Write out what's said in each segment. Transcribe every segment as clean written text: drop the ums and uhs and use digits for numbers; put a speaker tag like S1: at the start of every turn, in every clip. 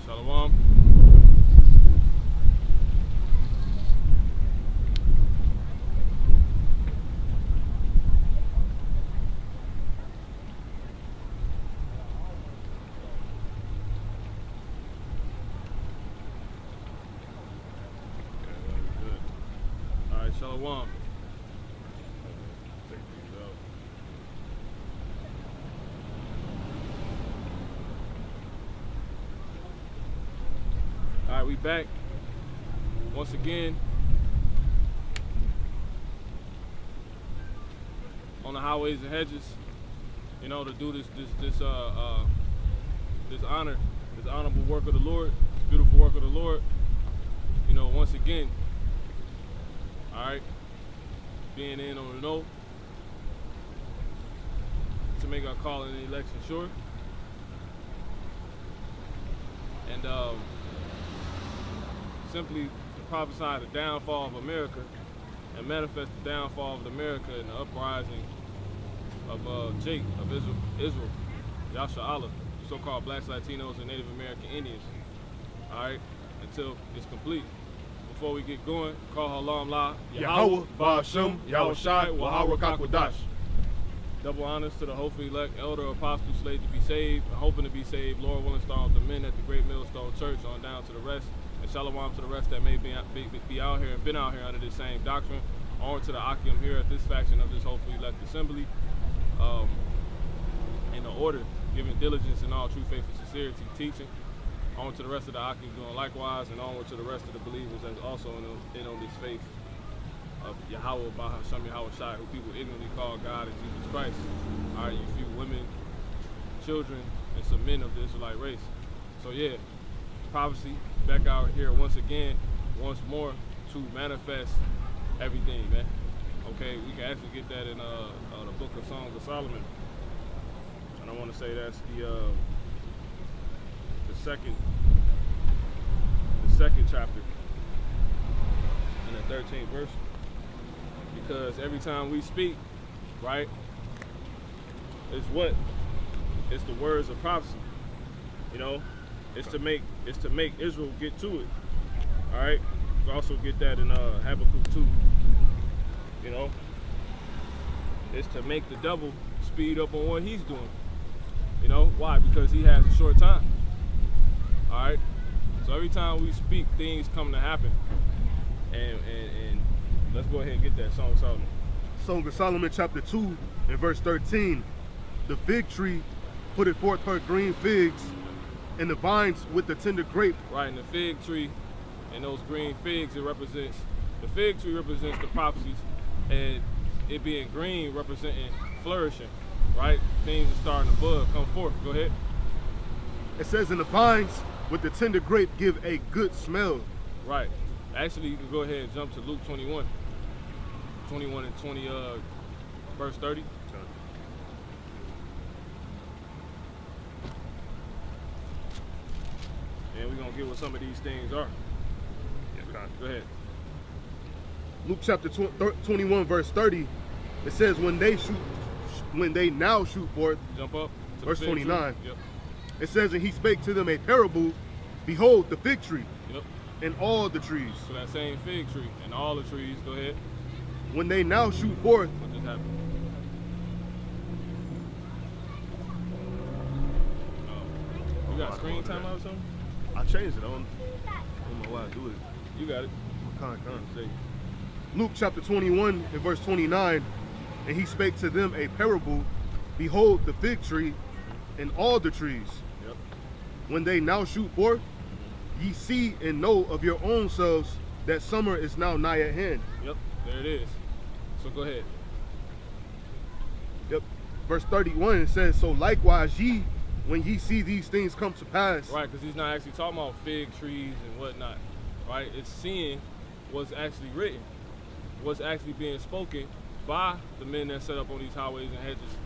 S1: Shalom. All right, Shalom. Take these out. All right, we back once again on the highways and hedges, you know, to do this honorable work of the Lord, this beautiful work of the Lord. You know, once again, all right, being in on the know to make our call in the election sure, and simply to prophesy the downfall of America and manifest the downfall of America and the uprising of Jake, of Israel, Yasha Allah, so-called blacks, Latinos, and Native American Indians. All right, until it's complete. Before we get going, call Halam La,
S2: Yahweh, Ba'ashem, Yahweh Shai, Wahawa Kakwadash.
S1: Double honors to the hopefully elect elder apostle slated to be saved and hoping to be saved. Lord willing, start with the men at the Great Millstone Church on down to the rest. And shalom to the rest that may be out here and been out here under this same doctrine. On to the Akim here at this faction of this hopefully elect assembly. In the order, giving diligence in all true faith and sincerity, teaching. On to the rest of the Akim doing likewise, and onward to the rest of the believers that's also in on this faith of Yahweh, Bahasham Yahweh Shai, who people ignorantly call God and Jesus Christ. All right, you few women, children, and some men of the Israelite race. So yeah, prophecy back out here once again, once more to manifest everything, man. Okay, we can actually get that in the book of Songs of Solomon. And I want to say that's the second chapter and the 13th verse. Because every time we speak, right, it's the words of prophecy. You know, it's to make Israel get to it. All right, we also get that in Habakkuk 2. You know, it's to make the devil speed up on what he's doing. You know why? Because he has a short time. All right, so every time we speak, things come to happen, and let's go ahead and get that Song of Solomon.
S2: Song of Solomon chapter 2 and verse 13. The fig tree putteth forth her green figs, and the vines with the tender grape.
S1: Right, and the fig tree and those green figs, the fig tree represents the prophecies, and it being green representing flourishing, right? Things are starting to bud, come forth. Go ahead.
S2: It says, and the vines with the tender grape give a good smell.
S1: Right. Actually, you can go ahead and jump to Luke 21 and 20, verse 30. And we're going to get what some of these things are. Yeah, go ahead.
S2: Luke chapter 21 verse 30, it says, when they now shoot forth,
S1: jump up to
S2: verse 29.
S1: Yep.
S2: It says, and he spake to them a parable, behold the fig tree,
S1: yep,
S2: and all the trees.
S1: So that same fig tree and all the trees, go ahead.
S2: When they now shoot forth,
S1: what just happened? You got screen time out or something?
S2: I changed it. I don't know why I do it.
S1: You got it.
S2: Say. Luke chapter 21 and verse 29, and he spake to them a parable, behold the fig tree and all the trees.
S1: Yep.
S2: When they now shoot forth, ye see and know of your own selves that summer is now nigh at hand.
S1: Yep, there it is. So go ahead.
S2: Yep. Verse 31, it says, so likewise ye, when ye see these things come to pass.
S1: Right, because he's not actually talking about fig trees and whatnot. Right? It's seeing what's actually written, what's actually being spoken by the men that set up on these highways and hedges,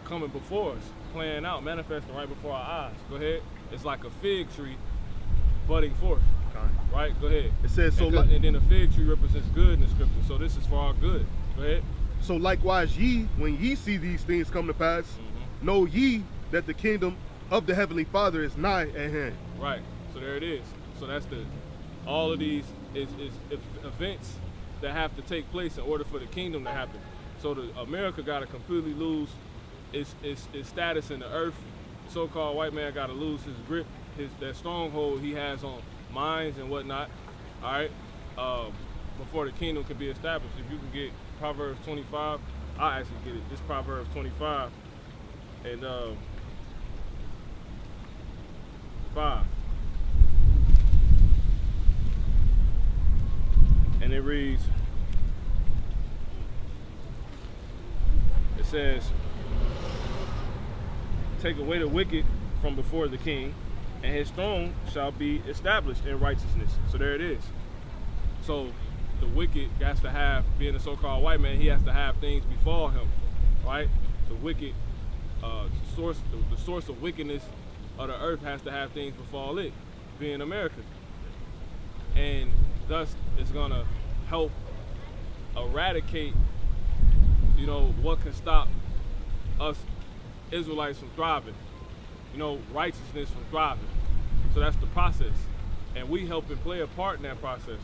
S1: coming before us, playing out, manifesting right before our eyes. Go ahead. It's like a fig tree budding forth. Right? Go ahead.
S2: It says so.
S1: And then the fig tree represents good in the scripture. So this is for our good. Go ahead.
S2: So likewise ye, when ye see these things come to pass, know ye that the kingdom of the Heavenly Father is nigh at hand.
S1: Right. So there it is. So that's all of these is events that have to take place in order for the kingdom to happen. So America got to completely lose its status in the earth. The so-called white man got to lose his grip, that stronghold he has on minds and whatnot. All right. Before the kingdom can be established. If you can get Proverbs 25, I'll actually get it. This Proverbs 25 and 5. And it reads, it says, take away the wicked from before the king, and his throne shall be established in righteousness. So there it is. So the wicked has to have, being a so-called white man, he has to have things befall him, right? The wicked, the source of wickedness of the earth has to have things befall it, being America. And thus, it's gonna help eradicate, what can stop us Israelites from thriving, righteousness from thriving. So that's the process. And we help and play a part in that process.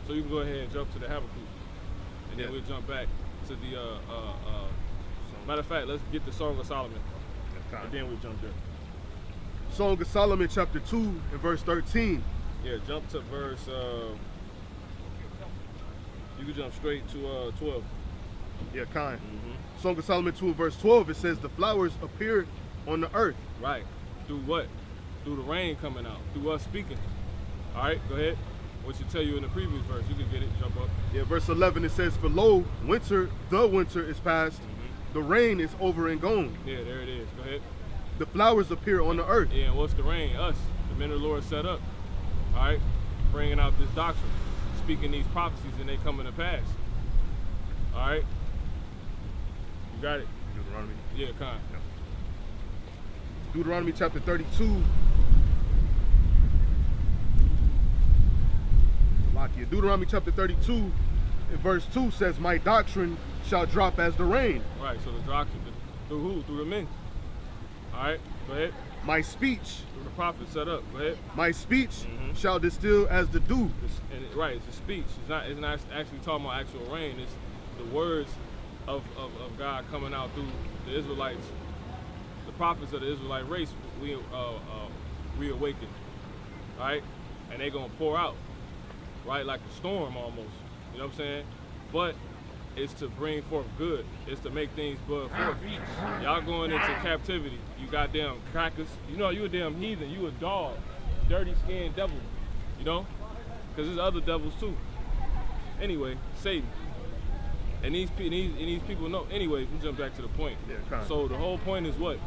S1: So you can go ahead and jump to the Habakkuk. And then we'll jump back to the, matter of fact, let's get the Song of Solomon. And then we'll jump there.
S2: Song of Solomon chapter 2 and verse 13.
S1: Yeah, jump to verse, you can jump straight to 12.
S2: Yeah, kind. Song of Solomon 2 and verse 12, it says, the flowers appear on the earth.
S1: Right. Through what? Through the rain coming out. Through us speaking. All right, go ahead. What you tell you in the previous verse, you can get it, jump up.
S2: Yeah, verse 11, it says, for lo, the winter is past, the rain is over and gone.
S1: Yeah, there it is. Go ahead.
S2: The flowers appear on the earth.
S1: Yeah, and what's the rain? Us, the men of the Lord set up. All right, bringing out this doctrine, speaking these prophecies, and they coming to pass. All right, you got it.
S2: Deuteronomy.
S1: Yeah, kind.
S2: Yeah. Deuteronomy chapter 32. Deuteronomy chapter 32, in verse 2 says, my doctrine shall drop as the rain.
S1: Right. So the doctrine through who? Through the men. All right, go ahead.
S2: My speech,
S1: through the prophet set up. Go ahead.
S2: My speech shall distill as the dew.
S1: Right, it's a speech. It's not actually talking about actual rain. It's the words of God coming out through the Israelites, the prophets of the Israelite race. We reawaken. All right, and they're gonna pour out, right, like a storm almost. You know what I'm saying? But it's to bring forth good. It's to make things bud forth. Y'all going into captivity. You goddamn crackers. You a damn heathen. You a dog. Dirty skinned devil. Because there's other devils too. Anyway, Satan. And these people know. Anyway, we jump back to the point.
S2: Yeah,
S1: so the whole point is what?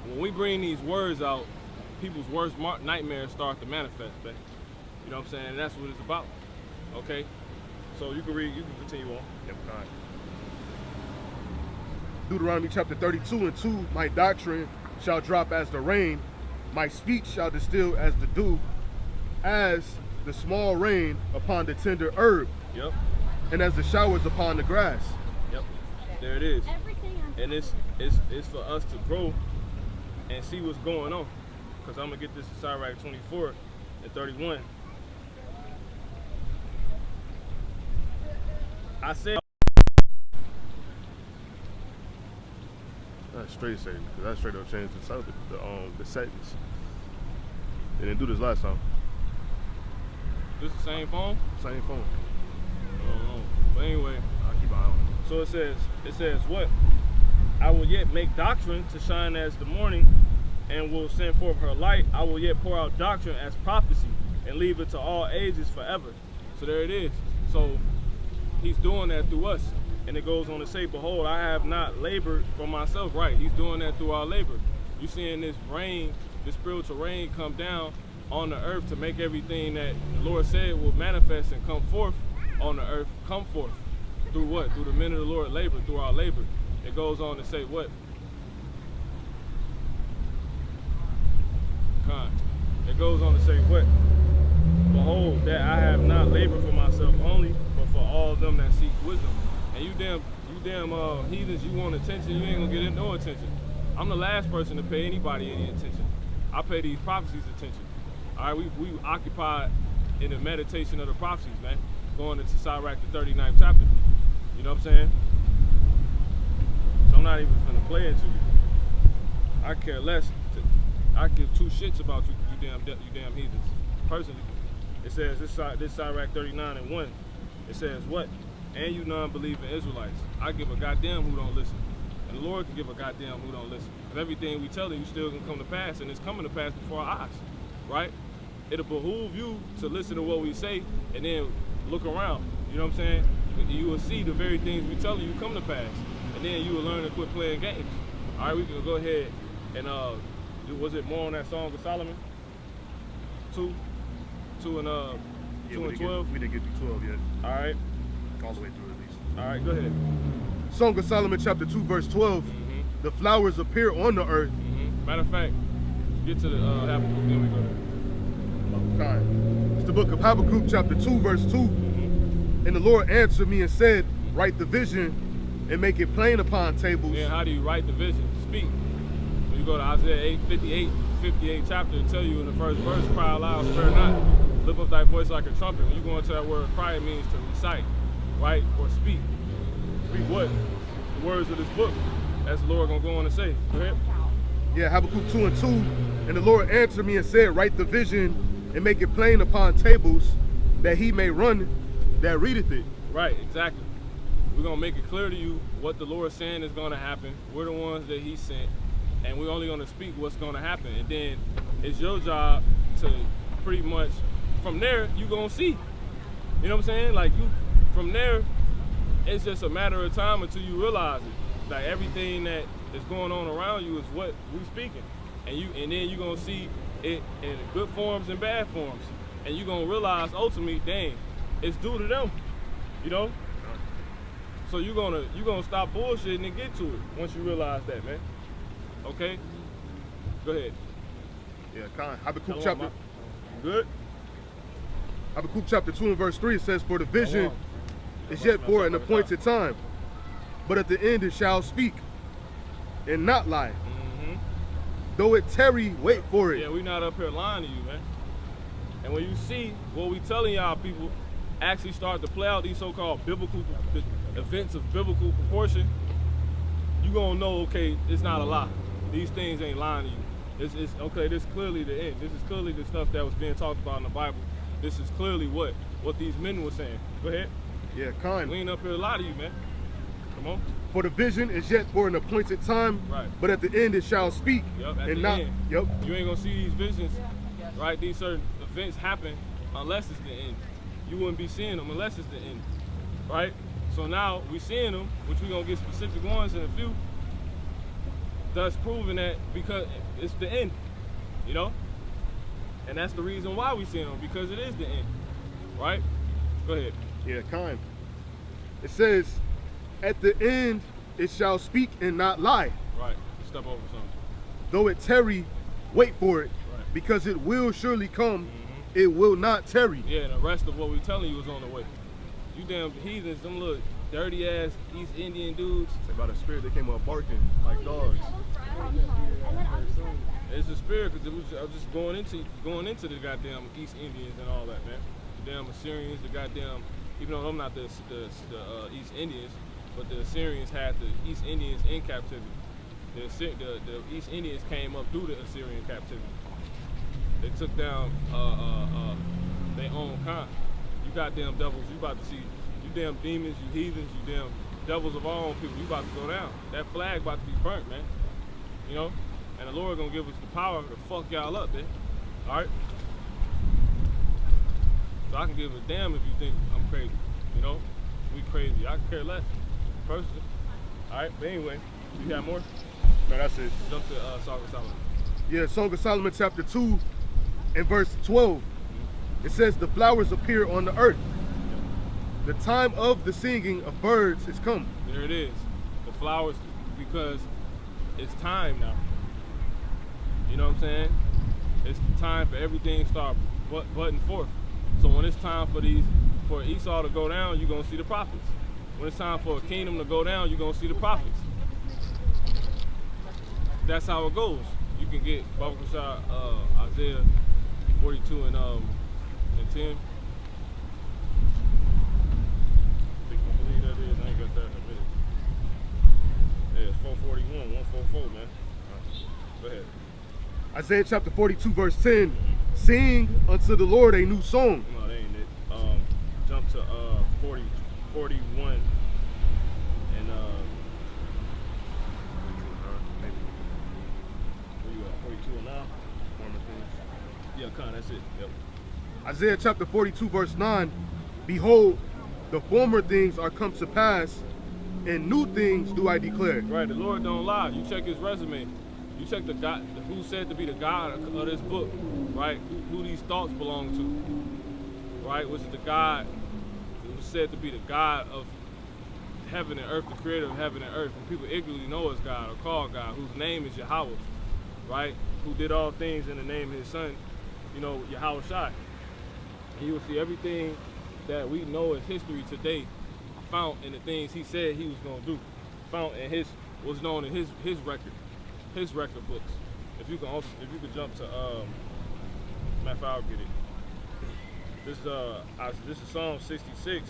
S1: When we bring these words out, people's worst nightmares start to manifest, man. You know what I'm saying? And that's what it's about. Okay? So you can continue on.
S2: Yep, fine. Deuteronomy chapter 32 and 2, my doctrine shall drop as the rain, my speech shall distill as the dew, as the small rain upon the tender herb.
S1: Yep.
S2: And as the showers upon the grass.
S1: Yep. There it is. And it's for us to grow and see what's going on. Because I'm going to get this to Sirach 24 and 31. I said...
S2: That's straight Satan, because that straight up changed the sentence. They didn't do this last time.
S1: This the same phone?
S2: Same phone.
S1: I don't know. But anyway.
S2: I'll keep an eye on it.
S1: So it says what? I will yet make doctrine to shine as the morning, and will send forth her light. I will yet pour out doctrine as prophecy, and leave it to all ages forever. So there it is. So he's doing that through us. And it goes on to say, behold, I have not labored for myself. Right, he's doing that through our labor. You seeing this rain, this spiritual rain come down on the earth to make everything that the Lord said will manifest and come forth on the earth, come forth. Through what? Through the men of the Lord labor, through our labor. It goes on to say what? It goes on to say what? Behold, that I have not labored for myself only, but for all of them that seek wisdom. And you damn heathens, you want attention, you ain't gonna get no attention. I'm the last person to pay anybody any attention. I pay these prophecies attention. All right, we occupied in the meditation of the prophecies, man. Going into Sirach, the 39th chapter. You know what I'm saying? So I'm not even finna play into you. I care less. I give two shits about you damn heathens. Personally, it says this Sirach 39:1. It says what? And you non-believing Israelites. I give a goddamn who don't listen. And the Lord can give a goddamn who don't listen. Because everything we tell you still gonna come to pass, and it's coming to pass before our eyes, right? It'll behoove you to listen to what we say and then look around. You know what I'm saying? You will see the very things we telling you come to pass, and then you will learn to quit playing games. All right, we can go ahead and was it more on that Song of Solomon? 2 and 12.
S2: We didn't get to 12 yet.
S1: All right.
S2: All the way through at least.
S1: All right, go ahead.
S2: Song of Solomon chapter 2 verse 12. The flowers appear on the earth.
S1: Matter of fact, get to the Habakkuk, then we go there.
S2: Kind. It's the book of Habakkuk chapter 2 verse 2. And the Lord answered me and said, write the vision and make it plain upon tables.
S1: Then how do you write the vision? Speak. When you go to Isaiah 58 chapter, it tell you in the first verse, cry aloud, spare not. Lift up thy voice like a trumpet. When you go into that word cry, it means to recite, right? Or speak. Speak what? The words of this book. That's the Lord gonna go on and say. Go ahead.
S2: Yeah, Habakkuk 2 and 2. And the Lord answered me and said, write the vision and make it plain upon tables, that he may run that readeth it.
S1: Right, exactly. We're gonna make it clear to you what the Lord's saying is gonna happen. We're the ones that he sent, and we're only gonna speak what's gonna happen. And then it's your job to pretty much, from there, you gonna see. You know what I'm saying? Like from there, it's just a matter of time until you realize it. Like everything that is going on around you is what we're speaking. And then you're gonna see it in good forms and bad forms. And you're gonna realize ultimately, dang, it's due to them. You know? So you're gonna stop bullshitting and get to it once you realize that, man. Okay? Go ahead.
S2: Yeah, kind. Habakkuk chapter.
S1: Good?
S2: Habakkuk chapter 2 and verse 3, it says, for the vision is yet for an appointed time, but at the end it shall speak and not lie. Though it tarry, wait for it.
S1: Yeah, we not up here lying to you, man. And when you see what we telling y'all people actually start to play out these so-called biblical events of biblical proportion, you gonna know, okay, it's not a lie. These things ain't lying to you. It's okay, this is clearly the end. This is clearly the stuff that was being talked about in the Bible. This is clearly what these men were saying. Go ahead.
S2: Yeah, kind.
S1: We ain't up here to lie to you, man. Come on.
S2: For the vision is yet for an appointed time,
S1: right,
S2: but at the end it shall speak.
S1: Yep, at
S2: and
S1: the
S2: not
S1: end.
S2: Yep.
S1: You ain't gonna see these visions, right? These certain events happen unless it's the end. You wouldn't be seeing them unless it's the end. Right? So now we seeing them, which we gonna get specific ones in a few. Thus proving that because it's the end. You know? And that's the reason why we seeing them, because it is the end. Right? Go ahead.
S2: Yeah, kind. It says, at the end it shall speak and not lie.
S1: Right. Step over something.
S2: Though it tarry, wait for it.
S1: Right.
S2: Because it will surely come. It will not tarry.
S1: Yeah, and the rest of what we telling you is on the way. You damn heathens, them little dirty ass East Indian dudes.
S2: It's about a spirit that came up barking like dogs.
S1: It's a spirit, because I was just going into the goddamn East Indians and all that, man. The damn Assyrians, the goddamn, even though I'm not the East Indians, but the Assyrians had the East Indians in captivity. The East Indians came up through the Assyrian captivity. They took down their own kind. You goddamn devils, you about to see, you damn demons, you heathens, you damn devils of our own people, you about to go down. That flag about to be burnt, man. You know? And the Lord gonna give us the power to fuck y'all up, man. Alright? So I can give a damn if you think I'm crazy. You know? We crazy. I can care less. Personally. Alright, but anyway, you got more?
S2: No, that's it.
S1: Jump to Song of Solomon.
S2: Yeah, Song of Solomon chapter 2 and verse 12. It says, the flowers appear on the earth. The time of the singing of birds is come.
S1: There it is. The flowers, because it's time now. You know what I'm saying? It's time for everything to start butting forth. So when it's time for Esau to go down, you're gonna see the prophets. When it's time for a kingdom to go down, you're gonna see the prophets. That's how it goes. You can get Isaiah 42 and 10. I believe that is. I ain't got that in a minute. Yeah, it's 441, 144, man. Go ahead.
S2: Isaiah chapter 42, verse 10. Sing unto the Lord a new song.
S1: No, that ain't it. Jump to 41 and where you at? 42 and now? Yeah, that's it. Yep.
S2: Isaiah chapter 42, verse 9. Behold, the former things are come to pass, and new things do I declare.
S1: Right, the Lord don't lie. You check his resume. You check the God, who's said to be the God of this book, right? Who these thoughts belong to, right? Which is the God who's said to be the God of heaven and earth, the creator of heaven and earth. And people ignorantly know as God or call God, whose name is Yahweh, right? Who did all things in the name of his son, Yahweh Shai. And you will see everything that we know as history today found in the things he said he was going to do, found in what's known in his record books. If you could jump to matter of fact, I'll get it. This is Psalm 66.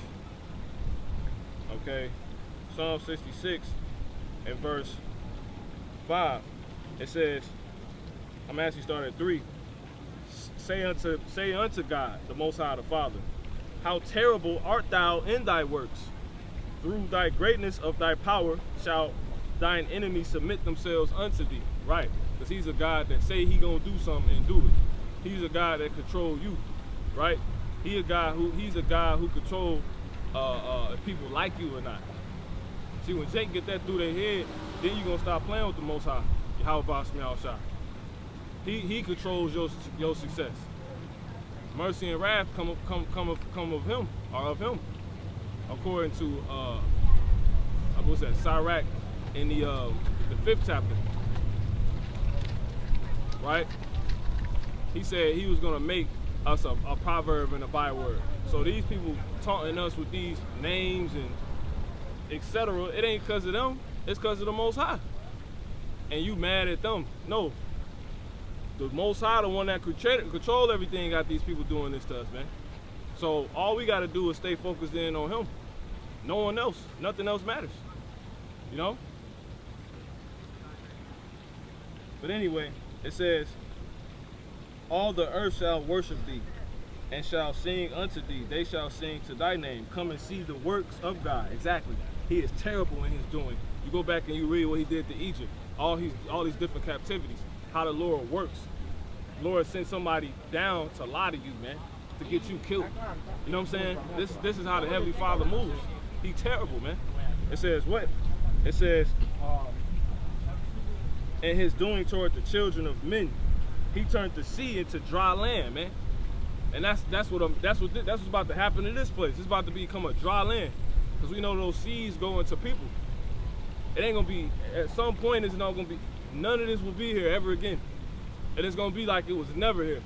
S1: Okay, Psalm 66 and verse 5. It says, I'm actually starting at 3. Say unto God, the Most High, the Father, how terrible art thou in thy works. Through thy greatness of thy power shall thine enemies submit themselves unto thee. Right, because he's a God that say he gonna do something and do it. He's a God that control you, right? He's a God who control if people like you or not. See, when Jake get that through their head, then you gonna stop playing with the Most High. How about Smell Shot? He controls your success. Mercy and wrath come of him, or of him, according to what's that? Sirach in the 5th chapter. Right? He said he was gonna make us a proverb and a byword. So these people taunting us with these names and etc. It ain't because of them. It's because of the Most High. And you mad at them? No. The Most High, the one that control everything, got these people doing this to us, man. So all we got to do is stay focused in on him. No one else. Nothing else matters. You know? But anyway, it says, all the earth shall worship thee, and shall sing unto thee. They shall sing to thy name. Come and see the works of God. Exactly. He is terrible in his doing. You go back and you read what he did to Egypt. All these different captivities. How the Lord works. The Lord sent somebody down to lie to you, man, to get you killed. You know what I'm saying? This is how the Heavenly Father moves. He's terrible, man. It says what? It says, in his doing toward the children of men, he turned the sea into dry land, man. And that's what's about to happen in this place. It's about to become a dry land, because we know those seas go into people. It ain't gonna be, at some point it's not gonna be, none of this will be here ever again. And it's gonna be like it was never here.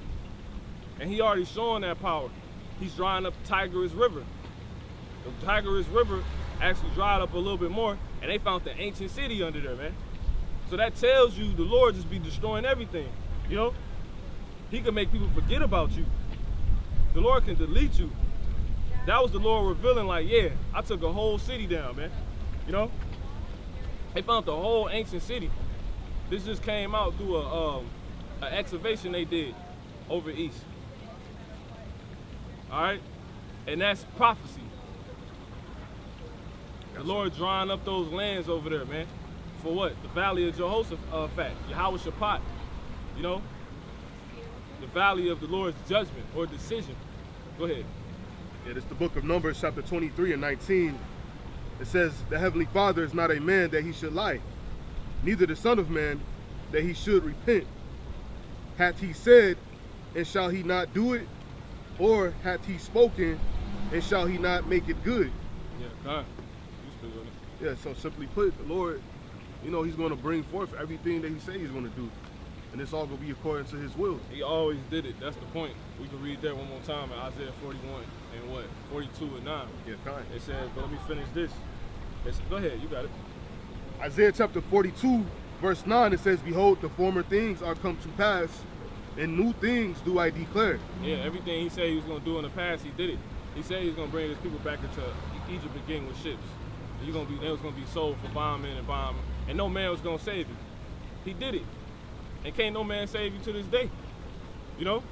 S1: And he already showing that power. He's drying up the Tigris River. The Tigris River actually dried up a little bit more, and they found the ancient city under there, man. So that tells you the Lord just be destroying everything, you know? He can make people forget about you. The Lord can delete you. That was the Lord revealing, like, yeah, I took a whole city down, man. You know? They found the whole ancient city. This just came out through an excavation they did over east. All right? And that's prophecy. The Lord drawing up those lands over there, man. For what? The valley of Jehoshaphat, Yahweh Shaphat. You know? The valley of the Lord's judgment or decision. Go ahead.
S2: Yeah, it's the book of Numbers, chapter 23 and 19. It says, the Heavenly Father is not a man that he should lie, neither the Son of Man that he should repent. Hath he said, and shall he not do it? Or hath he spoken, and shall he not make it good?
S1: Yeah, God. You speak on it.
S2: Yeah, so simply put, the Lord, you know, he's going to bring forth everything that he says he's going to do. and it's all gonna be according to his will.
S1: He always did it. That's the point. We can read that one more time in Isaiah 41 and what? 42 and 9.
S2: Yeah, kind.
S1: It says, but let me finish this. Go ahead, you got it.
S2: Isaiah chapter 42, verse 9, it says, behold, the former things are come to pass, and new things do I declare.
S1: Yeah, everything he said he was going to do in the past, he did it. He said he was going to bring his people back into Egypt again with ships. They was going to be sold for bombing and bombing, and no man was going to save you. He did it. And can't no man save you to this day. You know?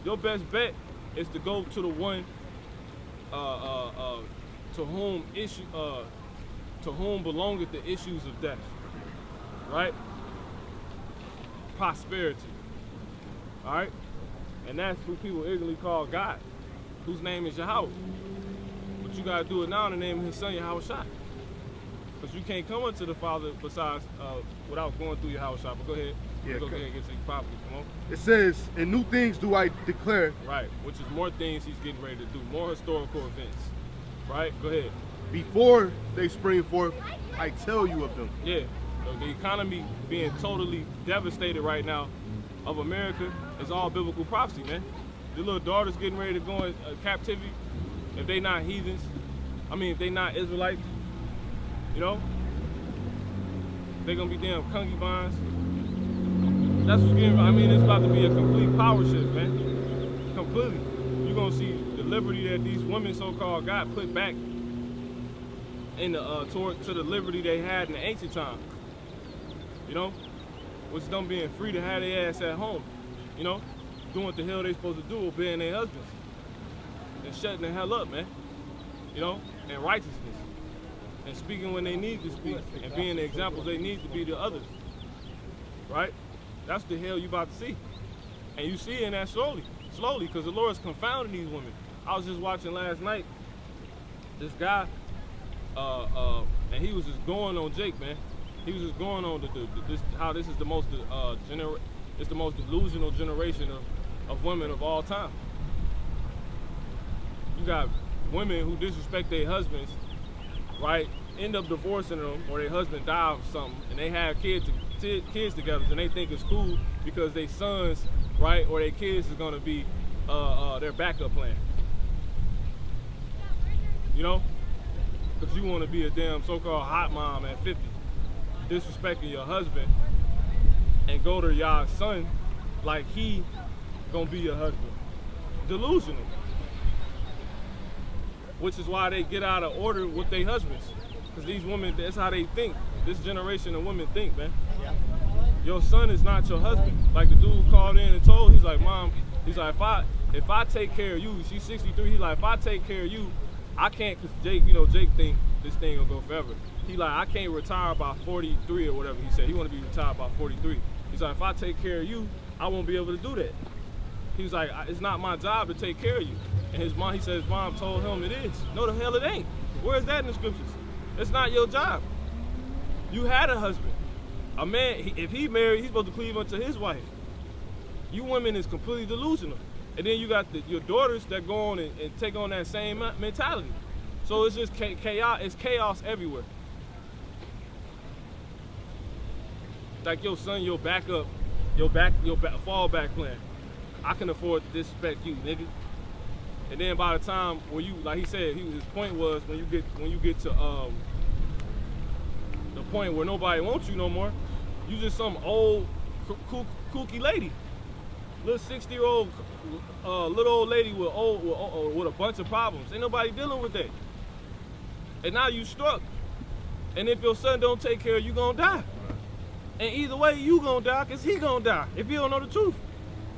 S1: Your best bet is to go to the one to whom belongeth the issues of death. Right? Prosperity. Alright? And that's who people ignorantly call God, whose name is Yahweh. But you gotta do it now in the name of his son, Yahweh Shai. Because you can't come unto the Father besides without going through Yahweh Shai. But go ahead.
S2: Yeah,
S1: go ahead and get to your property. Come on.
S2: It says, and new things do I declare.
S1: Right, which is more things he's getting ready to do, more historical events. Right? Go ahead.
S2: Before they spring forth, I tell you of them.
S1: Yeah. So the economy being totally devastated right now of America is all biblical prophecy, man. The little daughters getting ready to go in captivity, if they not heathens, if they not Israelites, you know, they gonna be damn concubines. That's what's getting, it's about to be a complete power shift, man. Completely. You're gonna see the liberty that these women so-called got put back in the to the liberty they had in the ancient times. You know? Which them being free to have their ass at home. You know? Doing what the hell they supposed to do, obeying their husbands. And shutting the hell up, man. You know? And righteousness. And speaking when they need to speak. And being the examples they need to be to others. Right? That's the hell you about to see. And you see in that slowly, because the Lord's confounding these women. I was just watching last night, this guy, and he was just going on Jake, man. He was just going on how this is the most it's the most delusional generation of women of all time. You got women who disrespect their husbands, right? End up divorcing them, or their husband die of something, and they have kids together, and they think it's cool because their sons, right, or their kids is gonna be their backup plan. You know, because you want to be a damn so-called hot mom at 50, disrespecting your husband, and go to y'all's son like he gonna be your husband. Delusional. Which is why they get out of order with their husbands. Because these women, that's how they think. This generation of women think, man. Your son is not your husband. Like the dude called in and told, he's like, Mom, he's like, if I take care of you, she's 63, he's like, if I take care of you, I can't, because Jake think this thing will go forever. He like, I can't retire by 43 or whatever he said. He want to be retired by 43. He's like, if I take care of you, I won't be able to do that. He's like, it's not my job to take care of you. And his mom, he said his mom told him it is. No, the hell it ain't. Where is that in the scriptures? It's not your job. You had a husband. A man, if he married, he's supposed to cleave unto his wife. You women is completely delusional. And then you got your daughters that go on and take on that same mentality. So it's just chaos. It's chaos everywhere. Like your son, your backup, your fallback plan. I can afford to disrespect you, nigga. And then by the time when you, like he said, his point was when you get to the point where nobody wants you no more, you just some old kooky lady, little 60-year-old little old lady with a bunch of problems. Ain't nobody dealing with that. And now you struck. And if your son don't take care of you, you gonna die. And either way, you gonna die, cause he gonna die if you don't know the truth.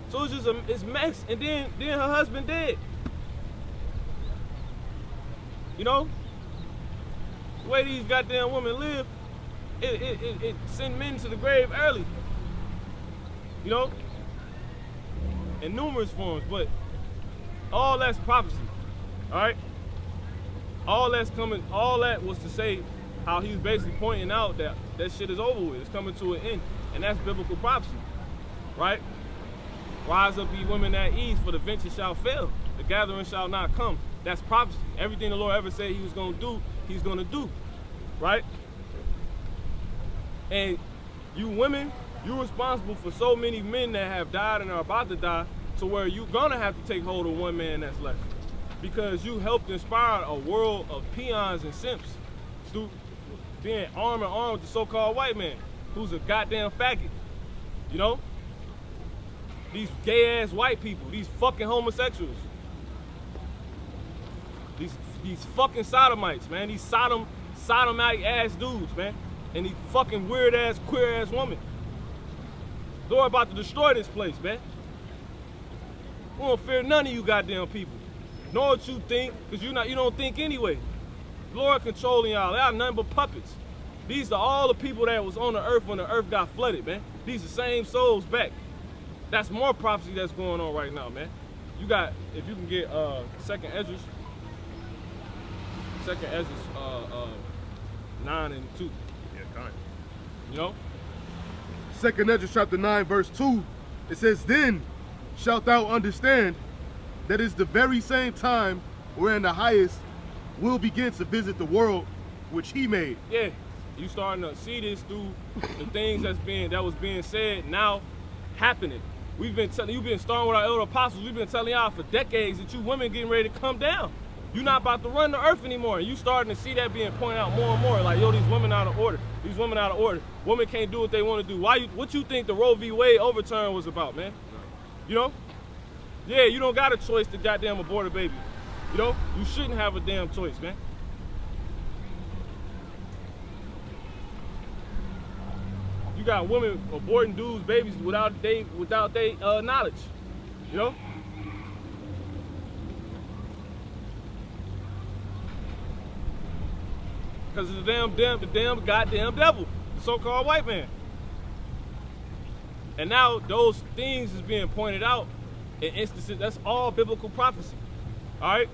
S1: So it's just it's mess. And then her husband dead. You know, the way these goddamn women live, it send men to the grave early. You know, in numerous forms, but all that's prophecy. All right, all that was to say how he was basically pointing out that shit is over with. It's coming to an end, and that's biblical prophecy, right? Rise up, ye women at ease, for the venture shall fail. The gathering shall not come. That's prophecy. Everything the Lord ever said he was going to do, he's going to do, right? And you women You're responsible for so many men that have died and are about to die, to where you're gonna have to take hold of one man that's left. Because you helped inspire a world of peons and simps through being arm in arm with the so-called white man, who's a goddamn faggot. You know? These gay-ass white people, these fucking homosexuals. These fucking sodomites, man. These sodomite ass dudes, man. And these fucking weird ass, queer ass women. Lord about to destroy this place, man. We don't fear none of you goddamn people. Know what you think, because you don't think anyway. Lord controlling y'all. They are nothing but puppets. These are all the people that was on the earth when the earth got flooded, man. These are the same souls back. That's more prophecy that's going on right now, man. You got, if you can get Second Ezra 9 and 2.
S2: Yeah, kind.
S1: You know?
S2: Second Ezra chapter 9, verse 2, it says, "Then shalt thou understand that it's the very same time wherein the highest will begin to visit the world which he made."
S1: Yeah, you starting to see this through the things that was being said now happening. You've been starting with our elder apostles. We've been telling y'all for decades that you women getting ready to come down. You're not about to run the earth anymore. And you starting to see that being pointed out more and more. Like, yo, these women out of order. These women out of order. Women can't do what they want to do. What you think the Roe v. Wade overturn was about, man? You know? Yeah, you don't got a choice to goddamn abort a baby. You know? You shouldn't have a damn choice, man. You got women aborting dudes' babies without they knowledge. You know? Because of the damn goddamn devil, the so-called white man. And now those things is being pointed out in instances. That's all biblical prophecy. All right?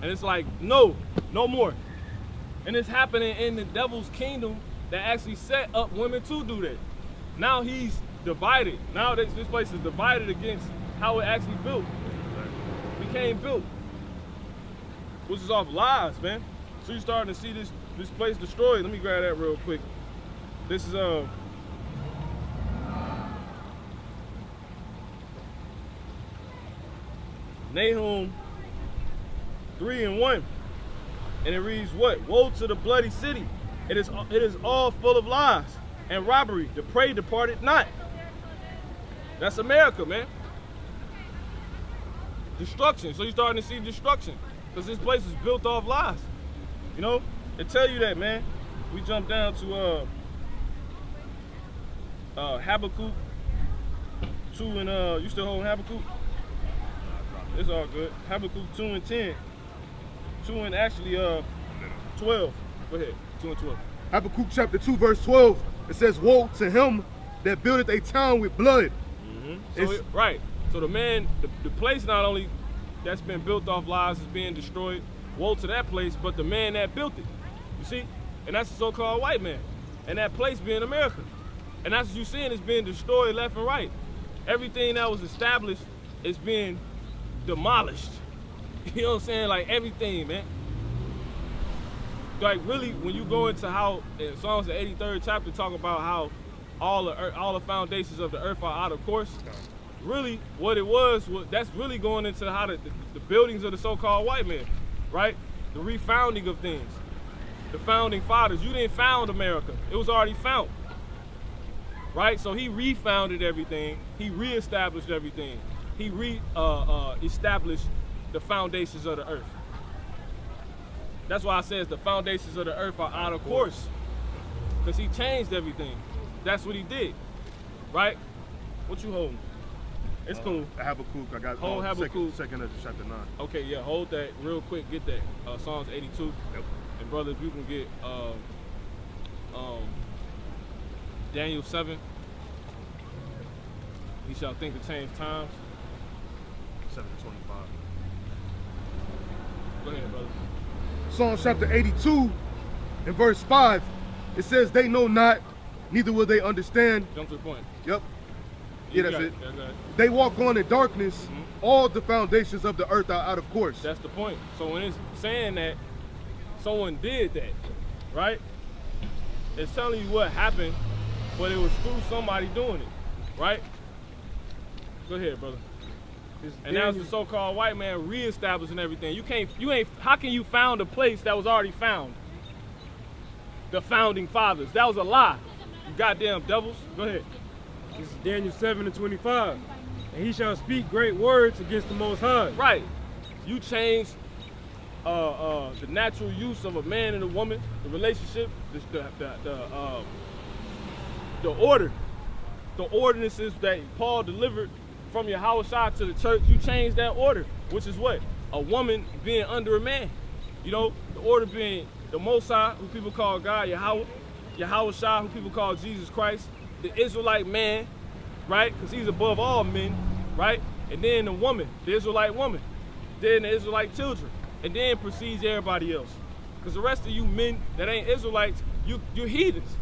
S1: And it's like, no more. And it's happening in the devil's kingdom that actually set up women to do that. Now he's divided. Now this place is divided against how it actually became built. Which is off lies, man. So you're starting to see this place destroyed. Let me grab that real quick. This is Nahum 3 and 1. And it reads what? "Woe to the bloody city. It is all full of lies and robbery. The prey departed not." That's America, man. Destruction. So you're starting to see destruction. Because this place is built off lies. You know? They tell you that, man. We jump down to Habakkuk 2 and you still holding Habakkuk? It's all good. Habakkuk 2 and 10. 2 and actually 12. Go ahead. 2 and 12.
S2: Habakkuk chapter 2, verse 12, it says, "Woe to him that buildeth a town with blood."
S1: So right. So the place not only that's been built off lies is being destroyed. Woe to that place, but the man that built it. You see? And that's the so-called white man. And that place being America. And that's what you're seeing, is being destroyed left and right. Everything that was established is being demolished. You know what I'm saying? Like everything, man. Like really, when you go into how in Psalms the 83rd chapter talk about how all the foundations of the earth are out of course. Really, what it was that's really going into how the buildings of the so-called white man, right? The refounding of things. The founding fathers. You didn't found America. It was already found. Right? So he refounded everything. He reestablished everything. He established the foundations of the earth. That's why I says the foundations of the earth are out of course. Because he changed everything. That's what he did. Right? What you holding? It's cool.
S2: Habakkuk. I got
S1: hold Habakkuk.
S2: Second Ezra chapter 9.
S1: Okay, yeah, hold that real quick. Get that. Psalms 82.
S2: Yep.
S1: And brother, if you can get Daniel 7. He shall think to change times.
S2: 7:25.
S1: Go ahead, brother.
S2: Psalms chapter 82 and verse 5. It says, "They know not, neither will they understand."
S1: Jump to the point.
S2: Yep. Yeah, that's it.
S1: Yeah, go ahead.
S2: "They walk on in darkness. All the foundations of the earth are out of course."
S1: That's the point. So when it's saying that someone did that, right? It's telling you what happened but it was through somebody doing it, right? Go ahead, brother. And that was the so-called white man reestablishing everything. How can you found a place that was already found? The founding fathers. That was a lie. You goddamn devils. Go ahead.
S3: This is Daniel 7:25. And he shall speak great words against the Most High.
S1: Right. You change the natural use of a man and a woman, the relationship, the order, the ordinances that Paul delivered from Yahweh to the church. You change that order, which is what? A woman being under a man. You know, the order being the Most High, who people call God, Yahweh Shai, who people call Jesus Christ, the Israelite man, right? Because he's above all men, right? And then the woman, the Israelite woman, then the Israelite children, and then precedes everybody else. Because the rest of you men that ain't Israelites, you're heathens.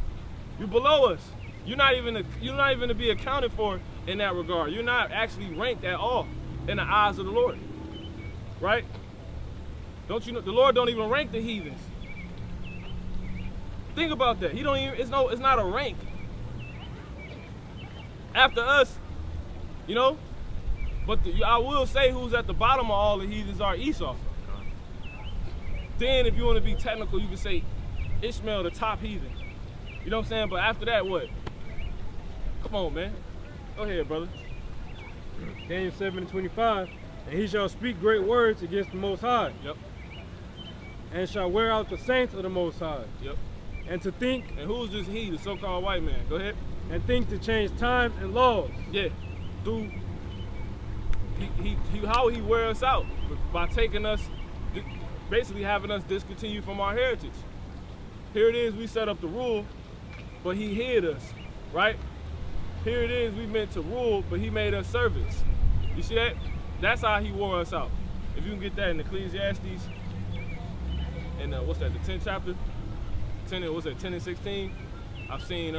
S1: You're below us. You're not even to be accounted for in that regard. You're not actually ranked at all in the eyes of the Lord, right? Don't you know the Lord don't even rank the heathens? Think about that. He don't even. It's not a rank. After us, you know. But I will say who's at the bottom of all the heathens are Esau. Then, if you want to be technical, you can say Ishmael, the top heathen. You know what I'm saying? But after that, what? Come on, man. Go ahead, brother.
S3: Daniel 7:25. And he shall speak great words against the Most High.
S1: Yep.
S3: And shall wear out the saints of the Most High.
S1: Yep.
S3: And to think.
S1: And who's this he, the so-called white man? Go ahead.
S3: And think to change times and laws.
S1: Yeah. Through how he wear us out? By taking us, basically having us discontinue from our heritage. Here it is, we set up the rule, but he hid us, right? Here it is, we meant to rule, but he made us servants. You see that? That's how he wore us out. If you can get that in Ecclesiastes, and what's that, the 10th chapter? 10 and 16? I've seen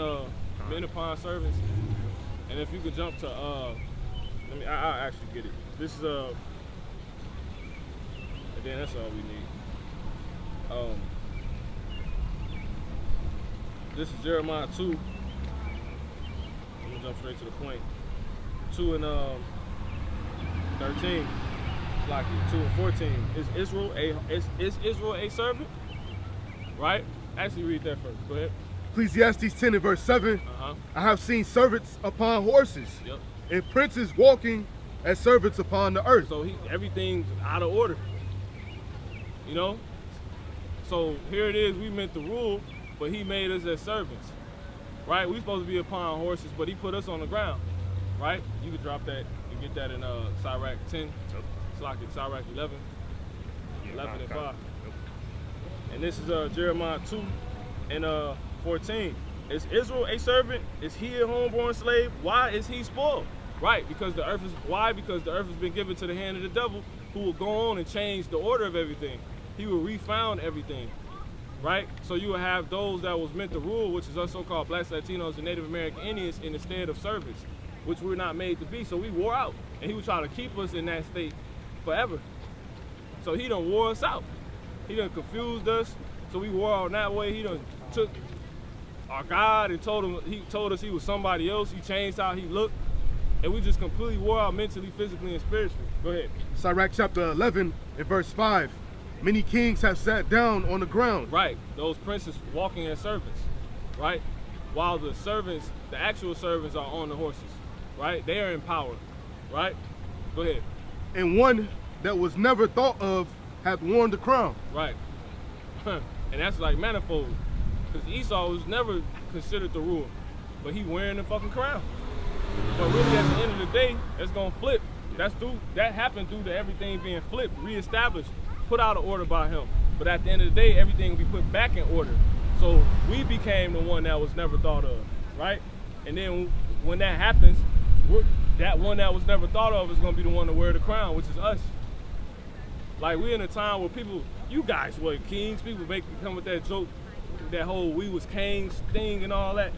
S1: men upon servants. And if you could jump to, I'll actually get it. This is, and then that's all we need. This is Jeremiah 2. I'm gonna jump straight to the point. 2 and 13. It's like 2 and 14. Is Israel a servant? Right? Actually read that first. Go ahead.
S2: Ecclesiastes 10 and verse 7. I have seen servants upon horses,
S1: Yep.
S2: and princes walking as servants upon the earth.
S1: So everything's out of order. You know? So here it is, we meant to rule, but he made us as servants. Right? We supposed to be upon horses, but he put us on the ground. Right? You could drop that, you get that in Sirach 10. Yep. It's like in Sirach 11. 11 and 5. Yep. And this is Jeremiah 2 and 14. Is Israel a servant? Is he a homeborn slave? Why is he spoiled? Right, because the earth has been given to the hand of the devil, who will go on and change the order of everything. He will refound everything. Right? So you will have those that was meant to rule, which is us so-called blacks, Latinos, and Native American Indians, in the stead of servants, which we're not made to be. So we wore out. And he was trying to keep us in that state forever. So he done wore us out. He done confused us. So we wore out that way. He done took our God and told us he was somebody else. He changed how he looked. And we just completely wore out mentally, physically, and spiritually. Go ahead. Sirach
S2: chapter 11 and verse 5. Many kings have sat down on the ground.
S1: Right. Those princes walking as servants. Right. While the servants, the actual servants, are on the horses. Right. They are in power. Right. Go ahead.
S2: And one that was never thought of hath worn the crown.
S1: Right. And that's like manifold. Because Esau was never considered the ruler. But he wearing the fucking crown. But really at the end of the day, it's gonna flip. That happened due to everything being flipped, reestablished, put out of order by him. But at the end of the day, everything will be put back in order. So we became the one that was never thought of, right? And then when that happens, that one that was never thought of is gonna be the one to wear the crown, which is us. Like, we're in a time where people, you guys were kings, people come with that joke, that whole we was kings thing and all that.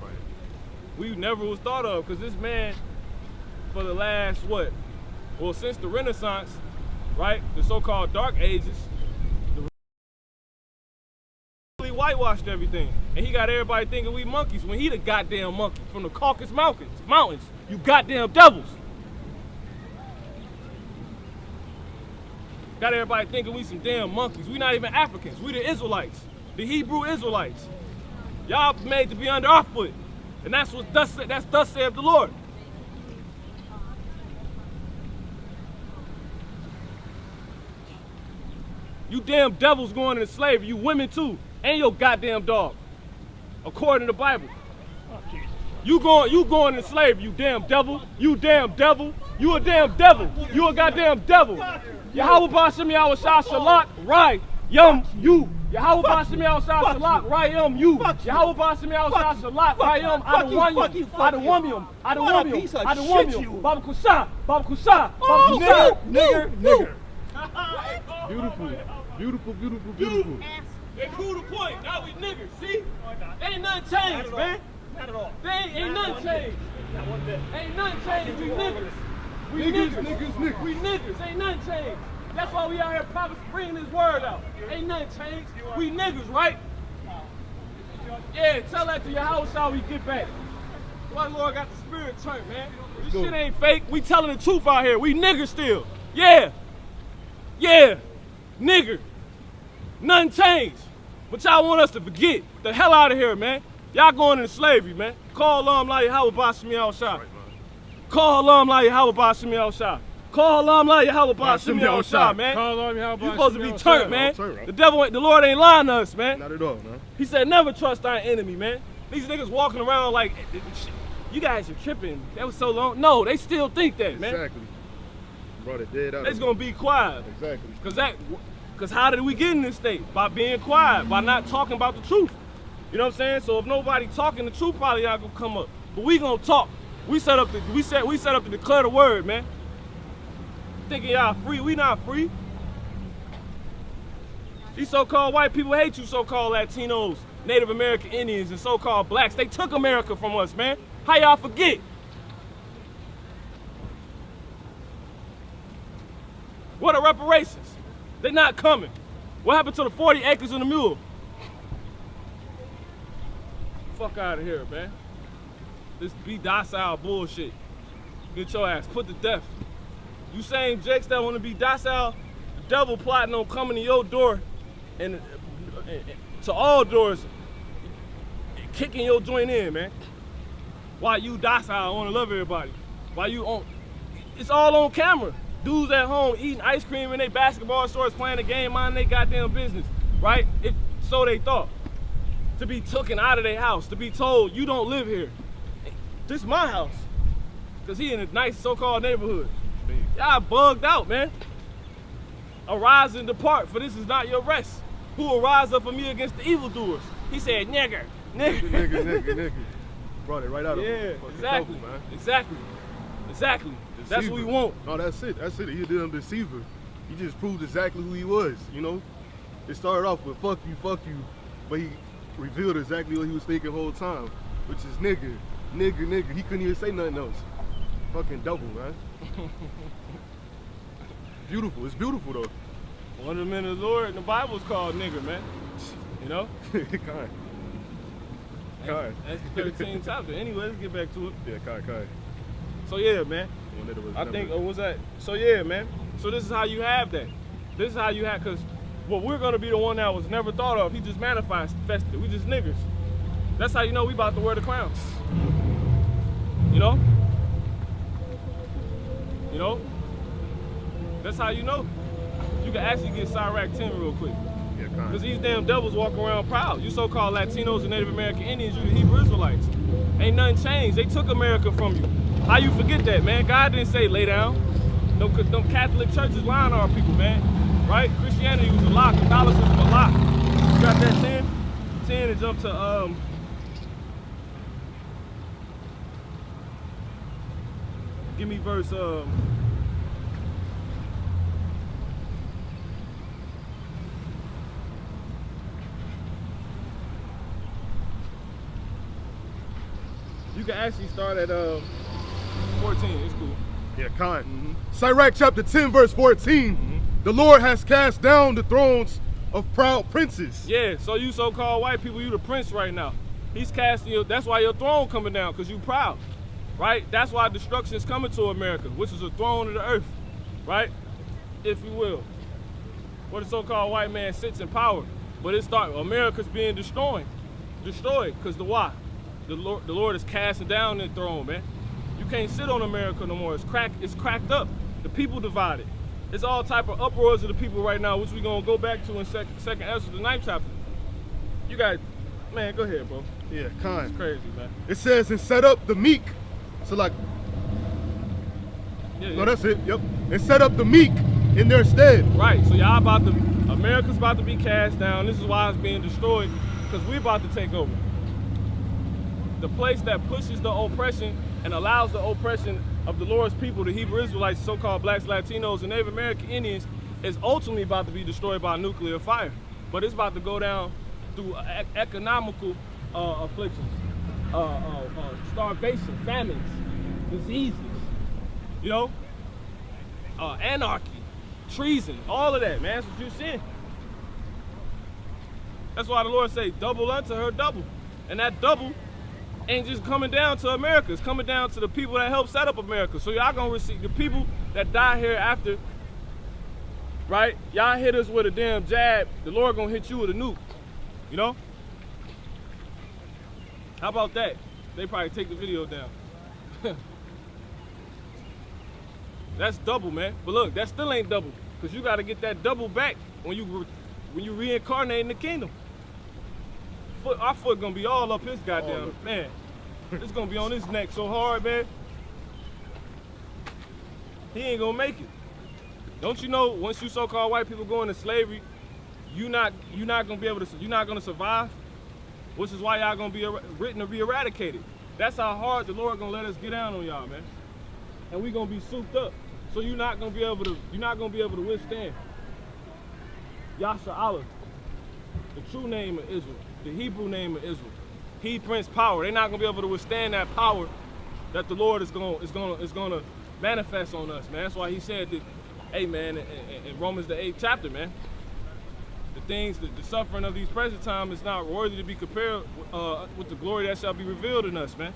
S1: We never was thought of, because this man, for the last, since the Renaissance, right, the so-called Dark Ages, the white whitewashed everything. And he got everybody thinking we monkeys when he the goddamn monkey from the Caucasus Mountains. You goddamn devils. Got everybody thinking we some damn monkeys. We not even Africans. We the Israelites. The Hebrew Israelites. Y'all made to be under our foot. And that's what thus saith the Lord. You damn devils going into slavery. You women too. And your goddamn dog. According to the Bible. You going into slavery, you damn devil. You damn devil. You a damn devil. You a goddamn devil. Yahweh Bashem Yahweh Shah Shalak, right, you. Yahweh Bashem Yahweh Shah Shalak, right, you. Yahweh Bashem Yahweh Shah Shalak, right, I don't want you. I don't want him. I don't want him. I don't want him. Baba Kusha. Baba Kusha. Baba Kusha. Nigger.
S2: Beautiful.
S1: They proved the point. Now we niggers, see? Ain't nothing changed, man.
S3: Not at all.
S1: Ain't nothing changed.
S3: Not one bit.
S1: Ain't nothing changed. We niggers.
S2: Niggas.
S1: We niggers. Ain't nothing changed. That's why we out here bringing this word out. Ain't nothing changed. We niggers, right? Yeah, tell that to Yahweh Shah we get back. Why Lord got the spirit turned, man. This shit ain't fake. We telling the truth out here. We niggers still. Yeah. Nigger. Nothing changed. But y'all want us to forget. The hell out of here, man. Y'all going into slavery, man. Call La Yahweh Bashem Yahweh Shah. Call La Yahweh Bashem Yahweh Shah. Call La Yahweh Bashem Yahweh Shah, man. You supposed to be turned, man. The Lord ain't lying to us, man.
S2: Not at all, man.
S1: He said never trust our enemy, man. These niggas walking around like, you guys are tripping. That was so long. No, they still think that, man.
S2: Exactly. Brought it dead out.
S1: They's gonna be quiet.
S2: Exactly.
S1: Cause how did we get in this state? By being quiet, by not talking about the truth. You know what I'm saying? So if nobody talking, the truth probably not gonna come up. But we gonna talk. We set up to declare the word, man. Thinking y'all free, we not free. These so-called white people hate you so-called Latinos, Native American Indians, and so-called blacks. They took America from us, man. How y'all forget? What are reparations? They not coming. What happened to the 40 acres and the mule? Fuck out of here, man. This be docile bullshit. Get your ass put to death. You same jakes that want to be docile, the devil plotting on coming to your door and to all doors, kicking your joint in, man. While you docile, want to love everybody. While you on, it's all on camera. Dudes at home eating ice cream in their basketball shorts, playing the game, minding their goddamn business, right? So they thought. To be taken out of their house, to be told you don't live here. This is my house. Cause he in a nice so-called neighborhood. Y'all bugged out, man. Arise and depart, for this is not your rest. Who will rise up for me against the evildoers? He said, nigger.
S2: Brought it right out of him.
S1: Exactly,
S2: man.
S1: Exactly. That's what we want.
S2: No, that's it. He did a deceiver. He just proved exactly who he was, you know? It started off with fuck you, but he revealed exactly what he was thinking the whole time, which is nigger. He couldn't even say nothing else. Fucking double, man. Beautiful. It's beautiful, though.
S1: One of the men of the Lord in the Bible is called nigger, man. You know?
S2: Kind.
S1: That's the 13th chapter. Anyway, let's get back to it.
S2: Yeah, kind.
S1: So yeah, man. I think, was that? So yeah, man. So this is how you have that. This is how you have, because what we're going to be the one that was never thought of. He just manifested. We just niggers. That's how you know we about to wear the crown. You know? That's how you know. You can actually get Sirach 10 real quick.
S2: Yeah, kind.
S1: Because these damn devils walk around proud. You so-called Latinos and Native American Indians, you the Hebrew Israelites. Ain't nothing changed. They took America from you. How you forget that, man? God didn't say lay down. Them Catholic churches lying on our people, man. Right? Christianity was a lie. Catholicism was a lie. You got that 10? 10 and jump to give me verse you can actually start at 14. It's cool.
S2: Yeah, kind. Sirach chapter 10, verse 14. The Lord has cast down the thrones of proud princes.
S1: Yeah, so you so-called white people, you the prince right now. He's casting you, that's why your throne coming down, because you proud, right? That's why destruction is coming to America, which is a throne of the earth, right? If you will. Where the so-called white man sits in power. But America's being destroyed, because the why? The Lord is casting down the throne, man. You can't sit on America no more. It's cracked up. The people divided. It's all type of uproars of the people right now, which we're going to go back to in second Ezra, the 9th chapter. You got, man, go ahead, bro.
S2: Yeah, kind.
S1: It's crazy, man.
S2: It says, and set up the meek. So like,
S1: Yeah,
S2: no, that's it, yep. And set up the meek in their stead.
S1: Right, so America's about to be cast down. This is why it's being destroyed, because we're about to take over. The place that pushes the oppression and allows the oppression of the Lord's people, the Hebrew Israelites, so-called blacks, Latinos, and Native American Indians, is ultimately about to be destroyed by nuclear fire. But it's about to go down through economical afflictions, starvation, famines, diseases, you know, anarchy, treason, all of that, man. That's what you're seeing. That's why the Lord say, double unto her double. And that double ain't just coming down to America. It's coming down to the people that helped set up America. So y'all gonna receive the people that die here after, right? Y'all hit us with a damn jab, the Lord gonna hit you with a nuke, you know? How about that? They probably take the video down. That's double, man. But look, that still ain't double, because you gotta get that double back when you reincarnate in the kingdom. Our foot gonna be all up his goddamn, man. It's gonna be on his neck so hard, man. He ain't gonna make it. Don't you know, once you so-called white people go into slavery, you're not gonna survive, which is why y'all gonna be written to be eradicated. That's how hard the Lord gonna let us get down on y'all, man. And we gonna be souped up. So you're not gonna be able to withstand. Yasha Allah, the true name of Israel, the Hebrew name of Israel. He brings power. They're not gonna be able to withstand that power that the Lord is gonna manifest on us, man. That's why he said that, hey man, in Romans the 8th chapter, man, the suffering of these present times is not worthy to be compared with the glory that shall be revealed in us, man.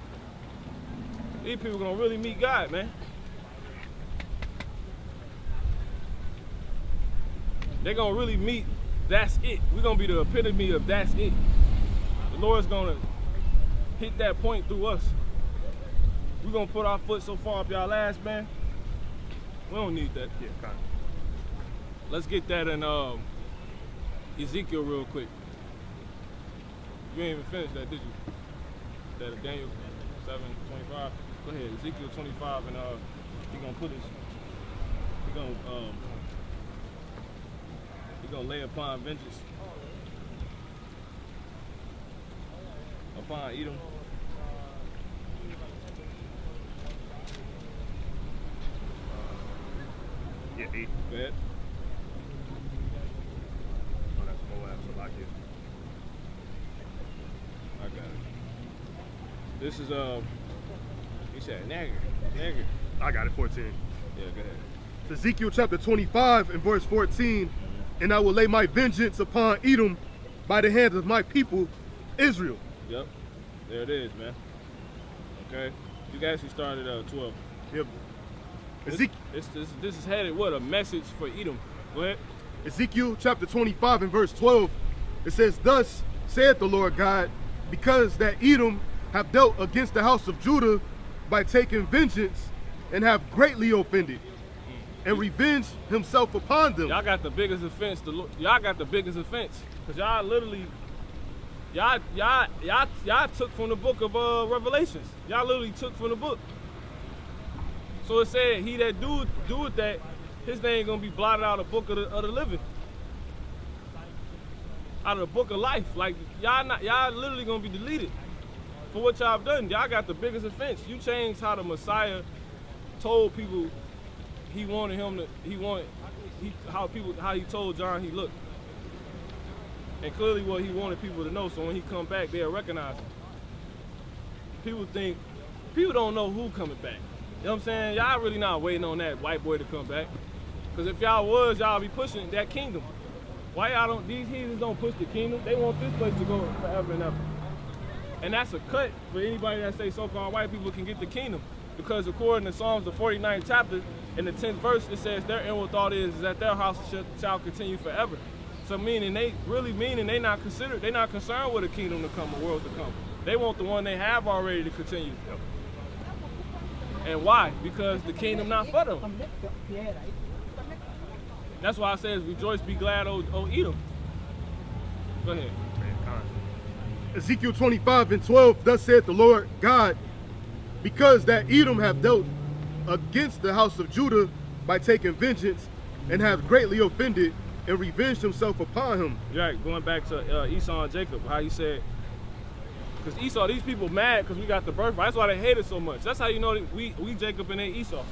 S1: These people gonna really meet God, man. They're gonna really meet, that's it. We're gonna be the epitome of that's it. The Lord's gonna hit that point through us. We're gonna put our foot so far up y'all ass, man. We don't need that.
S2: Yeah, kind.
S1: Let's get that in Ezekiel real quick. You ain't even finished that, did you? That Daniel 7:25. Go ahead, Ezekiel 25, and he gonna put his, he gonna lay upon vengeance upon Edom.
S2: Yeah, 8.
S1: Go ahead.
S2: Oh, that's Moab, so like it.
S1: I got it. This is he said nagger.
S2: I got it, 14.
S1: Yeah, go ahead.
S2: Ezekiel chapter 25 and verse 14, and I will lay my vengeance upon Edom by the hands of my people, Israel.
S1: Yep, there it is, man. Okay, you guys actually started 12.
S2: Yep.
S1: This is headed what, a message for Edom. Go ahead.
S2: Ezekiel chapter 25 and verse 12, it says, thus saith the Lord God, because that Edom have dealt against the house of Judah by taking vengeance and have greatly offended and revenged himself upon them.
S1: Y'all got the biggest offense. Y'all got the biggest offense, cause y'all literally, y'all took from the book of Revelations. Y'all literally took from the book. So it said, he that doeth that, his name gonna be blotted out of the book of the living, out of the book of life. Like y'all literally gonna be deleted for what y'all done. Y'all got the biggest offense. You changed how the Messiah told people how he told John he looked. And clearly what he wanted people to know, so when he come back, they'll recognize him. People don't know who coming back. You know what I'm saying? Y'all really not waiting on that white boy to come back. Because if y'all was, y'all be pushing that kingdom. Why y'all don't, these heathens don't push the kingdom? They want this place to go forever and ever. And that's a cut for anybody that say so-called white people can get the kingdom. Because according to Psalms, the 49th chapter, in the 10th verse, it says their inward thought is that their house shall continue forever. So meaning they not concerned with a kingdom to come, a world to come. They want the one they have already to continue. And why? Because the kingdom not for them. That's why I says, rejoice, be glad, O Edom. Go ahead.
S2: Ezekiel 25:12, thus saith the Lord God, because that Edom have dealt against the house of Judah by taking vengeance, and have greatly offended, and revenged himself upon him.
S1: Right, going back to Esau and Jacob, how he said, because Esau, these people mad because we got the birthright. That's why they hate us so much. That's how you know that we Jacob and they Esau.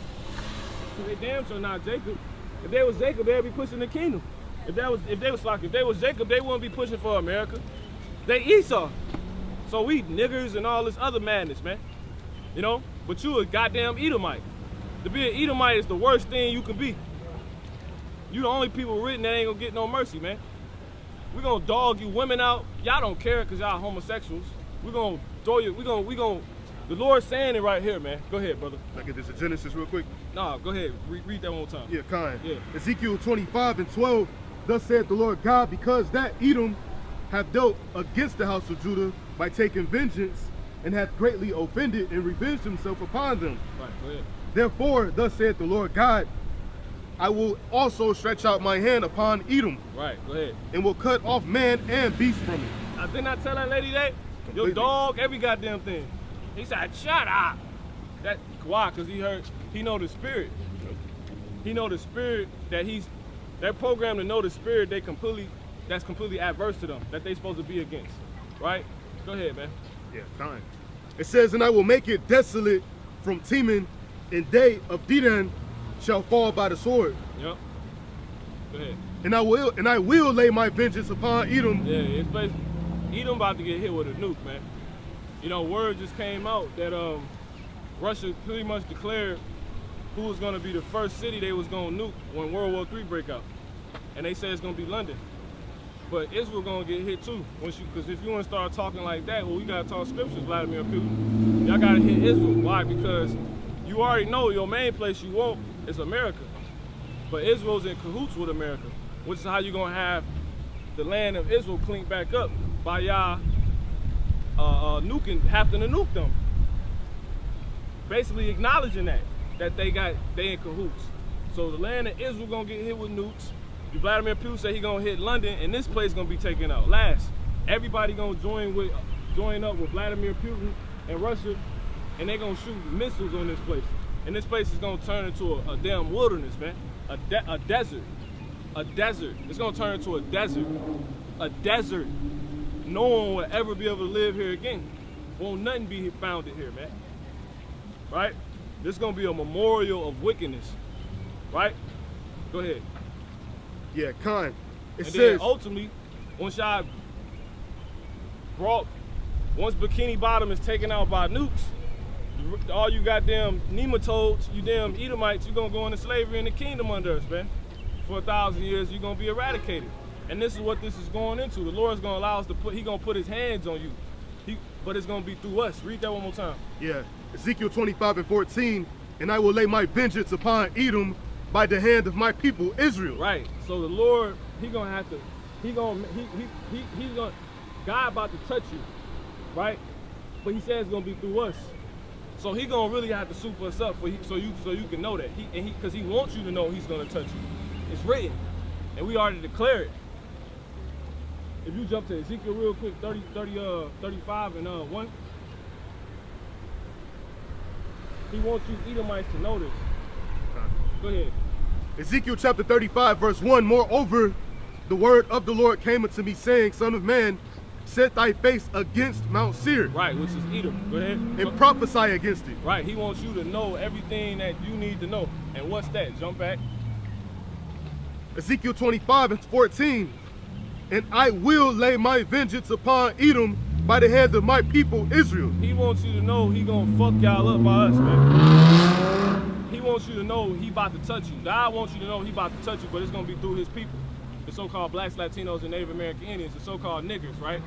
S1: Because they damn sure not Jacob. If they was Jacob, they'd be pushing the kingdom. If they was Jacob, they wouldn't be pushing for America. They Esau. So we niggers and all this other madness, man. You know? But you a goddamn Edomite. To be an Edomite is the worst thing you can be. You the only people written that ain't gonna get no mercy, man. We gonna dog you women out. Y'all don't care because y'all homosexuals. We gonna throw you, we gonna, the Lord's saying it right here, man. Go ahead, brother.
S2: Can I get this to Genesis real quick?
S1: No, go ahead. Read that one more time.
S2: Yeah, kind.
S1: Yeah.
S2: Ezekiel 25:12, thus saith the Lord God, because that Edom have dealt against the house of Judah by taking vengeance, and hath greatly offended and revenged himself upon them.
S1: Right, go ahead.
S2: Therefore, thus saith the Lord God, I will also stretch out my hand upon Edom.
S1: Right, go ahead.
S2: And will cut off man and beast from it.
S1: I didn't I tell that lady that? Your
S2: Completely.
S1: dog, every goddamn thing. He said, shut up. Why? Because he know the spirit. He know the spirit that they're programmed to know the spirit that's completely adverse to them, that they supposed to be against. Right? Go ahead, man.
S2: Yeah, time. It says, and I will make it desolate from Teman, and they of Dedan shall fall by the sword.
S1: Yep. Go ahead.
S2: And I will lay my vengeance upon Edom.
S1: Yeah, it's basically, Edom about to get hit with a nuke, man. You know, word just came out that Russia pretty much declared who was gonna be the first city they was gonna nuke when World War III break out. And they say it's gonna be London. But Israel gonna get hit too. Because if you wanna start talking like that, well, we gotta talk scriptures, Vladimir Putin. Y'all gotta hit Israel. Why? Because you already know your main place you want is America. But Israel's in cahoots with America, which is how you're gonna have the land of Israel cleaned back up by y'all having to nuke them. Basically acknowledging that they in cahoots. So the land of Israel gonna get hit with nukes. Vladimir Putin said he gonna hit London, and this place gonna be taken out last. Everybody gonna join up with Vladimir Putin and Russia, and they gonna shoot missiles on this place. And this place is gonna turn into a damn wilderness, man. A desert. A desert. It's gonna turn into a desert. A desert. No one will ever be able to live here again. Won't nothing be founded here, man. Right? This is gonna be a memorial of wickedness. Right? Go ahead.
S2: Yeah, Khan. It
S1: And
S2: says,
S1: then ultimately, once Bikini Bottom is taken out by nukes, all you goddamn nematodes, you damn Edomites, you're gonna go into slavery in the kingdom under us, man. For 1,000 years, you're gonna be eradicated. And this is what this is going into. The Lord's gonna allow us to he gonna put his hands on you. But it's gonna be through us. Read that one more time.
S2: yeah, Ezekiel 25:14, and I will lay my vengeance upon Edom by the hand of my people Israel.
S1: Right. So the Lord, God about to touch you, right? But he says it's gonna be through us. So he gonna really have to soup us up so you can know that. Because he wants you to know he's gonna touch you. It's written, and we already declared it. If you jump to Ezekiel real quick, 35 and 1. He wants you Edomites to know this. Go ahead.
S2: Ezekiel chapter 35, verse 1, moreover, the word of the Lord came unto me, saying, Son of man, set thy face against Mount Seir.
S1: Right, which is Edom. Go ahead.
S2: And prophesy against it.
S1: Right, he wants you to know everything that you need to know. And what's that? Jump back.
S2: Ezekiel 25:14, and I will lay my vengeance upon Edom by the hand of my people Israel.
S1: He wants you to know he gonna fuck y'all up by us, man. He wants you to know he about to touch you. God wants you to know he about to touch you, but it's gonna be through his people. the so-called blacks, Latinos, and Native American Indians, the so-called niggers, right?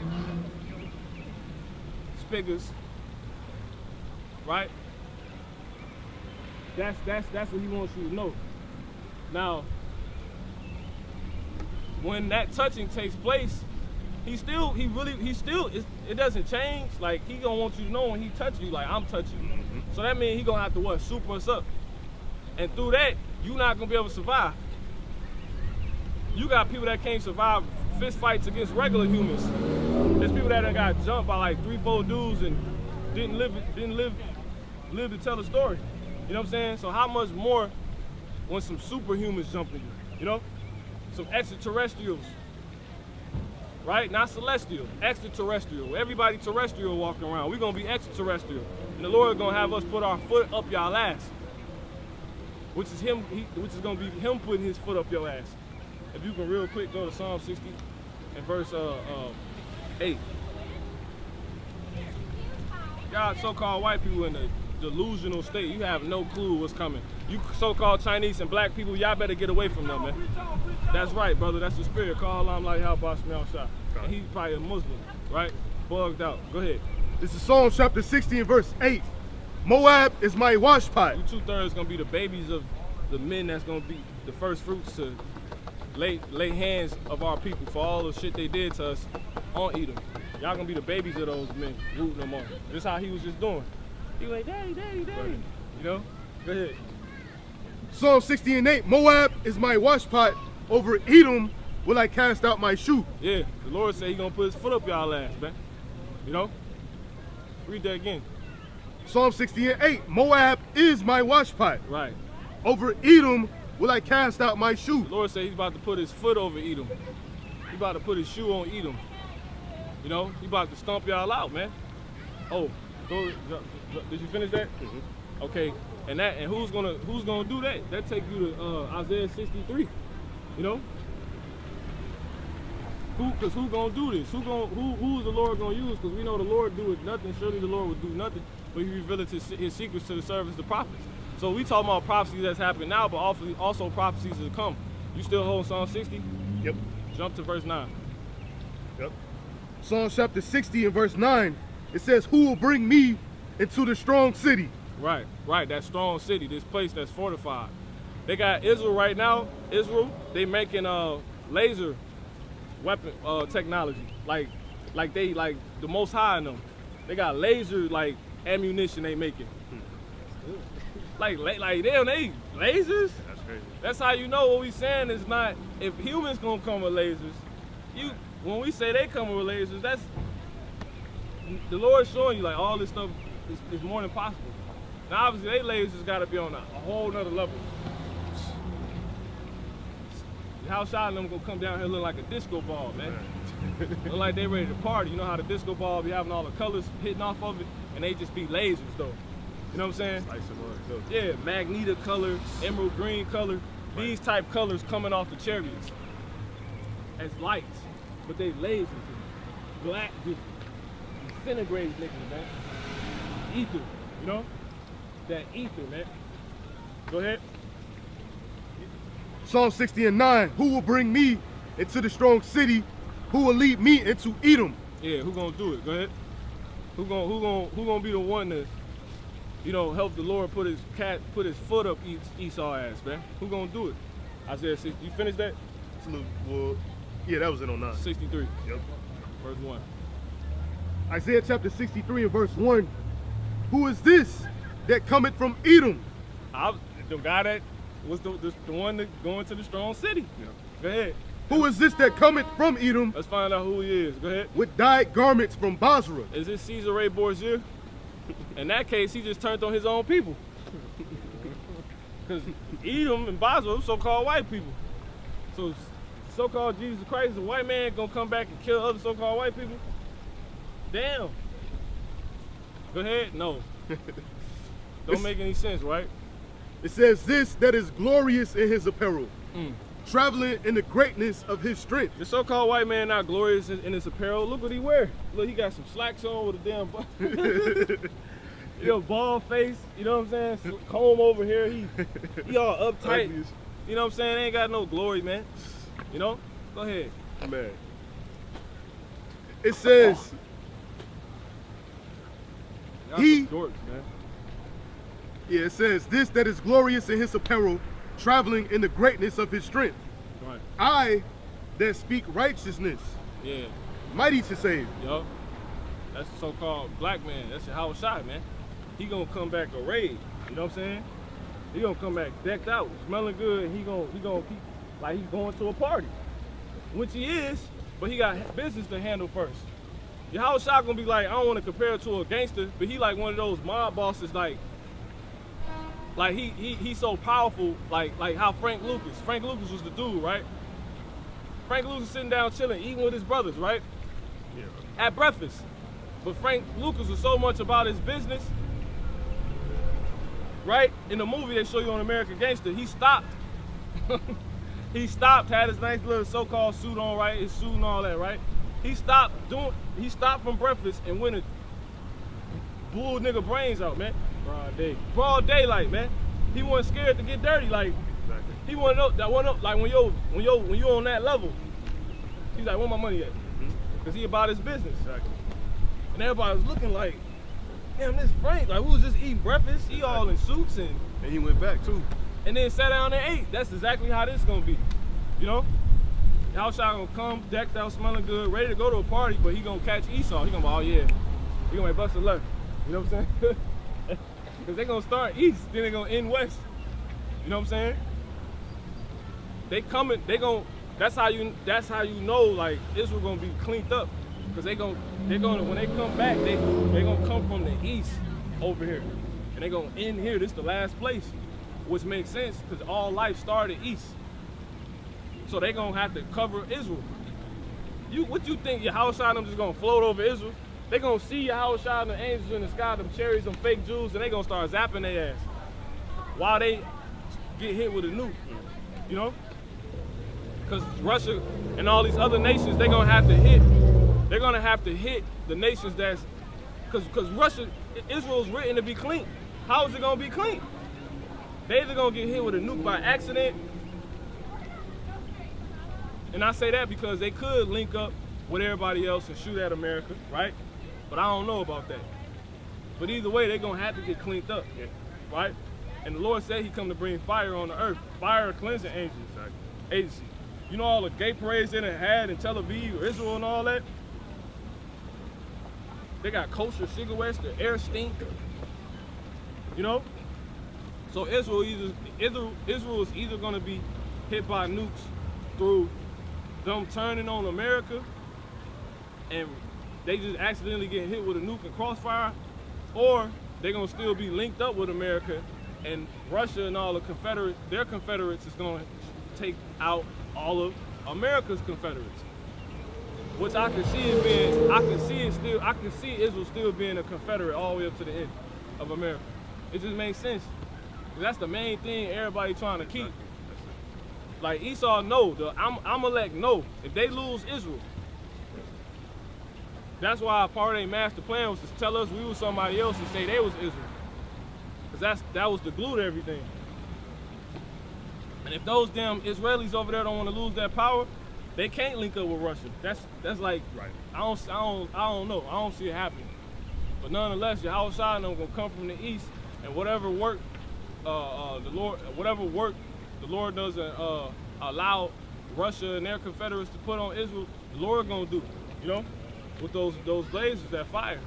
S1: Spiggers, right? That's what he wants you to know. Now, when that touching takes place, it doesn't change. Like, he gonna want you to know when he touch you, like, I'm touching you. So that means he gonna have to what? Super us up. And through that, you not gonna be able to survive. You got people that can't survive fist fights against regular humans. There's people that done got jumped by like 3-4 dudes and didn't live to tell the story. You know what I'm saying? So how much more when some superhumans jump in you? You know? Some extraterrestrials. Right? Not celestial, extraterrestrial. Everybody terrestrial walking around. We're gonna be extraterrestrial. And the Lord gonna have us put our foot up y'all ass. Which is gonna be him putting his foot up your ass. If you can real quick go to Psalm 60 and verse 8. Y'all so-called white people in a delusional state. You have no clue what's coming. You so-called Chinese and black people, y'all better get away from them, man. That's right, brother. That's the spirit. Call him like how boss me out shot. And he's probably a Muslim, right? Bugged out. Go ahead.
S2: This is Psalm chapter 60 and verse 8. Moab is my wash pot.
S1: You 2/3 gonna be the babies of the men that's gonna be the first fruits to lay hands of our people for all the shit they did to us on Edom. Y'all gonna be the babies of those men rooting them on. This how he was just doing. He like, daddy, daddy, daddy. You know? Go ahead.
S2: Psalm 60 and 8. Moab is my wash pot. Over Edom will I cast out my shoe.
S1: Yeah, the Lord said he gonna put his foot up y'all ass, man. You know? Read that again.
S2: Psalm 60 and 8. Moab is my wash pot.
S1: Right.
S2: Over Edom will I cast out my shoe.
S1: The Lord said he's about to put his foot over Edom. He about to put his shoe on Edom. You know, he about to stomp y'all out, man. Oh, did you finish that? Mm-hmm. Okay, and who's gonna do that? That take you to Isaiah 63. You know, who's gonna do this? Who's the Lord gonna use? Because we know the Lord doeth nothing. Surely the Lord would do nothing, but he revealed his secrets to the servants, the prophets. So we talking about prophecies that's happening now, but also prophecies to come. You still hold Psalm 60?
S2: Yep.
S1: Jump to verse 9.
S2: Yep. Psalm chapter 60 and verse 9. It says, who will bring me into the strong city?
S1: Right, that strong city, this place that's fortified. They got Israel right now. They making laser weapon technology, like the Most High in them. They got laser like ammunition they making. Like damn, they lasers.
S2: That's crazy.
S1: That's how you know what we saying is not. If humans gonna come with lasers, when we say they come with lasers, that's the Lord showing you like all this stuff is more than possible. Now obviously they lasers got to be on a whole nother level. How shot them gonna come down here look like a disco ball, man. Look like they ready to party. You know how the disco ball be having all the colors hitting off of it, and they just be lasers though. You know what I'm saying? Yeah, magenta color, emerald green color, these type colors coming off the chariots as lights, but they lasers. Black, just disintegrated niggas, man. Ether, you know? That ether, man. Go ahead.
S2: Psalm 60 and 9. Who will bring me into the strong city? Who will lead me into Edom?
S1: Yeah, who gonna do it? Go ahead. Who gonna be the one to, help the Lord put his foot up Esau ass, man? Who gonna do it? Isaiah 60. You finished that?
S2: Well, yeah, that was it on 9.
S1: 63.
S2: Yep.
S1: Verse 1.
S2: Isaiah chapter 63 and verse 1. Who is this that cometh from Edom?
S1: The guy that was the one that going to the strong city. Yeah. Go ahead.
S2: Who is this that cometh from Edom?
S1: Let's find out who he is. Go ahead.
S2: With dyed garments from Basra.
S1: Is this Caesar Ray Borgia? In that case, he just turned on his own people. Because Edom and Basra are so-called white people. So so-called Jesus Christ, a white man gonna come back and kill other so-called white people? Damn. Go ahead. No. Don't make any sense, right?
S2: It says this that is glorious in his apparel, traveling in the greatness of his strength.
S1: The so-called white man not glorious in his apparel. Look what he wear. Look, he got some slacks on with a damn bald face. You know what I'm saying? Comb over here. He all uptight. You know what I'm saying? Ain't got no glory, man. You know? Go ahead.
S2: Man. It says,
S1: Y'all
S2: He-
S1: some dorks, man.
S2: yeah, it says, this that is glorious in his apparel, traveling in the greatness of his strength.
S1: Right.
S2: I that speak righteousness,
S1: Yeah.
S2: mighty to save.
S1: Yup. That's the so-called black man. That's your house shot, man. He gonna come back arrayed. You know what I'm saying? He gonna come back decked out, smelling good. He gonna keep like he's going to a party, which he is. But he got business to handle first. Your house shot gonna be like, I don't want to compare it to a gangster, but he like one of those mob bosses, like he's so powerful, like how Frank Lucas. Frank Lucas was the dude, right? Frank Lucas sitting down chilling, eating with his brothers, right?
S2: Yeah.
S1: At breakfast. But Frank Lucas was so much about his business, right? In the movie they show you on American Gangster, he stopped. He stopped, had his nice little so-called suit on, right? His suit and all that, right? He stopped from breakfast and went and blew a nigga brains out, man.
S3: Broad day.
S1: Broad daylight, man. He wasn't scared to get dirty, like
S2: Exactly.
S1: he wanted that one up, like when you on that level, he's like, where my money at? Cause he about his business.
S2: Exactly.
S1: And everybody was looking like, damn, this Frank, like we was just eating breakfast, he all in suits and
S2: And he went back too.
S1: then sat down and ate. That's exactly how this gonna be, you know? The house shot gonna come, decked out, smelling good, ready to go to a party, but he gonna catch Esau. He gonna be, oh yeah, he gonna make bust a left. You know what I'm saying? Cause they gonna start east, then they gonna end west. You know what I'm saying? They coming, that's how you know like Israel gonna be cleaned up. Cause they're gonna when they come back, they gonna come from the east over here. And they gonna end here. This is the last place. Which makes sense because all life started east. So they gonna have to cover Israel. What you think your house shot them just gonna float over Israel? They gonna see your house shot them angels in the sky, them cherries, them fake Jews, and they gonna start zapping their ass. While they get hit with a nuke. You know? Because Russia and all these other nations, they're gonna have to hit the nations that's because Russia, Israel's written to be clean. How is it gonna be clean? They either gonna get hit with a nuke by accident, and I say that because they could link up with everybody else and shoot at America, right? But I don't know about that. But either way, they're gonna have to get cleaned up, right? And the Lord said He come to bring fire on the earth, fire cleansing agency. You know all the gay parades they done had in Tel Aviv, Israel, and all that. They got kosher cigarettes, the air stink. You know. So Israel is either gonna be hit by nukes through them turning on America, and they just accidentally get hit with a nuke and crossfire, or they're gonna still be linked up with America, and Russia and all their confederates is gonna take out all of America's confederates. Which I can see Israel still being a confederate all the way up to the end of America. It just makes sense. That's the main thing everybody trying to keep. Like Esau know, the Amalek know, if they lose Israel, that's why part of their master plan was to tell us we was somebody else and say they was Israel. Because that was the glue to everything. And if those damn Israelis over there don't want to lose that power, they can't link up with Russia. That's like,
S2: Right.
S1: I don't know. I don't see it happening. But nonetheless, your house shot them gonna come from the east, and whatever work the Lord doesn't allow Russia and their confederates to put on Israel, the Lord gonna do. You know, with those blazes, that fire,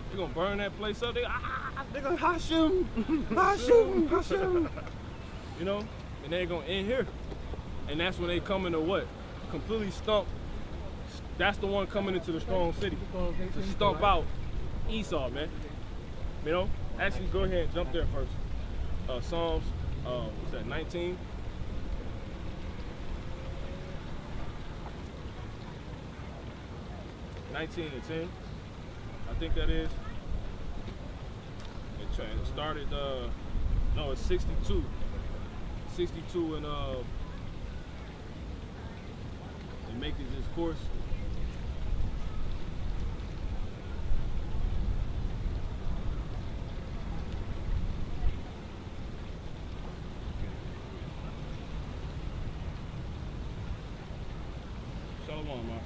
S1: they're gonna burn that place up. They're gonna Hashem. You know, and they're gonna end here, and that's when they come into what? Completely stump. That's the one coming into the strong city to stump out Esau, man. You know, actually go ahead and jump there first. Psalms, what's that, 19? And 10, I think that is. It started, no, it's 62. 62 and make it this course. Shalom, man.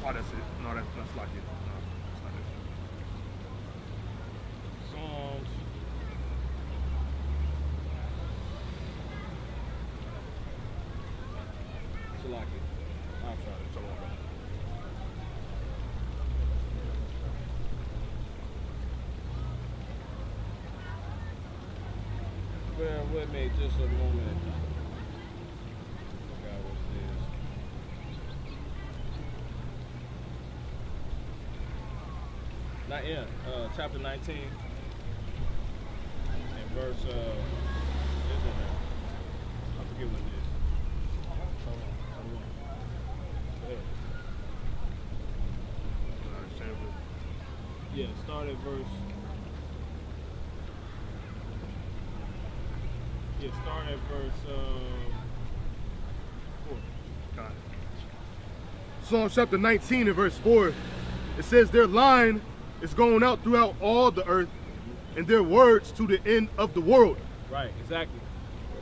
S2: Oh, that's it. No, that's like it. No, that's not it.
S1: Psalms. Salaki. I'm sorry. Shalom. Bear with me just a moment. Forgot what it is. Not yet. Chapter 19 and verse. Isn't it? I forget what it is. Go ahead. Yeah, start at verse. Yeah, start at verse 4.
S2: Got it. Psalm chapter 19 and verse 4. It says their line is going out throughout all the earth, and their words to the end of the world.
S1: Right, exactly.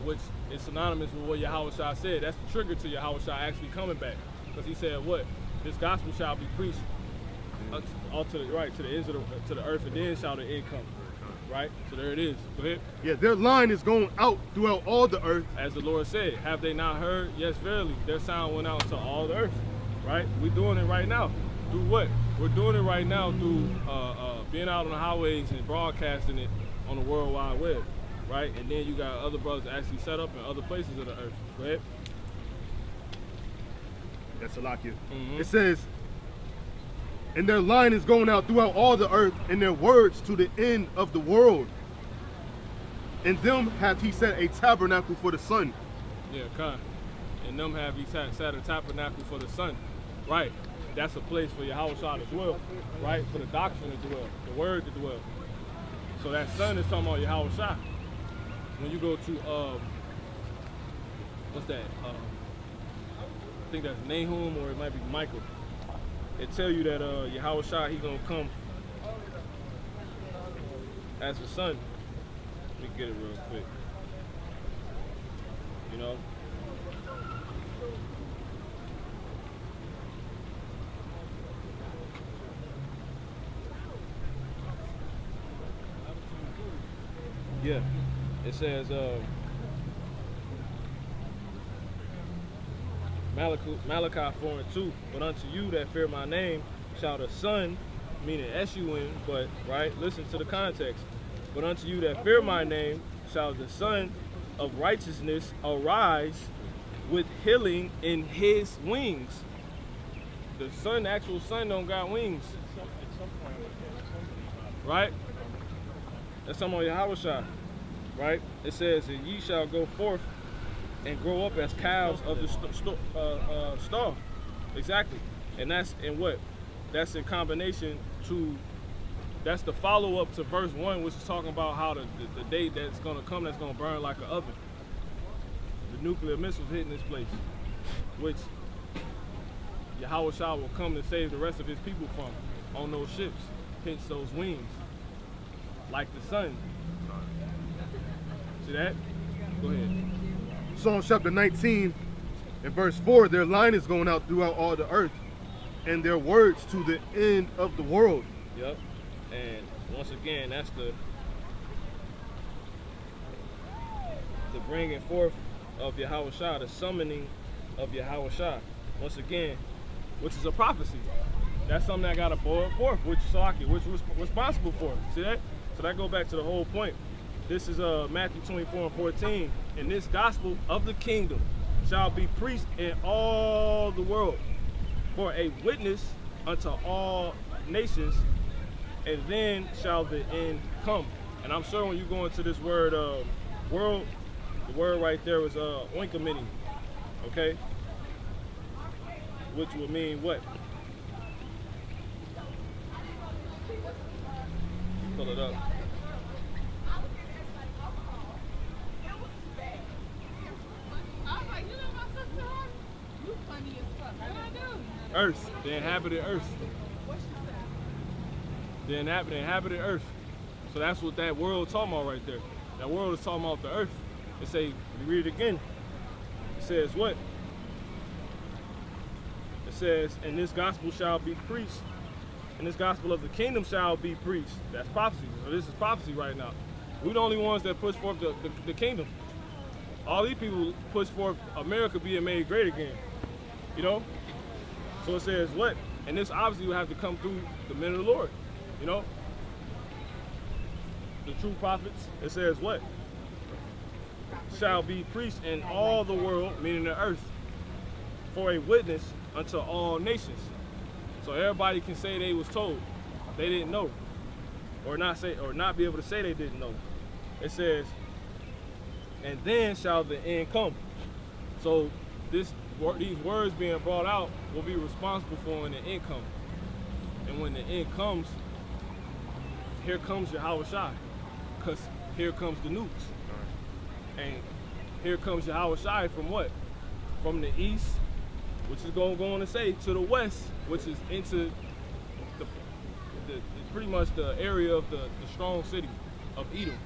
S1: Which is synonymous with what Yahushua said. That's the trigger to Yahushua actually coming back. Because he said what? This gospel shall be preached all to the right, to the ends of to the earth, and then shall the end come. Right? So there it is. Go ahead.
S2: Yeah, their line is going out throughout all the earth.
S1: As the Lord said, have they not heard? Yes, verily. Their sound went out to all the earth. Right? We're doing it right now. Through what? We're doing it right now through being out on the highways and broadcasting it on the World Wide Web. Right? And then you got other brothers actually set up in other places of the earth. Go ahead.
S2: That's Salakia.
S1: Mhm.
S2: It says, and their line is going out throughout all the earth, and their words to the end of the world. In them hath he set a tabernacle for the sun.
S1: Yeah, kind. And them have he set a tabernacle for the sun. Right. That's a place for Yahushua to dwell. Right? For the doctrine to dwell. The word to dwell. So that sun is talking about Yahushua. When you go to what's that? I think that's Nahum, or it might be Michael. It tell you that Yahushua, he gonna come as the sun. Let me get it real quick. You know? Yeah. It says Malachi 4:2, but unto you that fear my name shall the sun, meaning S-U-N, but right, listen to the context. But unto you that fear my name shall the sun of righteousness arise with healing in his wings. The sun, actual sun, don't got wings. Right? That's talking about Yahushua. Right? It says, and ye shall go forth and grow up as cows of the star. Exactly. And that's in what? That's in combination to, that's the follow-up to verse 1, which is talking about how the day that's going to come, that's going to burn like an oven. The nuclear missiles hitting this place, which Yahushua will come to save the rest of his people from on those ships, hence those wings, like the sun. See that? Go ahead.
S2: Psalm chapter 19 and verse 4, their line is going out throughout all the earth, and their words to the end of the world.
S1: Yep. And once again, that's the bringing forth of Yahushua, the summoning of Yahushua. Once again, which is a prophecy. That's something that got to boil forth, which was responsible for it. See that? So that go back to the whole point. This is Matthew 24:14. And this gospel of the kingdom shall be preached in all the world for a witness unto all nations, and then shall the end come. And I'm sure when you go into this word world, the word right there is oinkamini, okay? Which will mean what? Pull it up. Earth, the inhabited earth. The inhabited earth. So that's what that world is talking about right there. That world is talking about the earth. It say, read it again. It says what? It says, and this gospel shall be preached, and this gospel of the kingdom shall be preached. That's prophecy. So this is prophecy right now. We're the only ones that push forth the kingdom. All these people push forth America being made great again. You know? So it says what? And this obviously will have to come through the men of the Lord. You know? The true prophets. It says what? Shall be preached in all the world, meaning the earth, for a witness unto all nations. So everybody can say they was told. They didn't know. Or not be able to say they didn't know. It says, and then shall the end come. So these words being brought out will be responsible for when the end comes. And when the end comes, here comes Yahweh Shai. Because here comes the nukes. And here comes Yahweh Shai from what? From the east, which is going to say, to the west, which is into the pretty much the area of the strong city of Edom.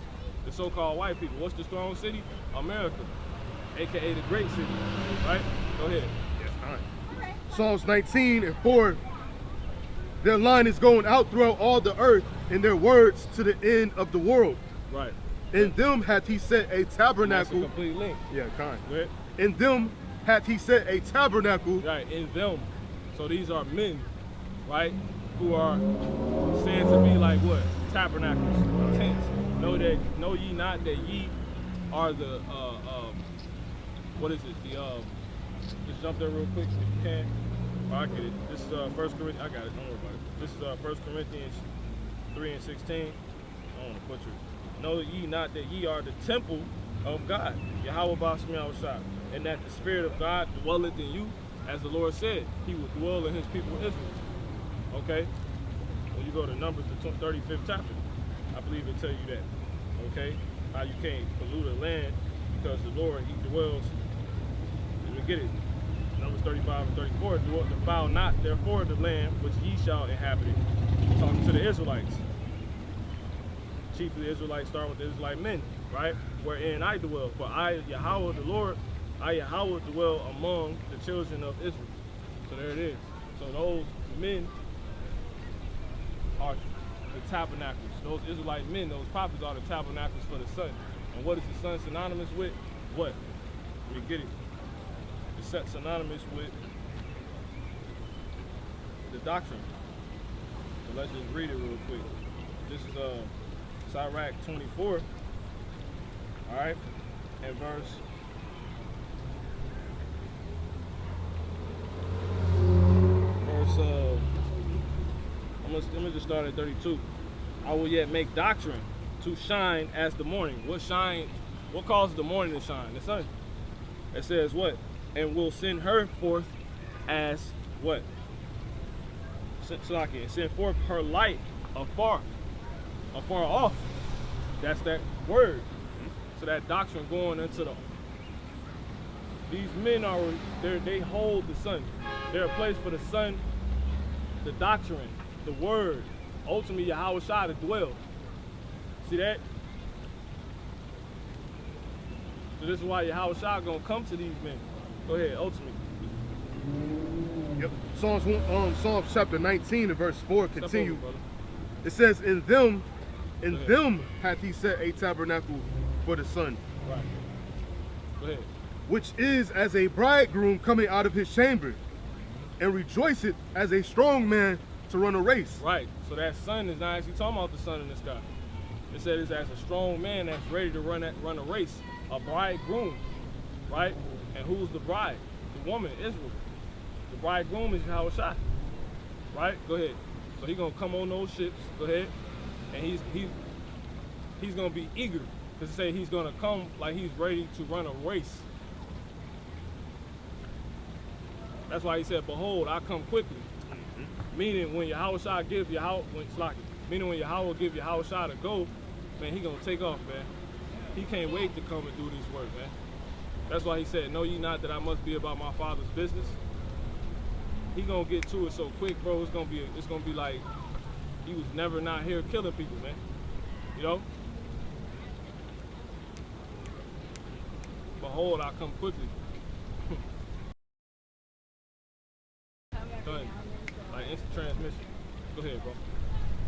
S1: The so-called white people. What's the strong city? America, aka the great city, right? Go ahead.
S2: Yes, all right. Psalms 19:4. Their line is going out throughout all the earth, and their words to the end of the world.
S1: Right.
S2: In them hath he set a tabernacle.
S1: That's a complete link.
S2: Yeah, kind.
S1: Go ahead.
S2: In them hath he set a tabernacle.
S1: Right, in them. So these are men, right, who are said to be like what? Tabernacles, tents. Know ye not that ye are the what is it? Just jump there real quick if you can. Oh, I get it. This is 1 Corinthians. I got it. Don't worry about it. This is 1 Corinthians 3:16. I don't want to butcher it. Know ye not that ye are the temple of God, Yahweh Bashem Yahushua, and that the Spirit of God dwelleth in you, as the Lord said, He would dwell in His people Israel. Okay. When you go to Numbers, the 35th chapter, I believe it tell you that. Okay, how you can't pollute a land because the Lord, He dwells. Let me get it. Numbers 35 and 34. Defile not therefore the land which ye shall inhabit it. Talking to the Israelites. Chiefly the Israelites start with the Israelite men, right? Wherein I dwell. For I, Yahweh the Lord, I, Yahweh, dwell among the children of Israel. So there it is. So those men are the tabernacles. Those Israelite men, those prophets are the tabernacles for the sun. And what is the sun synonymous with? What? We get it. It's synonymous with the doctrine. So let's just read it real quick. This is Sirach 24. Alright? And verse let me just start at 32. I will yet make doctrine to shine as the morning. What shine? What causes the morning to shine? The sun. It says what? And will send her forth as what? Send forth her light afar off. That's that word. So that doctrine going into the. These men are they hold the sun. They're a place for the sun, the doctrine, the word, ultimately Yahweh Shai to dwell. See that? So this is why Yahweh Shai gonna come to these men. Go ahead, ultimately.
S2: Yep. Psalms chapter 19 and verse 4 continue.
S1: Over,
S2: it says, in them hath he set a tabernacle for the sun.
S1: Right. Go ahead.
S2: Which is as a bridegroom coming out of his chamber, and rejoiceth as a strong man to run a race.
S1: Right. So that sun is not actually talking about the sun in the sky. It said it's as a strong man that's ready to run a race. A bridegroom. Right? And who's the bride? The woman, Israel. The bridegroom is Yahweh Shai. Right? Go ahead. So he's gonna come on those ships. Go ahead. And he's gonna be eager. Because it say he's gonna come like he's ready to run a race. That's why he said, behold, I come quickly. Meaning when Yahweh Shai give Yahweh, when Yahweh give Yahweh Shai to go, man, he gonna take off, man. He can't wait to come and do this work, man. That's why he said, know ye not that I must be about my Father's business? He gonna get to it so quick, bro. It's gonna be like he was never not here killing people, man. You know? Behold, I come quickly. Go ahead. Like instant transmission. Go ahead, bro.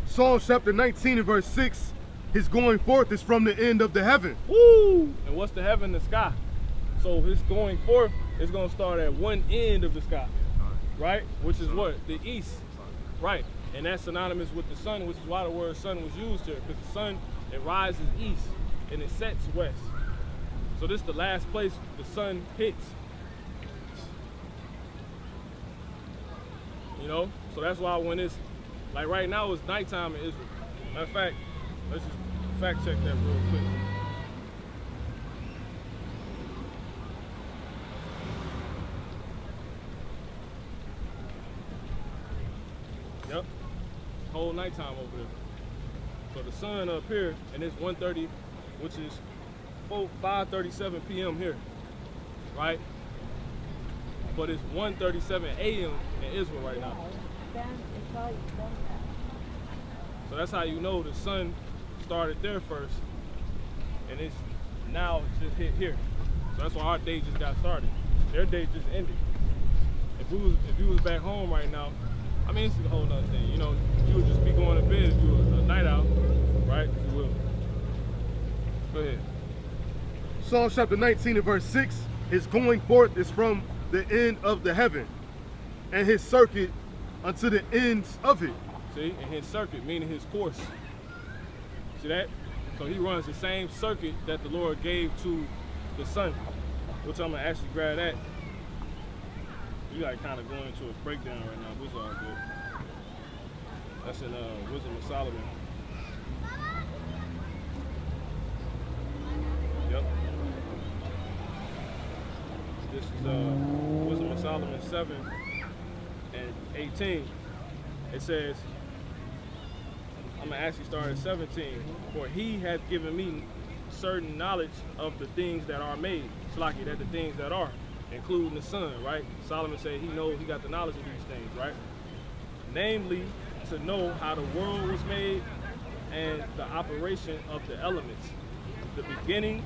S2: Psalm chapter 19 and verse 6, his going forth is from the end of the heaven.
S1: Woo! And what's the heaven? The sky. So his going forth is going to start at one end of the sky, right? Which is what? The east, right? And that's synonymous with the sun, which is why the word sun was used here, because the sun, it rises east and it sets west. So this is the last place the sun hits. You know? So that's why when it's, like right now it's nighttime in Israel. Matter of fact, let's just fact check that real quick. Yep, whole nighttime over there. So the sun up here, and it's 1:30, which is 5:37 p.m. here, right? But it's 1:37 a.m. in Israel right now. So that's how you know the sun started there first, and it's now just hit here. So that's why our day just got started. Their day just ended. If you was back home right now, I mean, it's a whole nother thing. You know, you would just be going to bed if you were a night owl, right? If you will. Go ahead.
S2: Psalm chapter 19 and verse 6, his going forth is from the end of the heaven, and his circuit unto the ends of it.
S1: See, and his circuit, meaning his course. See that? So he runs the same circuit that the Lord gave to the sun, which I'm gonna actually grab that. You like kind of going into a breakdown right now, but it's all good. That's in Wisdom of Solomon. Yep. This is Wisdom of Solomon 7 and 18. It says, I'm gonna actually start at 17. For he hath given me certain knowledge of the things that are made. It's like that the things that are, including the sun, right? Solomon said he knows, he got the knowledge of these things, right? Namely, to know how the world was made and the operation of the elements, the beginning,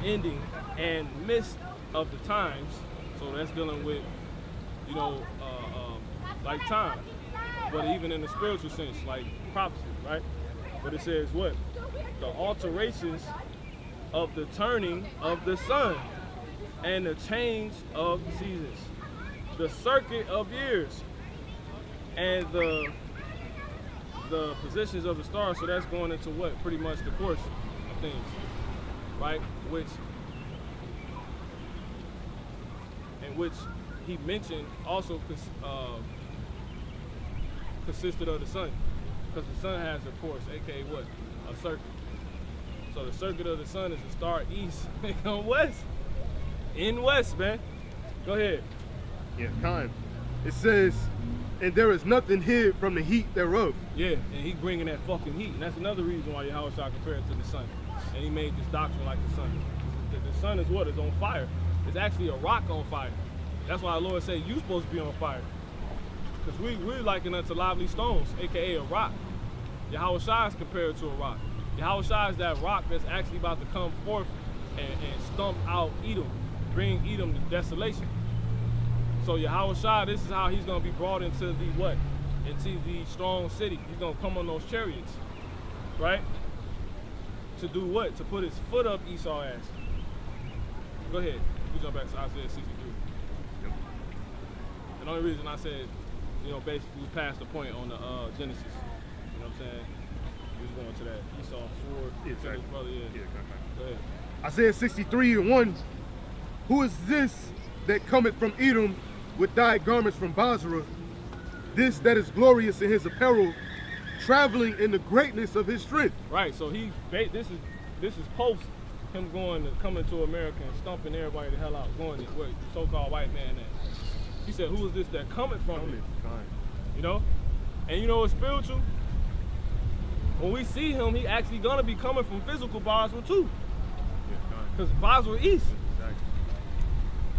S1: ending, and midst of the times. So that's dealing with, you know, like time, but even in the spiritual sense, like prophecy, right? But it says what? The alterations of the turning of the sun and the change of seasons, the circuit of years, and the positions of the stars. So that's going into what? Pretty much the course of things, right? Which he mentioned also consisted of the sun, because the sun has a course, aka what? A circuit. So the circuit of the sun is to start east and go west. In west, man. Go ahead.
S2: Yeah, kind. It says, and there is nothing hid from the heat thereof.
S1: Yeah, and he bringing that fucking heat, and that's another reason why Yahweh shall compare it to the sun. And he made this doctrine like the sun. The sun is what? It's on fire. It's actually a rock on fire. That's why the Lord said you supposed to be on fire. Because we're likened unto lively stones, aka a rock. Yahweh Shai is compared to a rock. Yahweh Shai is that rock that's actually about to come forth and stomp out Edom, bring Edom to desolation. So Yahweh Shai, this is how he's going to be brought into the what? Into the strong city. He's going to come on those chariots, right? To do what? To put his foot up Esau's ass. Go ahead. We jump back to Isaiah 63.
S2: Yep.
S1: And the only reason I said, you know, basically we passed the point on the Genesis. You know what I'm saying? We was going to that Esau sword.
S2: Yeah, exactly.
S1: His brother, yeah. Go ahead.
S2: Isaiah 63 and 1. Who is this that cometh from Edom with dyed garments from Basra? This that is glorious in his apparel, traveling in the greatness of his strength.
S1: Right. So this is post him coming to America and stumping everybody the hell out, going to where the so-called white man at. He said, who is this that cometh from him? You know? And you know what's spiritual? When we see him, he actually gonna be coming from physical Basra too. Because Basra east.
S2: Exactly.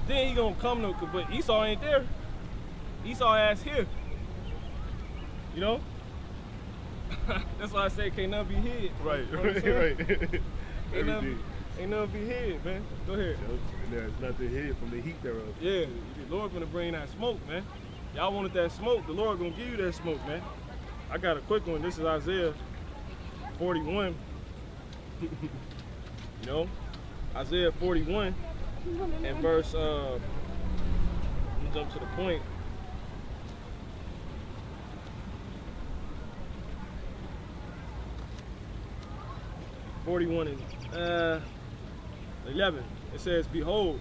S1: Then he gonna come to, but Esau ain't there. Esau ass here. You know? That's why I say can't nothing be hid.
S2: Right,
S1: You know what I'm saying?
S2: right.
S1: Can't nothing Ain't nothing be hid, man. Go ahead.
S2: And there's nothing hid from the heat thereof.
S1: Yeah, the Lord gonna bring that smoke, man. Y'all wanted that smoke, the Lord gonna give you that smoke, man. I got a quick one. This is Isaiah 41. You know, Isaiah 41 and verse, let me jump to the point. 41 and 11. It says, behold,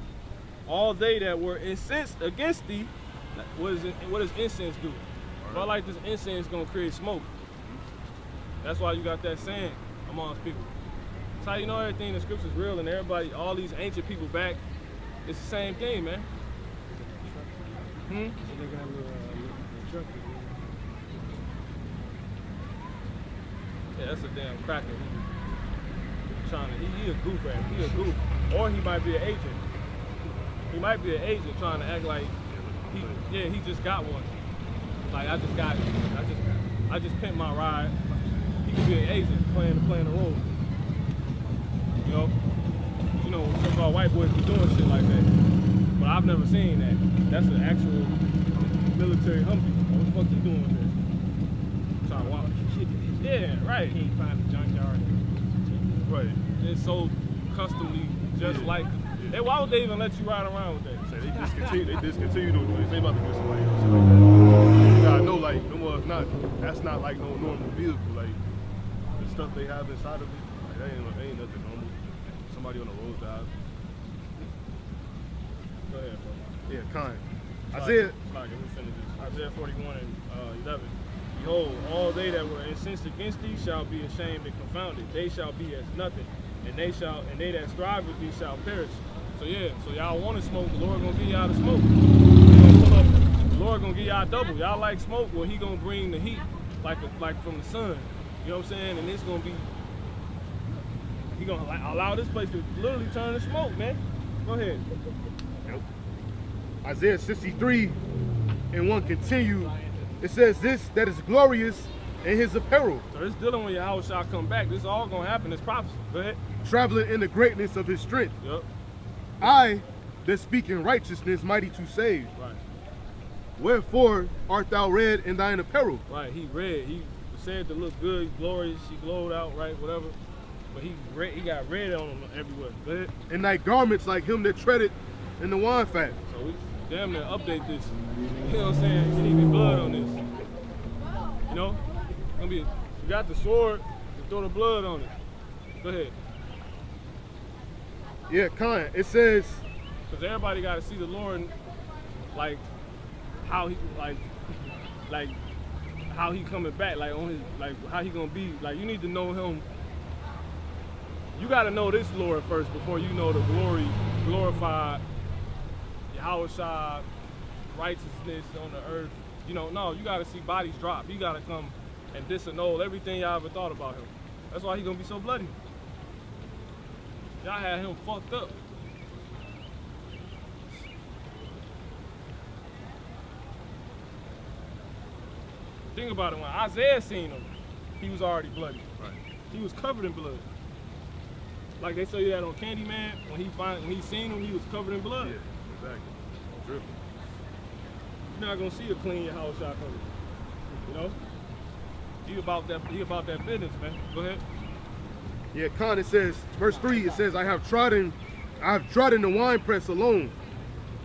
S1: all they that were incensed against thee, what does incense do? Well, like this incense is gonna create smoke. That's why you got that saying amongst people. That's how you know everything in the scripture is real, and everybody, all these ancient people back, it's the same thing, man. Yeah, that's a damn cracker. He a goof at He a goof. Or he might be an agent. He might be an agent trying to act like he just got one. Like I just pimped my ride. He could be an agent playing a role. You know, so-called white boys be doing shit like that. But I've never seen that. That's an actual military Humvee. What the fuck you doing there? Trying to walk. Yeah, right.
S3: Can't find the junkyard.
S1: Right. It's so customly just like. Hey, why would they even let you ride around with that?
S2: So they discontinue those things. They about to get somebody else like that. You gotta know, like, that's not like no normal vehicle. Like, the stuff they have inside of it, like, that ain't nothing normal. Somebody on the road died.
S1: Go ahead, bro.
S2: Yeah, kind.
S1: Isaiah 41 and 11. Behold, all they that were incensed against thee shall be ashamed and confounded. They shall be as nothing, and they that strive with thee shall perish. So yeah, so y'all want to smoke, the Lord gonna give y'all the smoke. The Lord gonna give y'all double. Y'all like smoke, well he gonna bring the heat like from the sun. You know what I'm saying? And it's gonna be, he gonna allow this place to literally turn to smoke, man. Go ahead.
S2: Yep. Isaiah 63 and 1 continue. It says this, that is glorious in his apparel.
S1: So it's dealing when Yahweh shall come back. This is all gonna happen. It's prophecy. Go ahead.
S2: Traveling in the greatness of his strength.
S1: Yep.
S2: I that speak in righteousness, mighty to save.
S1: Right.
S2: Wherefore art thou red in thine apparel?
S1: Right. He red. He said to look good, glorious. He glowed out, right? Whatever. But he got red on him everywhere. Go ahead.
S2: And thy garments like him that treaded in the wine fat.
S1: So we damn near update this. You know what I'm saying? You need to be blood on this. You know? You got the sword, you throw the blood on it. Go ahead.
S2: Yeah, kind. It says,
S1: because everybody got to see the Lord, like how he how he coming back, like on his, like how he gonna be. Like you need to know him. You got to know this Lord first before you know the glorified Yahweh Shah, righteousness on the earth. You know, no, you got to see bodies drop. You got to come and disannul everything y'all ever thought about him. That's why he gonna be so bloody. Y'all had him fucked up. Think about it, when Isaiah seen him, he was already bloody.
S2: right.
S1: He was covered in blood. Like they show you that on Candyman, when he seen him, he was covered in blood.
S2: Yeah, exactly. Dripping.
S1: You're not gonna see a clean Yahweh Shah coming. You know? He about that business, man. Go ahead.
S2: Yeah, Khan, it says, verse 3, it says, I have trodden the winepress alone,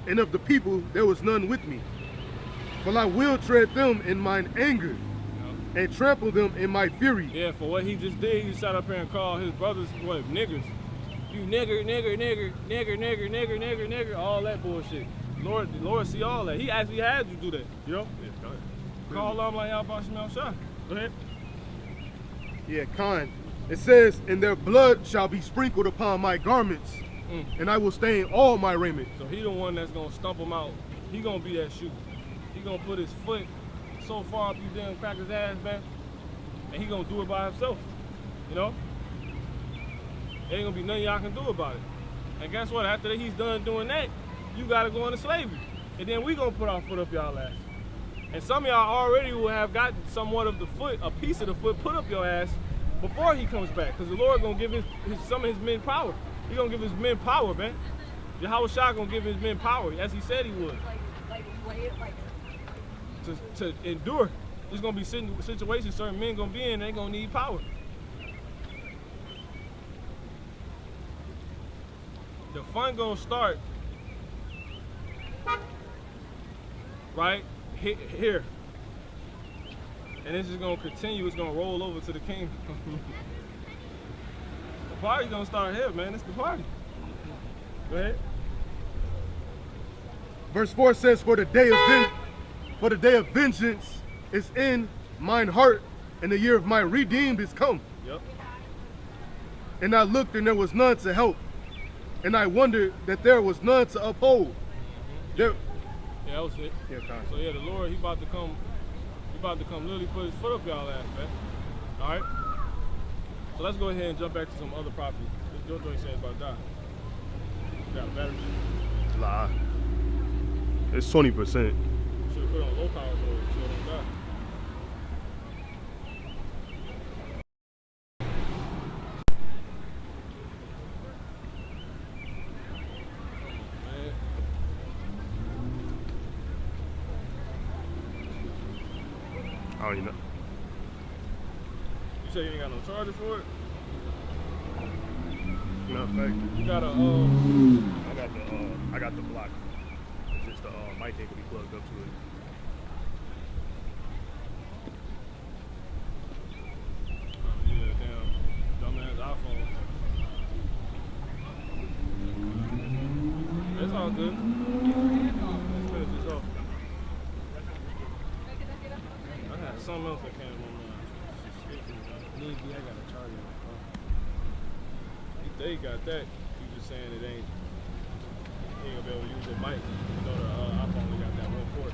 S2: and of the people there was none with me. For I will tread them in mine anger, and trample them in my fury.
S1: Yeah, for what he just did, he sat up here and called his brothers, what, niggers. You nigger, all that bullshit. The Lord see all that. He actually had you do that, you know?
S2: Yeah, go ahead.
S1: Call them like y'all about Shemel Shah. Go ahead.
S2: Yeah, Khan. It says, and their blood shall be sprinkled upon my garments, and I will stain all my raiment.
S1: So he the one that's gonna stump him out. He gonna be that shoe. He gonna put his foot so far up you damn cracker's ass, man, and he gonna do it by himself. You know? There ain't gonna be nothing y'all can do about it. And guess what? After he's done doing that, you gotta go into slavery. And then we gonna put our foot up y'all ass. And some of y'all already will have gotten somewhat of the foot, a piece of the foot put up your ass before he comes back. Because the Lord gonna give some of his men power. He gonna give his men power, man. Yahweh Shah gonna give his men power, as he said he would. To endure. There's gonna be situations certain men gonna be in, they gonna need power. The fun gonna start right here. And this is gonna continue, it's gonna roll over to the kingdom. The party's gonna start here, man. It's the party. Go ahead.
S2: Verse 4 says, for the day of vengeance is in mine heart, and the year of my redeemed is come.
S1: Yep.
S2: And I looked, and there was none to help, and I wondered that there was none to uphold. There.
S1: Yeah, that was it.
S2: Yeah, Con.
S1: So yeah, the Lord, he about to come literally put his foot up y'all ass, man. All right. So let's go ahead and jump back to some other properties. What Jojo saying about that? You got a battery?
S2: Lie. It's 20%.
S1: Should have put on low power mode so it don't die.
S2: I don't even know.
S1: You say you ain't got no charger for it?
S2: No, thank you.
S1: You got a
S2: I got the block. It's just the mic ain't gonna be plugged up to it.
S1: yeah, damn dumbass iPhone. It's all good. Let's finish this off. I had something else that came on my mind. I got a charger. They got that. You just saying it ain't. You ain't gonna be able to use the mic. You know the iPhone only got that one port.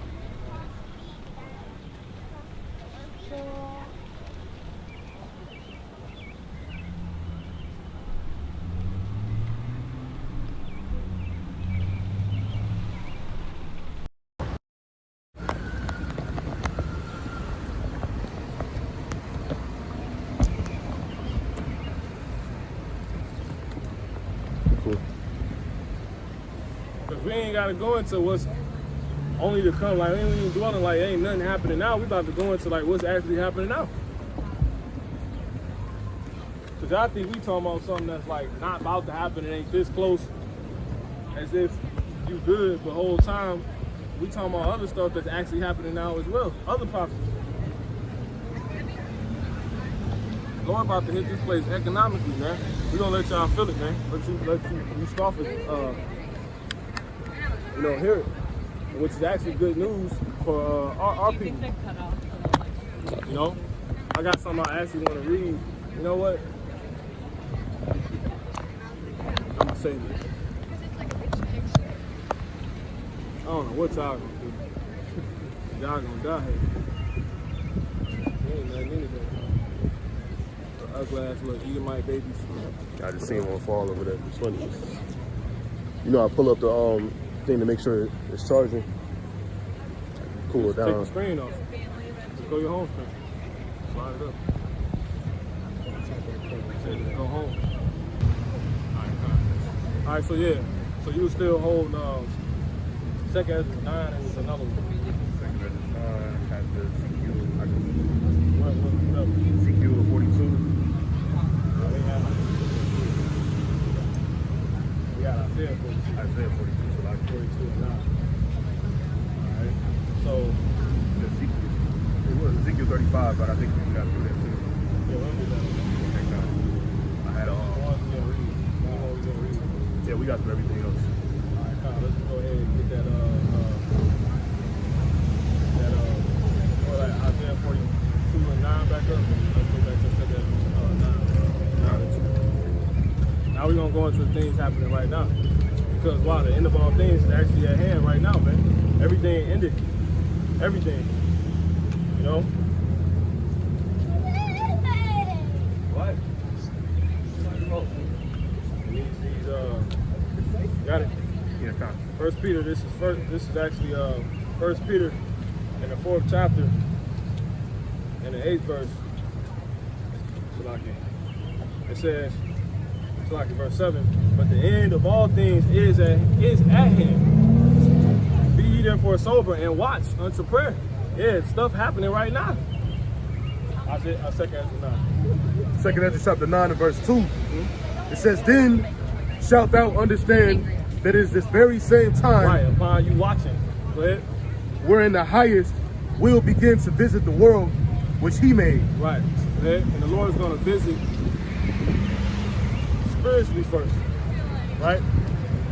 S1: Cause we ain't gotta go into what's only to come. Like we ain't even dwelling like ain't nothing happening now. We about to go into like what's actually happening now. Cause I think we talking about something that's like not about to happen. It ain't this close. As if you good the whole time. We talking about other stuff that's actually happening now as well. Other prophecies. Lord about to hit this place economically, man. We gonna let y'all feel it, man. Let you scoffers hear it, which is actually good news for our people. You know, I got something I actually want to read. You know what? I'm gonna say this. I don't know what y'all gonna do. Y'all gonna die here. Ain't nothing in it. Ugly ass little Edomite babies.
S2: I just seen one fall over there. It's funny. You know, I pull up the thing to make sure it's charging. Cool it down.
S1: Take the screen off. Just go your home screen. Slide it up. Say just go home. Alright, so yeah. So you still hold second as 9 and was another one.
S2: Second as 9 had the
S1: What else?
S2: CQ 42.
S1: We got Isaiah 42.
S2: Isaiah 42, so like
S1: 42 and 9. Alright. So
S2: it was Ezekiel 35, but I think we got through that too.
S1: yeah, we'll do that.
S2: I had yeah, we got through everything else.
S1: Alright, Kyle, let's go ahead and get that Isaiah 42 and 9 back up. Let's go back to that 9. Now we're gonna go into the things happening right now. Because wow, the end of all things is actually at hand right now, man. Everything ended. Everything. You know? What? Got it.
S2: Yeah, kind of.
S1: First Peter, this is actually First Peter in the 4th chapter in the 8th verse. It says, It's like in verse 7. But the end of all things is at hand. Be ye therefore sober and watch unto prayer. Yeah, stuff happening right now. I said, 2 Ezra 9.
S2: 2 Ezra chapter 9 and verse 2. It says, then shalt thou understand that it is this very same time
S1: Right, upon you watching. Go ahead.
S2: wherein the highest will begin to visit the world which he made.
S1: Right. Go ahead. And the Lord is going to visit spiritually first. Right?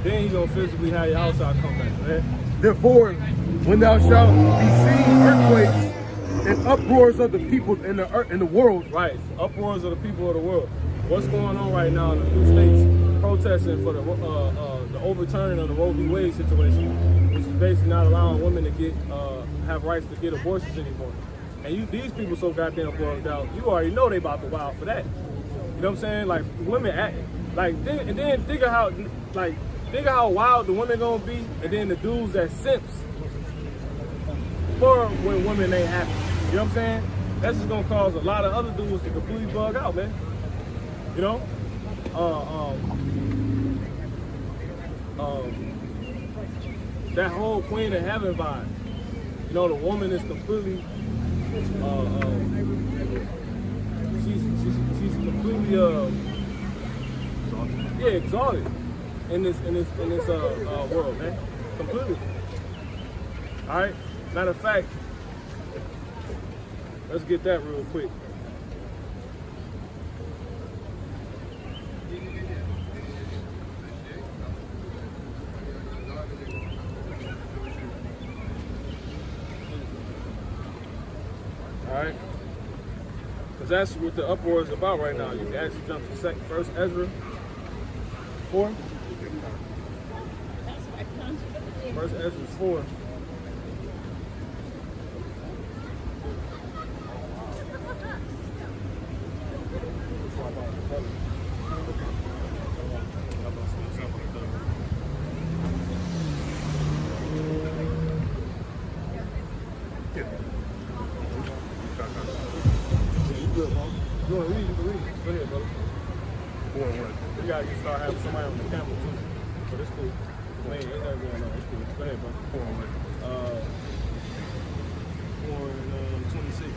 S1: Then he's going to physically have your house out come back. Go ahead.
S2: Therefore, when thou shalt be seeing earthquakes and uproars of the people in the world,
S1: Right. Uproars of the people of the world. What's going on right now in a few states protesting for the overturning of the Roe v. Wade situation, which is basically not allowing women to get have rights to get abortions anymore. And these people so goddamn bugged out. You already know they about to wild for that. You know what I'm saying? Like women act like and then think of how wild the women gonna be, and then the dudes that simps for when women ain't happy. You know what I'm saying? That's just gonna cause a lot of other dudes to completely bug out, man. You know? That whole Queen of Heaven vibe. You know, the woman is completely she's completely exalted in this world, man. Completely. Alright? Matter of fact, let's get that real quick. Alright? Because that's what the uproar is about right now. You can actually jump to 1 Ezra 4. 1 Ezra 4. You want to read? You can read. Go ahead, brother. We gotta start having somebody on the camera too. But it's cool. Man, ain't nothing going on. It's cool. Go ahead, brother. 4 and 26.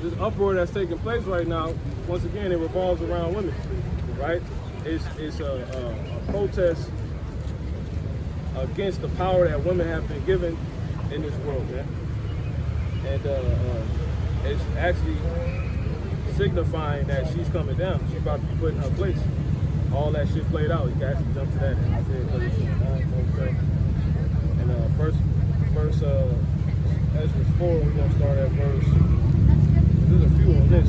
S1: This uproar that's taking place right now, once again, it revolves around women, right? It's a protest against the power that women have been given in this world, man. And it's actually signifying that she's coming down. She's about to be put in her place. All that shit played out. You can actually jump to that in Isaiah 32. Okay. And first Ezra 4, we're gonna start at verse. There's a few on this.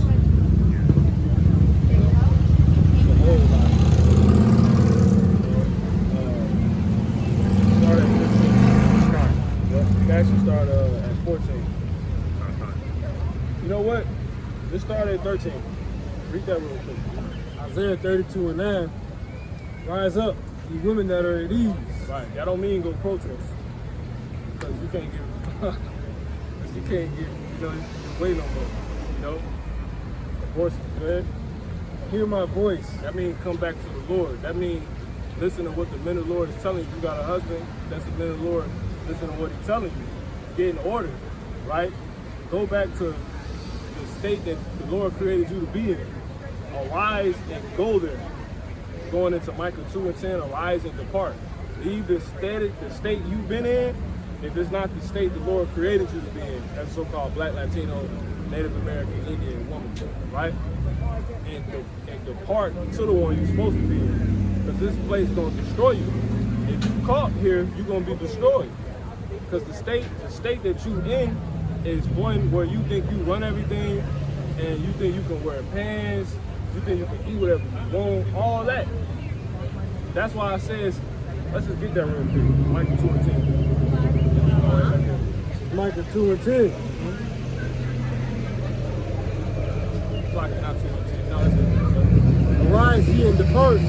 S1: It's a whole lot. Start at 15. Well, you can actually start at 14. You know what? Let's start at 13. Read that real quick.
S3: Isaiah 32 and 9. Rise up, you women that are at ease.
S1: Right. That don't mean go protest. Because you can't get, way no more. You know? Abortion, man.
S3: Hear my voice.
S1: That means come back to the Lord. That means listen to what the men of the Lord is telling you. You got a husband, that's the men of the Lord. Listen to what he's telling you. Get in order, right? Go back to the state that the Lord created you to be in. Arise and go there. Going into Micah 2 and 10, arise and depart. Leave the state you've been in, if it's not the state the Lord created you to be in, as so-called Black, Latino, Native American, Indian woman, right? And depart to the one you're supposed to be in. Because this place is going to destroy you. If you caught here, you're going to be destroyed. Because the state that you in is one where you think you run everything, and you think you can wear pants, you think you can eat whatever you want, all that. That's why I says, let's just get that real quick. Micah 2 and 10.
S3: Micah 2 and 10.
S1: Like, not too much. No, it's
S3: Arise ye and depart,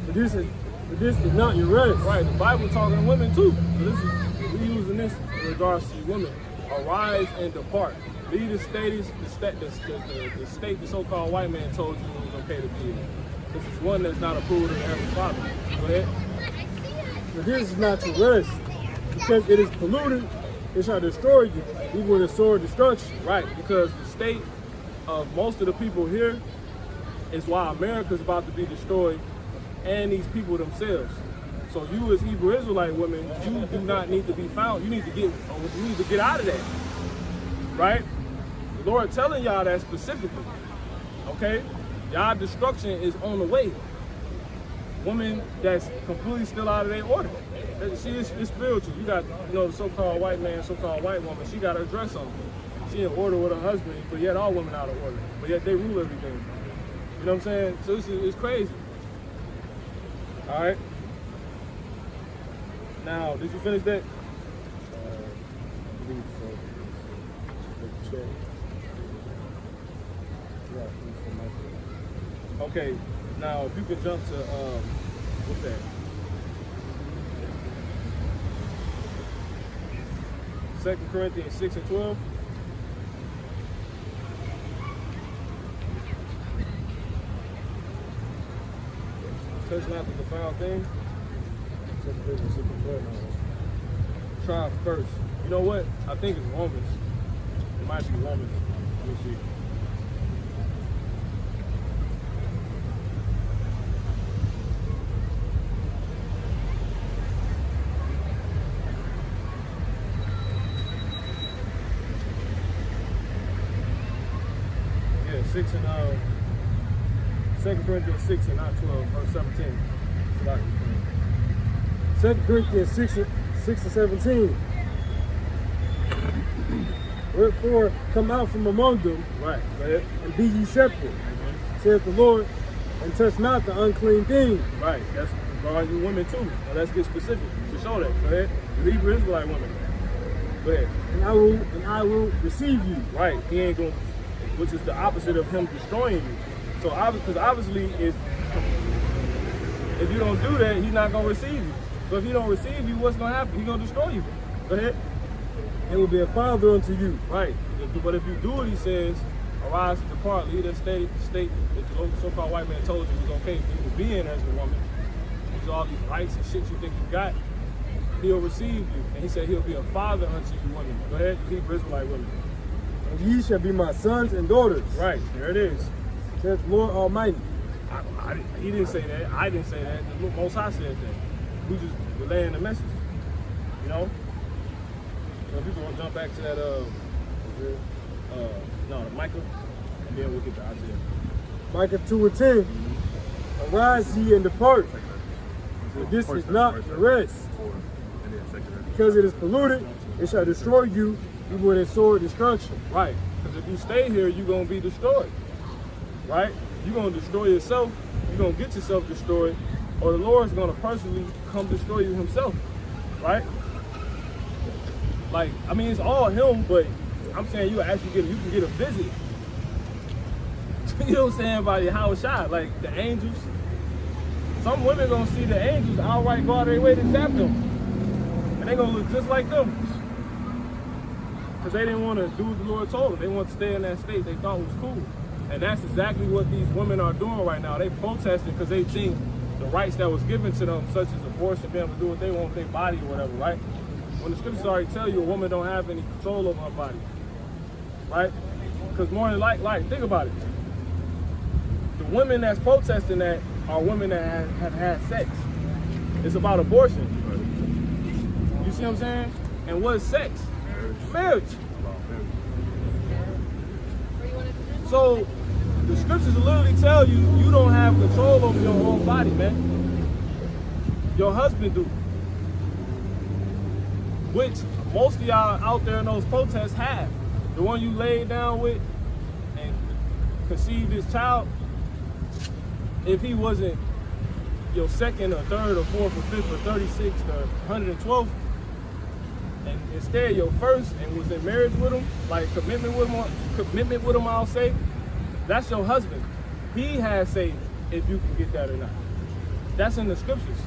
S3: for this is not your rest.
S1: right. The Bible talking to women too. So this is we using this in regards to women. Arise and depart. Leave the state, the so-called white man told you it was okay to be in. This is one that's not approved of the Heavenly Father. Go ahead.
S3: For this is not your rest, because it is polluted, it shall destroy you, even with a sword of destruction.
S1: Right, because the state of most of the people here is why America's about to be destroyed, and these people themselves. So you as Hebrew Israelite women, you do not need to be found. You need to get out of that. Right? The Lord telling y'all that specifically. Okay? Y'all destruction is on the way. Woman that's completely still out of their order. See, it's spiritual. You got, the so-called white man, so-called white woman. She got her dress on. She in order with her husband, but yet all women out of order. But yet they rule everything. You know what I'm saying? So it's crazy. All right. Now, did you finish that?
S3: I believe so. Check. Yeah,
S1: Okay. Now, if you could jump to what's that? Second Corinthians 6 and 12. Touch not the defiled thing. Try first. You know what? I think it's Romans. It might be Romans. Let me see. Yeah, 6 and 2 Corinthians 6 and not 12, verse 17.
S3: 2 Corinthians 6 and 17. Wherefore, come out from among them,
S1: Right, go ahead.
S3: and be ye separate, saith the Lord, and touch not the unclean thing.
S1: Right, that's regarding you women too. Now let's get specific to show that. Go ahead. The Hebrew Israelite women. Go ahead.
S3: And I will receive you.
S1: Right, he ain't going, which is the opposite of him destroying you. So, because obviously, if you don't do that, he's not going to receive you. So if he don't receive you, what's going to happen? He's going to destroy you. Go ahead.
S3: It will be a father unto you.
S1: Right. But if you do it, he says, arise and depart, leave that state that the so-called white man told you was okay for you to be in as a woman. There's all these rights and shit you think you got. He'll receive you. And he said he'll be a father unto you women. Go ahead, Hebrew Israelite women.
S3: And ye shall be my sons and daughters.
S1: Right, there it is.
S3: Saith the Lord Almighty.
S1: He didn't say that. I didn't say that. The Most High said that. We just relaying the message. You know? So if you want to jump back to that, Micah, and then we'll get to Isaiah.
S3: Micah 2 and 10. Arise ye and depart, for this is not the rest. Because it is polluted, it shall destroy you, even with a sword of destruction.
S1: Right. Because if you stay here, you're going to be destroyed. Right? You're going to destroy yourself. You're going to get yourself destroyed. Or the Lord's going to personally come destroy you himself. Right? Like, I mean, it's all him, but I'm saying you can get a visit. You know what I'm saying? By your house shot. Like the angels. Some women going to see the angels outright go out of their way to zap them. And they're going to look just like them. Because they didn't want to do what the Lord told them. They want to stay in that state they thought was cool. And that's exactly what these women are doing right now. They protesting because they think the rights that was given to them, such as abortion, being able to do what they want with their body or whatever, right? When the scriptures already tell you a woman don't have any control over her body, right? Because more than like, think about it. The women that's protesting that are women that have had sex. It's about abortion. You see what I'm saying? And what is sex? Marriage. So the scriptures literally tell you you don't have control over your own body, man. Your husband do. Which most of y'all out there in those protests have. The one you laid down with and conceived this child, if he wasn't your second or third or fourth or fifth or 36th or 112th, and instead your first and was in marriage with him, like commitment with him, I'll say, That's your husband. He has say if you can get that or not. That's in the scriptures.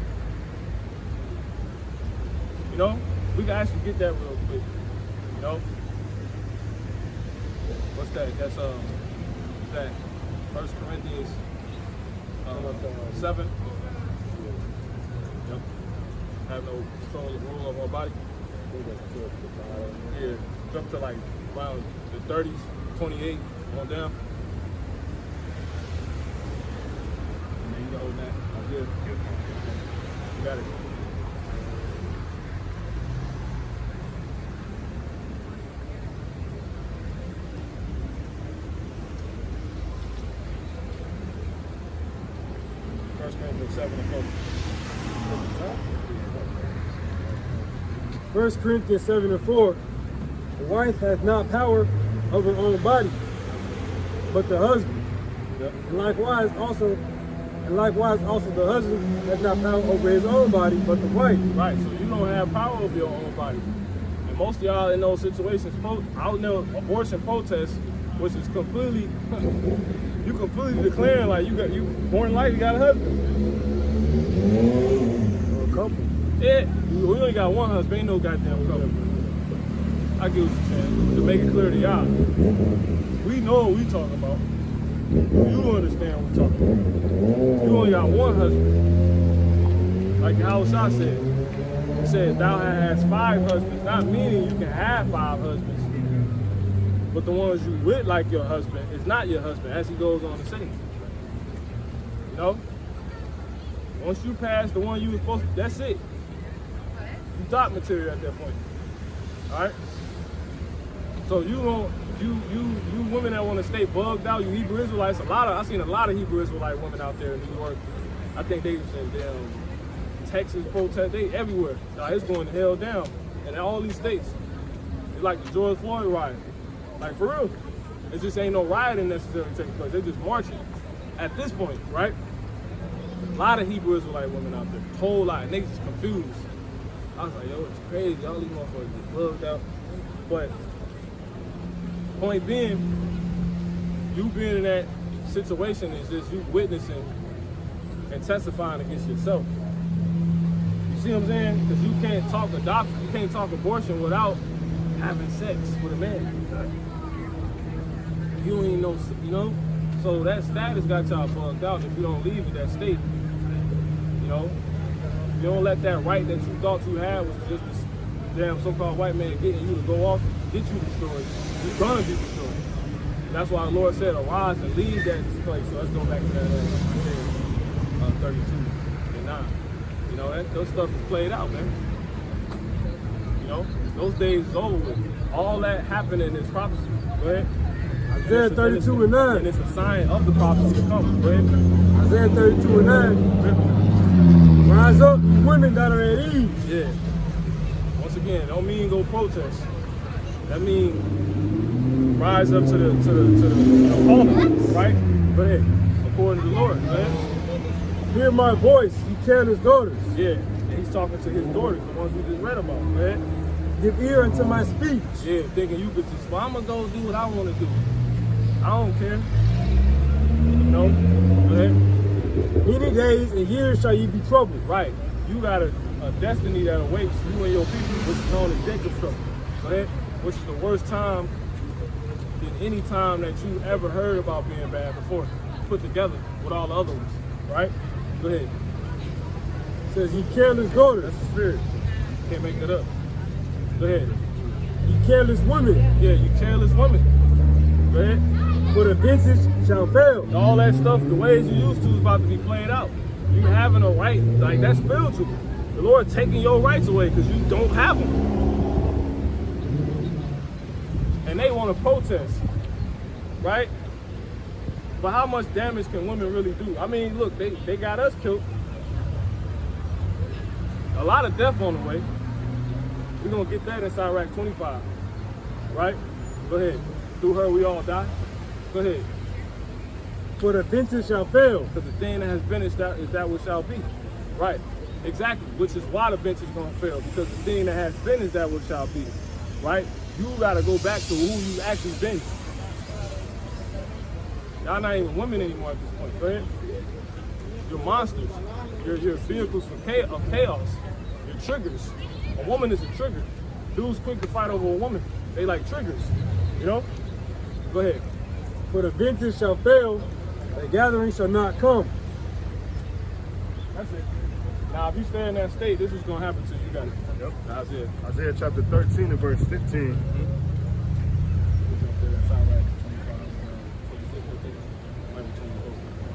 S1: You know, we can actually get that real quick. You know, what's that? That's that 1 Corinthians 7. Yep. Have no control of the rule of our body. Yeah, jump to like around the 30s, 28 on down. And then you can hold that. I'm good. You got it. First Corinthians 7 and 4.
S3: 1 Corinthians 7 and 4, the wife has not power over her own body, but the husband.
S1: Yep.
S3: And likewise also the husband has not power over his own body, but the wife.
S1: Right, so you don't have power over your own body. And most of y'all in those situations, out there abortion protests, which is completely, you completely declaring like you born in life, you got a husband.
S3: Or a couple.
S1: Yeah, we only got one husband, ain't no goddamn couple. I get what you're saying. To make it clear to y'all, we know what we talking about. You understand what we're talking about. You only got one husband. Like how Shah said. He said, thou has 5 husbands. Not meaning you can have 5 husbands. But the ones you with like your husband is not your husband, as he goes on to say. You know? Once you pass the one you were supposed to, that's it. You thought material at that point. Alright? So you don't, you women that want to stay bugged out, you Hebrew Israelites, I've seen a lot of Hebrew Israelite women out there in New York. I think they was in damn Texas protest, they everywhere. Now it's going to hell down in all these states. It's like the George Floyd riot. Like for real. It just ain't no rioting necessarily taking place. They just marching at this point, right? A lot of Hebrew Israelite women out there, whole lot, and they just confused. I was like, yo, it's crazy. All these motherfuckers get bugged out. But point being, you being in that situation is just you witnessing and testifying against yourself. You see what I'm saying? Because you can't talk adoption, you can't talk abortion without having sex with a man. You ain't know, you know? So that status got y'all bugged out if you don't leave in that state. You know? You don't let that right that you thought you had was just this damn so-called white man getting you to go off, get you destroyed. You're gonna be destroyed. And that's why the Lord said, arise and leave that place. So let's go back to that 32 and 9. You know, those stuff is played out, man. You know, those days is over with. All that happened in this prophecy. Go ahead.
S3: Isaiah 32 and 9.
S1: And it's a sign of the prophecy to come. Go ahead.
S3: Isaiah 32 and 9. Rise up, you women that are at ease.
S1: Yeah. Once again, don't mean go protest. That means rise up to the calling, right? Go ahead. According to the Lord, man.
S3: Hear my voice, you Candace's daughters.
S1: Yeah. And he's talking to his daughters, the ones we just read about, man.
S3: Give ear unto my speech.
S1: Yeah, thinking you could just, well, I'm gonna go do what I want to do. I don't care. You know? Go ahead.
S3: Many days and years shall ye be troubled.
S1: Right. You got a destiny that awaits you and your people, which is known as Jacob's trouble. Go ahead. Which is the worst time than any time that you ever heard about being bad before, put together with all the other ones. Right? Go ahead.
S3: It says, ye careless daughters.
S1: That's the spirit. Can't make that up. Go ahead.
S3: Ye careless women.
S1: Yeah, you careless woman. Go ahead.
S3: For the vintage shall fail.
S1: All that stuff, the ways you used to is about to be played out. You having a right, like that's spiritual. The Lord taking your rights away because you don't have them. And they want to protest, right? But how much damage can women really do? I mean, look, they got us killed. A lot of death on the way. We're going to get that in Sirach 25, right? Go ahead. Through her, we all die. Go ahead.
S3: For the vintage shall fail.
S1: Because the thing that has been is that which shall be. Right. Exactly. Which is why the bench is going to fail. Because the thing that has been is that which shall be. Right? You got to go back to who you actually been. Y'all not even women anymore at this point. Go ahead. You're monsters. You're vehicles of chaos. You're triggers. A woman is a trigger. Dudes quick to fight over a woman. They like triggers. You know? Go ahead.
S3: For the vintage shall fail, the gathering shall not come.
S1: That's it. Now, if you stay in that state, this is going to happen to you. You got it.
S2: Yep.
S1: Isaiah.
S2: Isaiah chapter 13 and verse 15.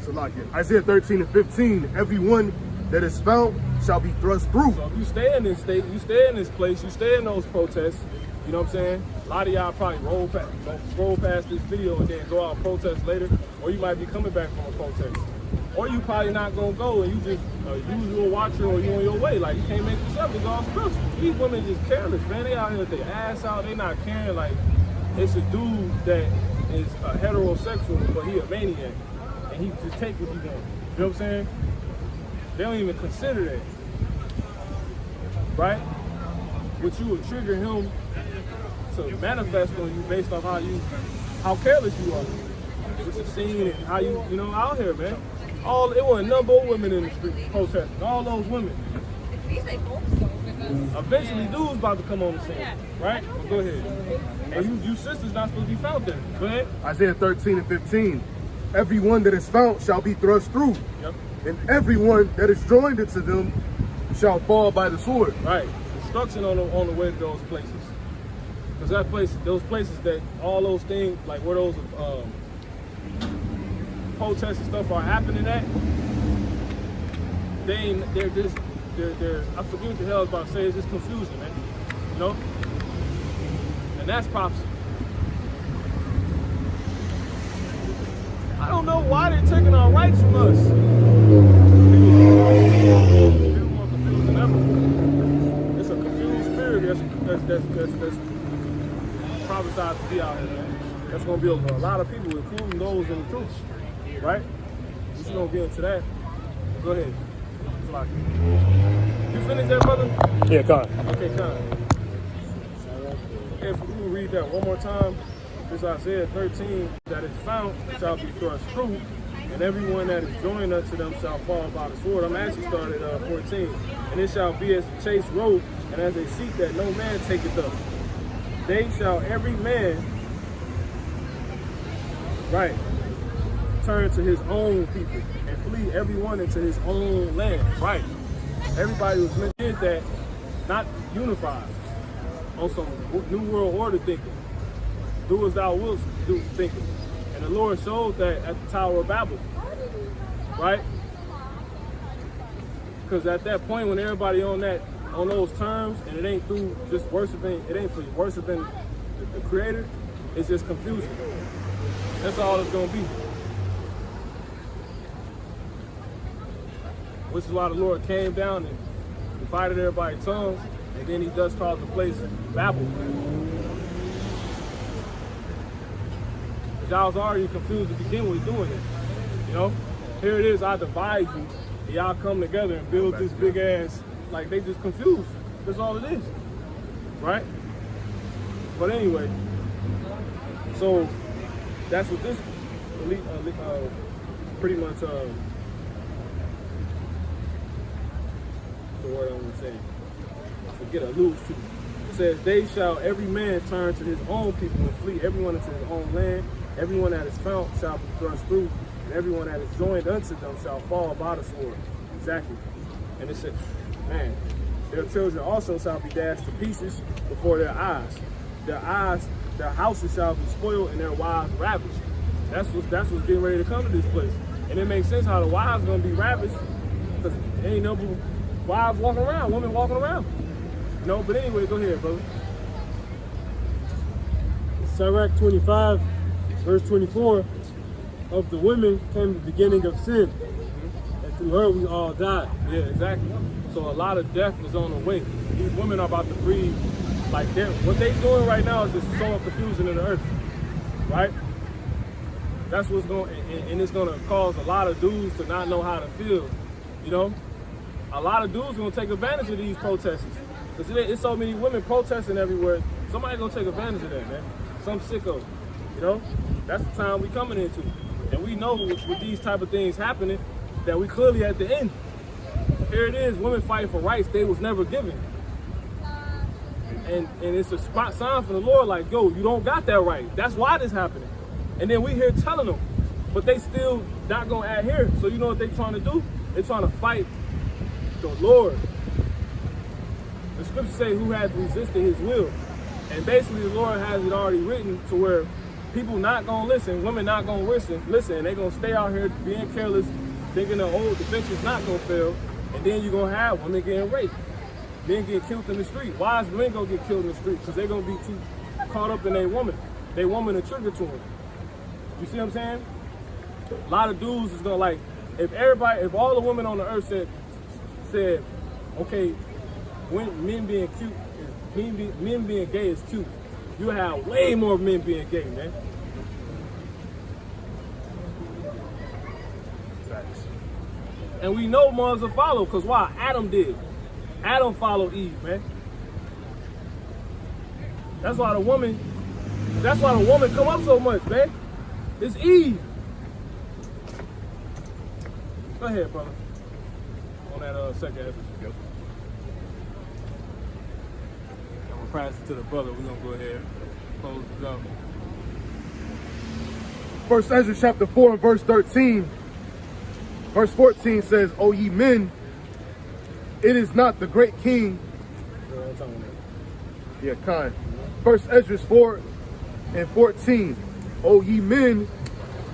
S2: So like it. Isaiah 13 and 15. Everyone that is found shall be thrust through.
S1: So if you stay in this state, you stay in this place, you stay in those protests, you know what I'm saying? A lot of y'all probably scroll past this video and then go out and protest later, or you might be coming back from a protest. Or you probably not gonna go and you just a usual watcher or you on your way. Like you can't make this up, it's all spiritual. These women just careless, man. They out here with their ass out, they not caring. Like it's a dude that is a heterosexual, but he a maniac. And he just take what he wants. You know what I'm saying? They don't even consider that. Right? Which you would trigger him to manifest on you based off how careless you are. Which is seen and how you know, out here, man. It wasn't none but women in the street protesting. All those women. Eventually, dudes about to come on the scene, right? Well, go ahead. And you sisters not supposed to be found there. Go ahead.
S2: Isaiah 13 and 15. Everyone that is found shall be thrust through.
S1: Yep.
S2: And everyone that is joined into them shall fall by the sword.
S1: Right. Destruction on the way to those places. Because those places that all those things, like where those protests and stuff are happening at, they're I forget what the hell I was about to say, it's just confusion, man. You know? And that's prophecy. I don't know why they're taking our rights from us. People more confused than ever. It's a confused spirit that's prophesied to be out here, man. That's gonna be a lot of people, including those in the truth. Right? We're just gonna get into that. Go ahead. You finished that, brother?
S3: Yeah, God.
S1: Okay, come. If we will read that one more time, this Isaiah 13, that is found shall be thrust through, and everyone that is joined unto them shall fall by the sword. I'm actually started 14. And it shall be as a chased road, and as a seat that no man taketh up. They shall every man, right, turn to his own people, and flee everyone into his own land. Right. Everybody was meant to that, not unified on some new world order thinking. Do as thou wilt do thinking. And the Lord showed that at the Tower of Babel. Right? Because at that point when everybody on those terms, and it ain't through just worshiping, it ain't for worshiping the Creator, it's just confusion. That's all it's gonna be. Which is why the Lord came down and divided everybody's tongues, and then he does call the place Babel. Y'all was already confused to begin with doing it. You know? Here it is, I divide you, and y'all come together and build this big ass, like they just confused. That's all it is. Right? But anyway, so that's what this pretty much the word I'm gonna say. I forget, alludes to. It says, they shall every man turn to his own people and flee everyone into his own land. Everyone that is found shall be thrust through, and everyone that is joined unto them shall fall by the sword. Exactly. And it says, man, their children also shall be dashed to pieces before their eyes. Their houses shall be spoiled, and their wives ravished. That's what's getting ready to come to this place. And it makes sense how the wives gonna be ravished, because there ain't no wives walking around, women walking around. You know, but anyway, go ahead, brother.
S3: Sirach 25, verse 24, of the women came the beginning of sin, and through her we all died.
S1: Yeah, exactly. So a lot of death is on the way. These women are about to breathe. Like what they doing right now is just sowing confusion in the earth, right? That's what's going, and it's gonna cause a lot of dudes to not know how to feel. You know, a lot of dudes gonna take advantage of these protesters because it's so many women protesting everywhere. Somebody gonna take advantage of that, man. Some sicko. You know, that's the time we coming into. And we know with these type of things happening that we clearly at the end. Here it is, women fighting for rights they was never given. And it's a spot sign from the Lord like, yo, you don't got that right. That's why this happening. And then we here telling them, but they still not gonna adhere. So you know what they trying to do? They're trying to fight the Lord. The scriptures say who has resisted his will. And basically the Lord has it already written to where people not gonna listen, women not gonna listen, and they gonna stay out here being careless, thinking the fence is not gonna fail, and then you're gonna have women getting raped, men getting killed in the street. Why is men gonna get killed in the street? Because they're gonna be too caught up in their woman. They woman a trigger to them. You see what I'm saying? A lot of dudes is gonna like, if all the women on the earth said, okay, when men being cute, men being gay is cute, you have way more men being gay, man. And we know mothers will follow, because why? Adam did. Adam followed Eve, man. That's why the woman come up so much, man. It's Eve. Go ahead, brother. On that second answer. Yep. I'm gonna pass it to the brother. We're gonna go ahead and close it up.
S2: 1 Ezra chapter 4 and verse 13. Verse 14 says, O ye men, it is not the great king. Yeah, kind. 1 Ezra 4 and 14. O ye men,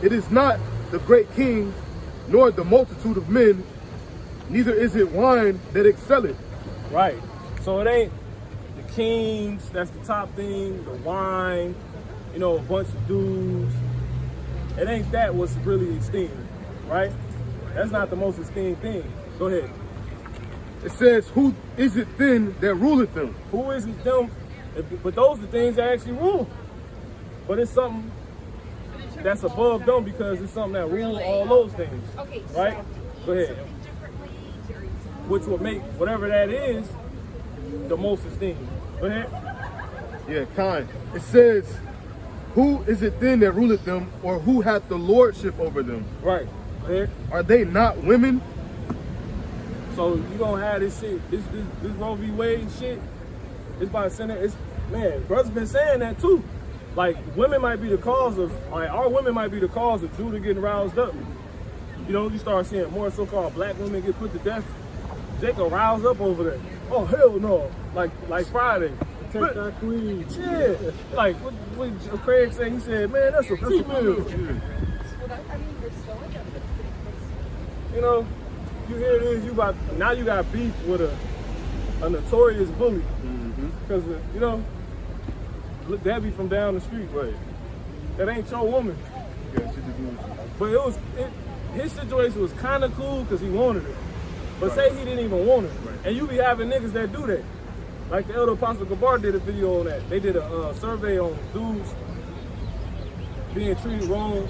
S2: it is not the great king, nor the multitude of men, neither is it wine that excelleth.
S1: Right. So it ain't the kings, that's the top thing, the wine, you know, a bunch of dudes. It ain't that what's really esteemed, right? That's not the most esteemed thing. Go ahead.
S2: It says, who is it then that ruleth them?
S1: Who is it them? But those are the things that actually rule. But it's something that's above them because it's something that rule all those things. Okay. Right? Go ahead. Which would make whatever that is the most esteemed. Go ahead.
S2: Yeah, kind. It says, who is it then that ruleth them, or who hath the lordship over them?
S1: Right. Go ahead.
S2: Are they not women?
S1: So you gonna have this shit, this Roe v. Wade shit, it's by Senate. It's, man, brother's been saying that too. Like, women might be the cause of, like, our women might be the cause of Judah getting roused up. You know, you start seeing more so-called black women get put to death. Jacob roused up over there. Oh, hell no. Like Friday.
S3: Take that queen.
S1: Yeah. Like, what Craig said, he said, man, that's a female. You know, you hear it is, now you got beef with a notorious bully. Because, you know, look, Debbie from down the street, right? That ain't your woman. But his situation was kind of cool because he wanted it. But say he didn't even want it. And you be having niggas that do that. Like the Elder Apostle Gabar did a video on that. They did a survey on dudes being treated wrong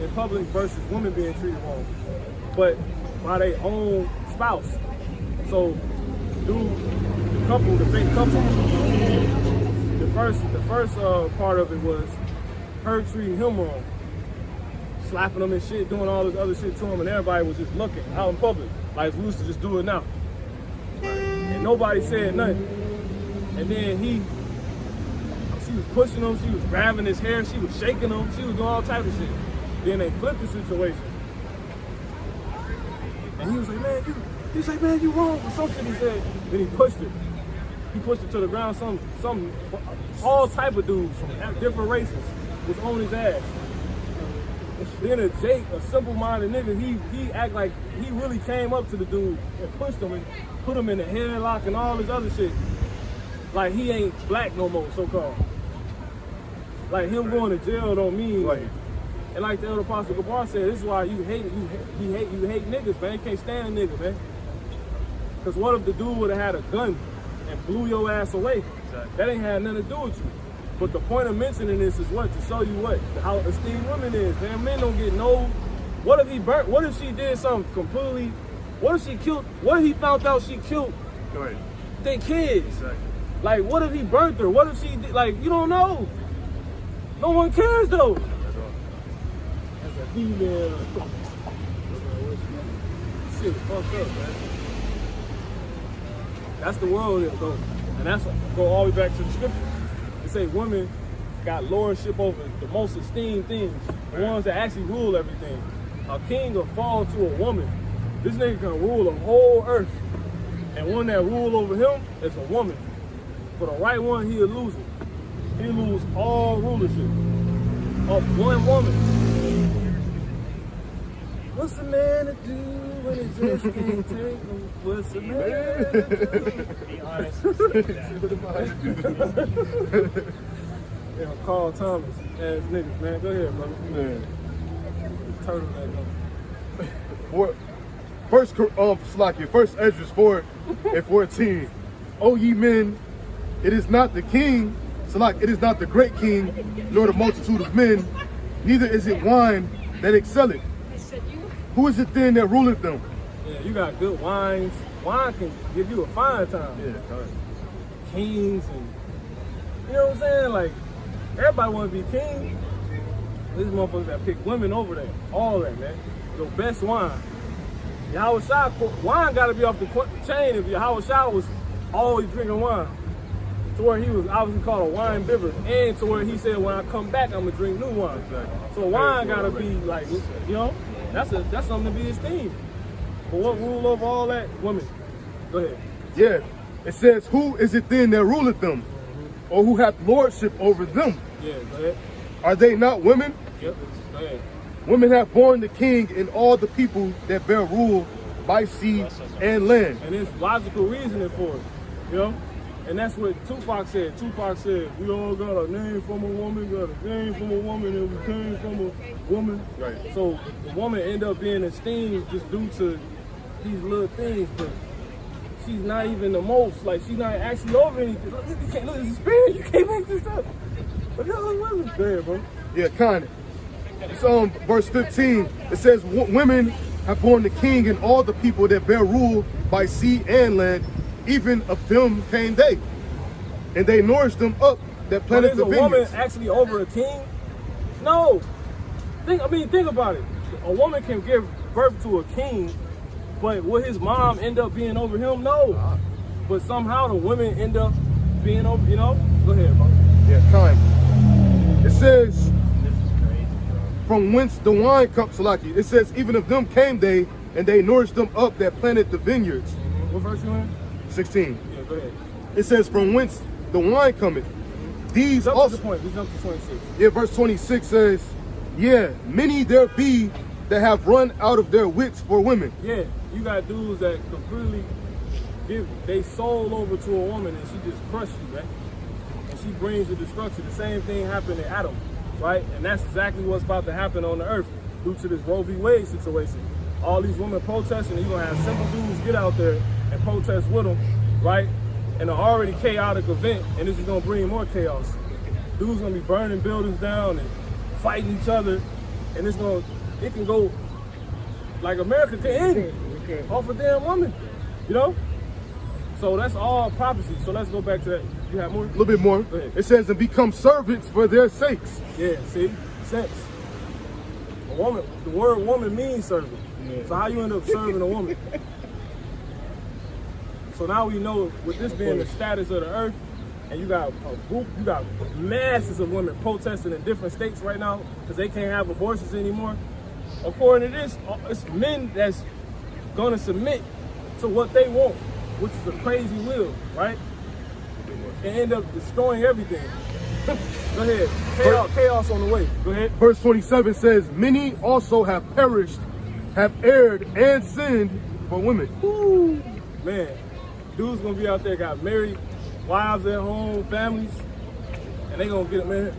S1: in public versus women being treated wrong, but by their own spouse. So, the fake couple, the first part of it was her treating him wrong, slapping him and shit, doing all this other shit to him, and everybody was just looking out in public like we used to just do it now. And nobody said nothing. And then she was pushing him, she was grabbing his hair, she was shaking him, she was doing all type of shit. Then they flipped the situation. And he was like, man, you wrong, or some shit he said. Then he pushed it. He pushed it to the ground, all type of dudes from different races was on his ass. Then a simple-minded nigga, he act like he really came up to the dude and pushed him and put him in a headlock and all this other shit. Like he ain't black no more, so-called. Like him going to jail don't mean. Right. And like the Elder Apostle Gabar said, this is why you hate niggas, man. You can't stand a nigga, man. Because what if the dude would have had a gun and blew your ass away? Exactly. That ain't had nothing to do with you. But the point of mentioning this is what? To show you what? How esteemed women is, man. Men don't get no. What if he burnt? What if she did something completely? What if she killed? What if he found out she killed their kids? Exactly. Like, what if he burnt her? What if she did? Like, you don't know. No one cares though.
S3: female. Shit, fucked up, man. That's the world is though. And that's go all the way back to the scriptures. They say women got lordship over the most esteemed things, the ones that actually rule everything. A king will fall to a woman. This nigga can rule the whole earth. And one that rule over him is a woman. For the right one, he'll lose it. He'll lose all rulership of one woman. What's a man to do when he just can't take him? What's a man to do? Yeah, Carl Thomas ass niggas, man. Go ahead, brother.
S2: Man.
S3: Turtleneck on.
S2: First Ezra 4 and 14. O ye men, it is not the king, it is not the great king, nor the multitude of men, neither is it wine that excelleth. Who is it then that ruleth them?
S3: Yeah, you got good wines. Wine can give you a fine time.
S2: Yeah, right.
S3: Kings and you know what I'm saying? Like everybody want to be king. These motherfuckers that pick women over there. All that, man. The best wine. Yahweh Shah, wine got to be off the chain if Yahweh Shah was always drinking wine. To where he was obviously called a wine bibber. And to where he said, when I come back, I'm going to drink new wine. Exactly. So wine got to be like, you know, that's something to be esteemed. But what rule over all that? Women. Go ahead.
S2: Yeah. It says, who is it then that ruleth them? Or who hath lordship over them?
S3: Yeah, go ahead.
S2: Are they not women?
S3: Yep, go ahead.
S2: Women have borne the king and all the people that bear rule by sea and land.
S3: And there's logical reasoning for it, you know? And that's what Tupac said. Tupac said, we all got a name from a woman, got a name from a woman, and we came from a woman.
S2: Right.
S3: So the woman ended up being esteemed just due to these little things, but she's not even the most, like she's not actually over anything. Look, you can't look at the spirit, you can't make this up. But that's what women's there, bro.
S2: Yeah, kind of. It's verse 15. It says, women have borne the king and all the people that bear rule by sea and land. Even of them came they, and they nourished them up that planted the vineyards.
S3: Is a woman actually over a king? No. Think about it. A woman can give birth to a king, but will his mom end up being over him? No. But somehow the women end up being over, you know? Go ahead, bro.
S2: Yeah, kind. It says, from whence the wine comes, Salaki. It says, even of them came they, and they nourished them up that planted the vineyards.
S3: What verse you in?
S2: 16.
S3: Yeah, go ahead.
S2: It says, from whence the wine cometh. These
S3: Jump
S2: also.
S3: to the point. We jump to 26.
S2: Yeah, verse 26 says, yeah, many there be that have run out of their wits for women.
S3: Yeah, you got dudes that completely give their soul over to a woman and she just crushes you, man. And she brings the destruction. The same thing happened to Adam, right? And that's exactly what's about to happen on the earth due to this Roe v. Wade situation. All these women protesting, and you're going to have simple dudes get out there and protest with them, right? In an already chaotic event, and this is going to bring more chaos. Dudes going to be burning buildings down and fighting each other, and it can go like America can end off a damn woman, you know? So that's all prophecy. So let's go back to that. You have more?
S2: A little bit more.
S3: Go ahead.
S2: It says, and become servants for their sakes.
S3: Yeah, see? Sense. A woman, the word woman means servant. Yeah. So how you end up serving a woman? So now we know, with this being the status of the earth, and you got a group, you got masses of women protesting in different states right now because they can't have abortions anymore. According to this, it's men that's gonna submit to what they want, which is a crazy will, right? And end up destroying everything. Go ahead. Chaos on the way. Go ahead.
S2: Verse 27 says, many also have perished, have erred and sinned for women.
S3: Woo. Man, dudes gonna be out there, got married, wives at home, families, and they gonna get it, man.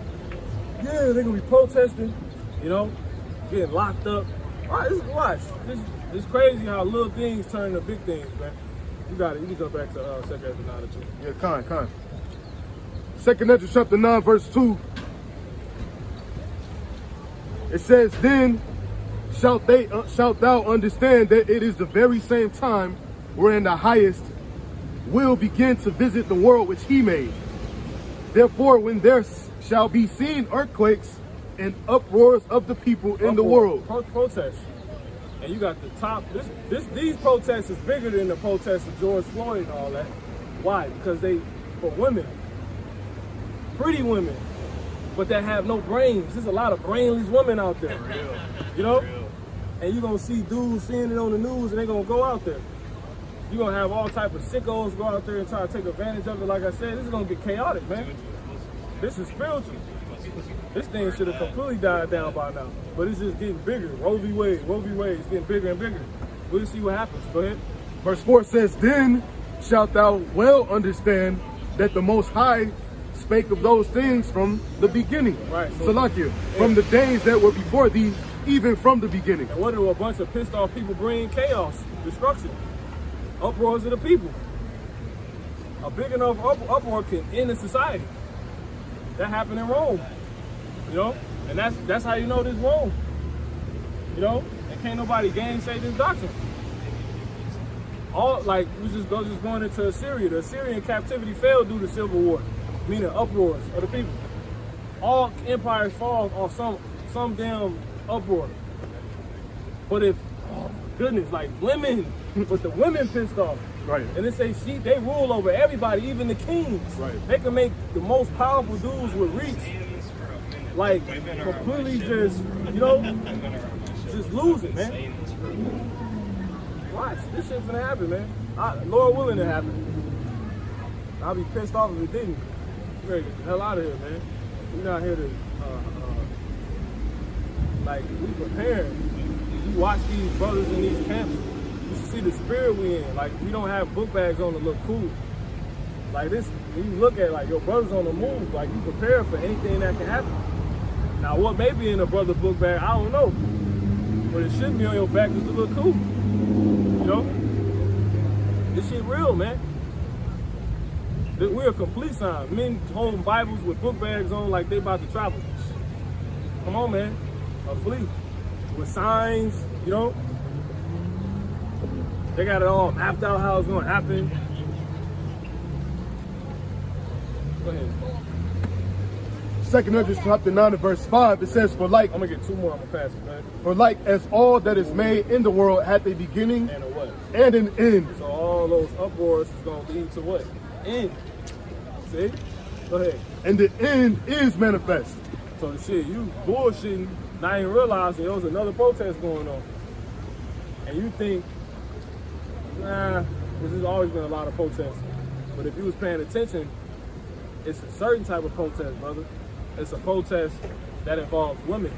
S3: Yeah, they gonna be protesting, you know, getting locked up. All right, watch. It's crazy how little things turn to big things, man. You got it. You can go back to 2 Ezra 9:2.
S2: Yeah, kind. 2 Ezra chapter 9, verse 2. It says, then shalt thou understand that it is the very same time wherein the highest will begin to visit the world which he made. Therefore, when there shall be seen earthquakes and uproars of the people in the world.
S1: Protests. And you got the top. These protests is bigger than the protests of George Floyd and all that. Why? Because they, for women, pretty women, but that have no brains. There's a lot of brainless women out there. You know? And you're going to see dudes seeing it on the news and they're going to go out there. You're going to have all type of sickos go out there and try to take advantage of it. Like I said, this is going to get chaotic, man. This is spiritual. This thing should have completely died down by now. But it's just getting bigger. Roe v. Wade is getting bigger and bigger. We'll see what happens. Go ahead.
S2: Verse 4 says, Then shalt thou well understand that the Most High spake of those things from the beginning.
S1: Right. So,
S2: Salakia, from the days that were before thee, even from the beginning.
S1: And what do a bunch of pissed off people bring? Chaos, destruction, uproars of the people. A big enough uproar can end a society. That happened in Rome, you know? And that's how you know this Rome, you know? And can't nobody gainsay this doctrine. All, like, we just going into Assyria. The Assyrian captivity failed due to civil war, meaning uproars of the people. All empires fall off some damn uproar. But if, oh my goodness, like women, but the women pissed off.
S2: Right.
S1: And they rule over everybody, even the kings.
S2: Right.
S1: They can make the most powerful dudes with reach, like completely just, you know, just lose it, man. Watch, this shit's gonna happen, man. Lord willing, it happen. I'll be pissed off if it didn't. You ready to get the hell out of here, man. We're not here to, like, we preparing. You watch these brothers in these camps, you should see the spirit we in. Like, we don't have book bags on to look cool. Like this, when you look at like your brother's on the move, like you prepare for anything that can happen. Now what may be in a brother book bag, I don't know. But it should be on your back just to look cool. You know? This shit real, man. We're a complete sign. Men holding Bibles with book bags on like they about to travel. Come on, man. A fleet. With signs, you know? They got it all mapped out how it's gonna happen. Go ahead.
S2: 2 Ezra chapter 9 and verse 5, it says, For like,
S1: I'm gonna get two more, I'm gonna pass it, man.
S2: For like as all that is made in the world hath a beginning
S1: And a what?
S2: and an end.
S1: So all those uproars is gonna lead to what? End. See? Go ahead.
S2: And the end is manifest.
S1: So the shit, you bullshitting, not even realizing there was another protest going on. And you think, nah, because there's always been a lot of protests. But if you was paying attention, it's a certain type of protest, brother. It's a protest that involves women.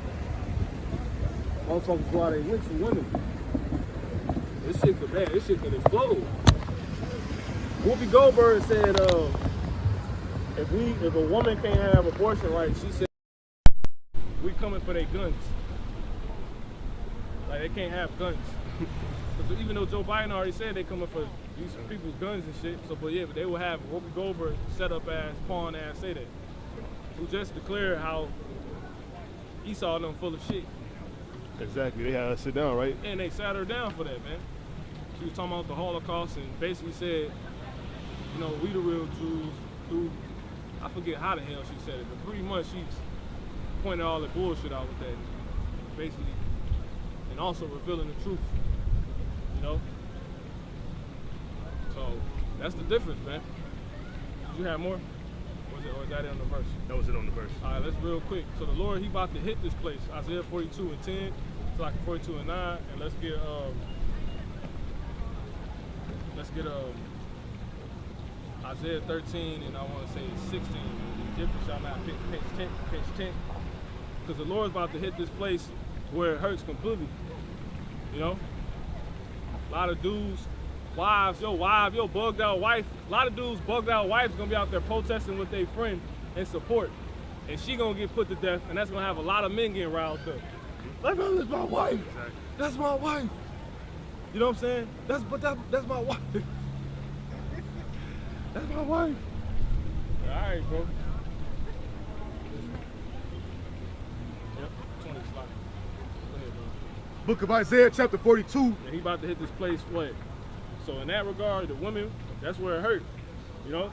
S1: Motherfuckers go out and witch for women. This shit could, man, this shit could explode. Whoopi Goldberg said, if a woman can't have abortion rights, she said, we coming for their guns. Like they can't have guns. Because even though Joe Biden already said they coming for these people's guns and shit, so but yeah, but they will have Whoopi Goldberg set up ass, pawn ass, say that. Who just declared how Esau and them full of shit.
S2: Exactly. They had to sit down, right?
S1: And they sat her down for that, man. She was talking about the Holocaust and basically said, you know, we the real Jews who, I forget how the hell she said it, but pretty much she's pointed all the bullshit out with that, basically, and also revealing the truth, you know? So, that's the difference, man. Did you have more? Or is that it on the verse?
S2: That was it on the verse.
S1: All right, let's real quick. So the Lord, he about to hit this place. Isaiah 42 and 10, so like 42 and 9, and let's get Isaiah 13 and I want to say 16. The difference y'all might pick page 10. Because the Lord's about to hit this place where it hurts completely. You know? A lot of dudes, wives, your bugged out wife. A lot of dudes bugged out wives gonna be out there protesting with their friend in support. And she gonna get put to death, and that's gonna have a lot of men getting roused up. Like, man, that's my wife. Exactly. That's my wife. You know what I'm saying? That's my wife. That's my wife. All right, bro. Yep, 20 slot. Go ahead, bro.
S2: Book of Isaiah chapter 42.
S1: And he about to hit this place, what? So in that regard, the women, that's where it hurt, you know?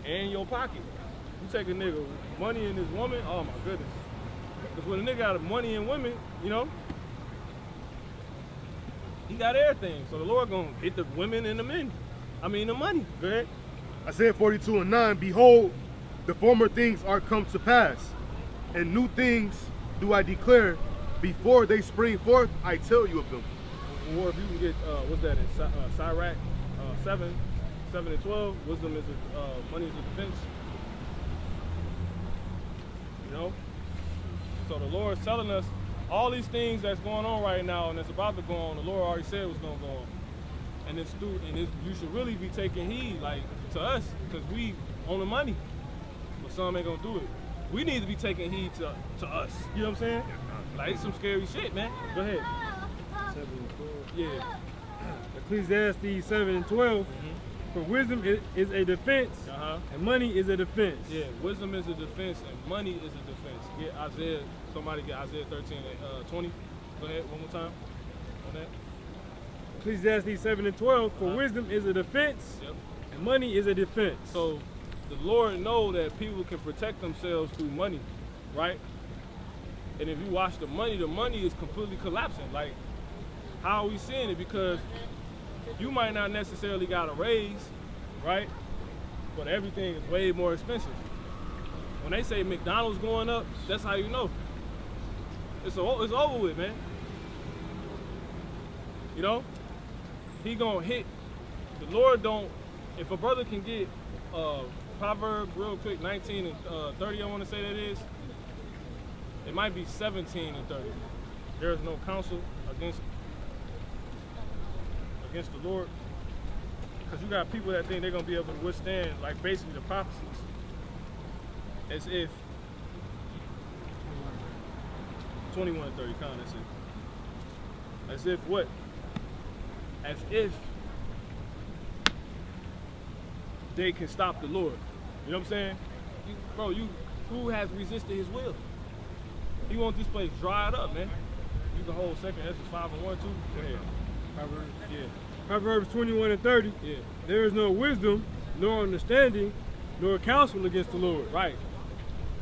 S1: And your pocket. You take a nigga money in this woman, oh my goodness. Because when a nigga got money and women, you know, he got everything. So the Lord gonna hit the women and the men. I mean the money. Go ahead.
S2: Isaiah 42:9, behold, the former things are come to pass, and new things do I declare. Before they spring forth, I tell you of them.
S1: Or if you can get, what's that in Sirach 7 and 12, wisdom is money is a defense. You know? So the Lord's telling us all these things that's going on right now and that's about to go on, the Lord already said was going to go on. And you should really be taking heed, like, to us, because we own the money. But some ain't going to do it. We need to be taking heed to us. You know what I'm saying? Like, it's some scary shit, man. Go ahead.
S3: 7 and 12.
S1: Yeah.
S3: Ecclesiastes 7 and 12. For wisdom is a defense, and money is a defense.
S1: Yeah, wisdom is a defense, and money is a defense. Get Isaiah, somebody get Isaiah 13 and 20. Go ahead, one more time on that.
S3: Ecclesiastes 7 and 12. For wisdom is a defense, and money is a defense.
S1: So the Lord knows that people can protect themselves through money, right? And if you watch the money is completely collapsing. Like, how are we seeing it? Because you might not necessarily got a raise, right? But everything is way more expensive. When they say McDonald's going up, that's how you know. It's over with, man. You know? He gonna hit. The Lord don't, if a brother can get Proverbs real quick, 19 and 30, I wanna say that is. It might be 17 and 30. There is no counsel against the Lord, because you got people that think they're gonna be able to withstand, like, basically the prophecies, as if 21 and 30, count, that's it. As if what? As if they can stop the Lord. You know what I'm saying? Who has resisted his will? He wants this place dried up, man. You can hold 2nd Ezra 5 and 1, 2. Go ahead.
S3: Proverbs.
S1: Yeah.
S3: Proverbs 21 and 30.
S1: Yeah.
S3: There is no wisdom, nor understanding, nor counsel against the Lord.
S1: Right.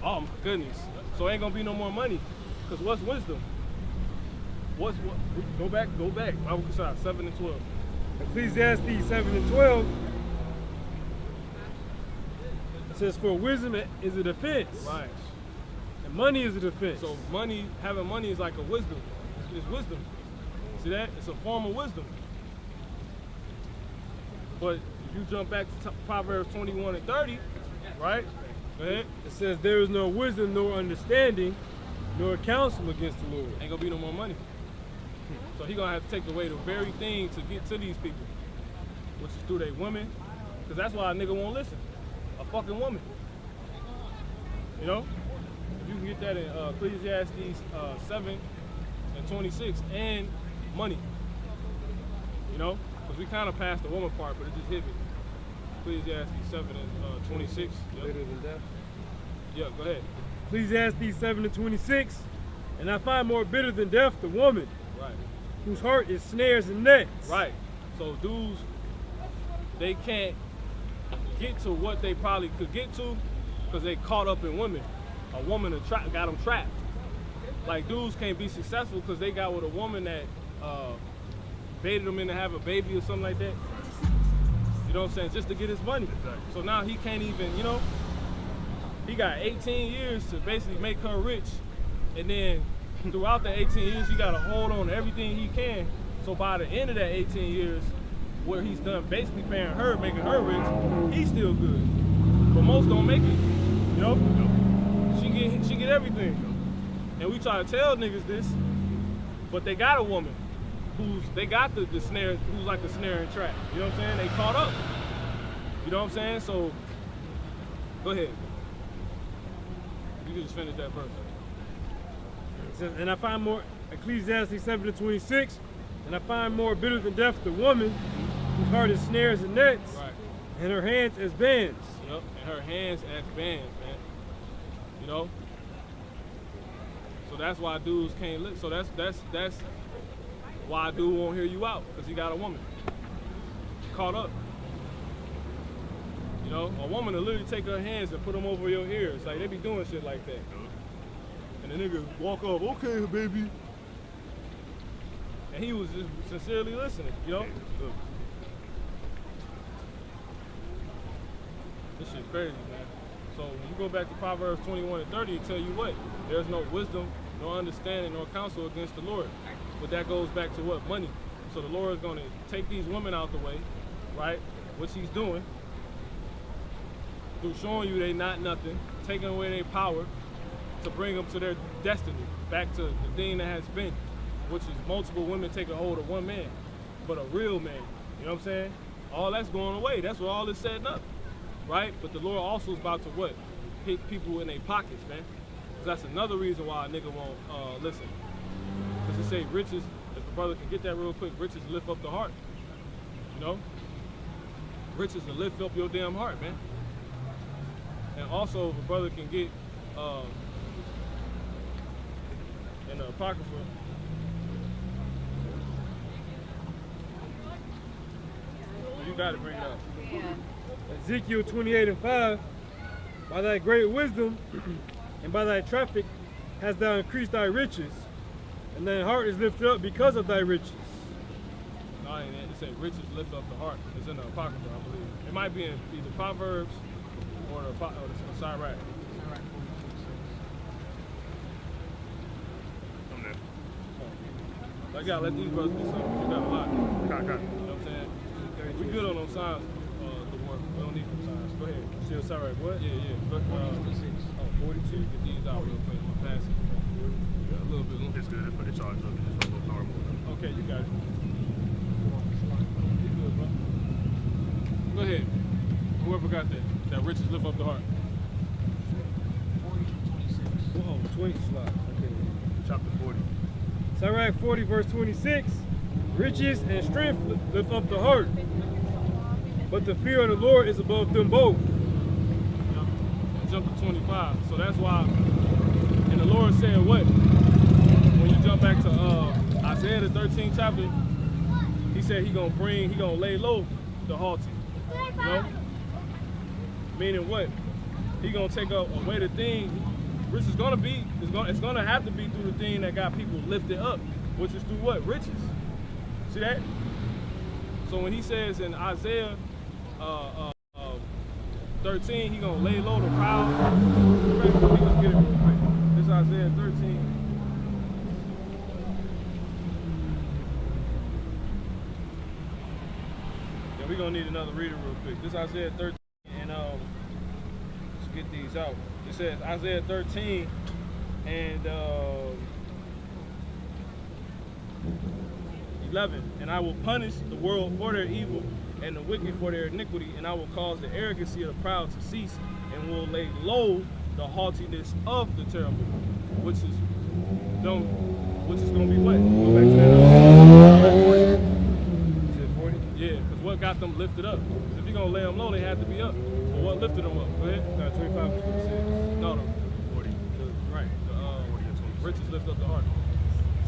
S1: Oh my goodness. So ain't gonna be no more money. Because what's wisdom? What? Go back. Bible Kasai, 7 and 12.
S3: Ecclesiastes 7 and 12. It says, for wisdom is a defense.
S1: Right.
S3: And money is a defense.
S1: So having money is like a wisdom. It's wisdom. See that? It's a form of wisdom. But if you jump back to Proverbs 21 and 30, right? Go ahead.
S3: It says, there is no wisdom, nor understanding, nor counsel against the Lord.
S1: Ain't gonna be no more money. So he gonna have to take away the very thing to get to these people, which is through their women, because that's why a nigga won't listen. A fucking woman. You know? If you can get that in Ecclesiastes 7 and 26, and money. You know? Because we kind of passed the woman part, but it just hit me. Ecclesiastes 7 and 26. Yep.
S3: Bitter than death.
S1: Yeah, go ahead.
S3: Ecclesiastes 7 and 26. And I find more bitter than death the woman,
S1: Right.
S3: whose heart is snares and nets.
S1: Right. So dudes, they can't get to what they probably could get to because they caught up in women. A woman got them trapped. Like, dudes can't be successful because they got with a woman that baited them into have a baby or something like that. You know what I'm saying? Just to get his money.
S2: Exactly.
S1: So now he can't even, you know, he got 18 years to basically make her rich. And then throughout the 18 years, he got to hold on to everything he can. So by the end of that 18 years, where he's done basically paying her, making her rich, he's still good. But most don't make it, you know? She get everything. And we try to tell niggas this, but they got a woman they got the snare, who's like a snare and trap. You know what I'm saying? They caught up. You know what I'm saying? So, go ahead. You can just finish that verse.
S3: It says, and I find more, Ecclesiastes 7 and 26, and I find more bitter than death the woman, whose heart is snares and nets,
S1: Right.
S3: and her hands as bands.
S1: Yep. And her hands as bands, man. You know? So that's why dudes can't live. So that's why a dude won't hear you out, because he got a woman. Caught up. You know? A woman will literally take her hands and put them over your ears. Like, they be doing shit like that. And And the nigga walk up, okay, baby. And he was just sincerely listening, you know? This shit crazy, man. So when you go back to Proverbs 21 and 30, it tell you what? There's no wisdom, no understanding, nor counsel against the Lord. But that goes back to what? Money. So the Lord is going to take these women out the way, right? Which he's doing. Through showing you they not nothing, taking away their power to bring them to their destiny. Back to the thing that has been, which is multiple women taking hold of one man, but a real man. You know what I'm saying? All that's going away. That's what all is setting up, right? But the Lord also is about to what? Hit people in their pockets, man. Because that's another reason why a nigga won't listen. Because it say riches, if the brother can get that real quick, riches lift up the heart. You know? Riches will lift up your damn heart, man. And also, if a brother can get in the Apocrypha, you got to bring it up.
S3: Ezekiel 28 and 5, by thy great wisdom and by thy traffic hast thou increased thy riches, and thine heart is lifted up because of thy riches.
S1: No, it ain't it. It say riches lift up the heart. It's in the Apocrypha, I believe. It might be in either Proverbs or the Sirach. I gotta let these brothers do something. You got a lot. You know what I'm saying? We good on them signs, the work. We don't need them signs. Go ahead.
S3: Still Sirach, what?
S1: Yeah. 42. Get these out real quick. I'm passing. Yeah, a little bit.
S2: It's good. Put the charge up. It's a little normal.
S1: Okay, you got it. You good, bro. Go ahead. Whoever got that. That riches lift up the heart.
S3: 40 to 26. Whoa, 20 slot. Okay.
S2: Chapter 40.
S3: Sirach 40 verse 26. Riches and strength lift up the heart, but the fear of the Lord is above them both.
S1: Yep. Jump to 25. So that's why, and the Lord said what? When you jump back to Isaiah the 13th chapter, he said he gonna lay low the haughty. You know? Meaning what? He gonna take away the thing, which is gonna be, it's gonna have to be through the thing that got people lifted up, which is through what? Riches. See that? So when he says in Isaiah 13, he gonna lay low the proud. Let me just get it real quick. This is Isaiah 13. Yeah, we gonna need another reader real quick. This is Isaiah 13, and let's get these out. It says Isaiah 13 and 11, and I will punish the world for their evil and the wicked for their iniquity, and I will cause the arrogancy of the proud to cease, and will lay low the haughtiness of the terrible, which is going to be what? Go back to that. Is it 40? Yeah, because what got them lifted up? If you're going to lay them low, they had to be up. But what lifted them up? Go ahead.
S3: 25 and 26.
S1: No. 40. Right. The riches lift up the heart.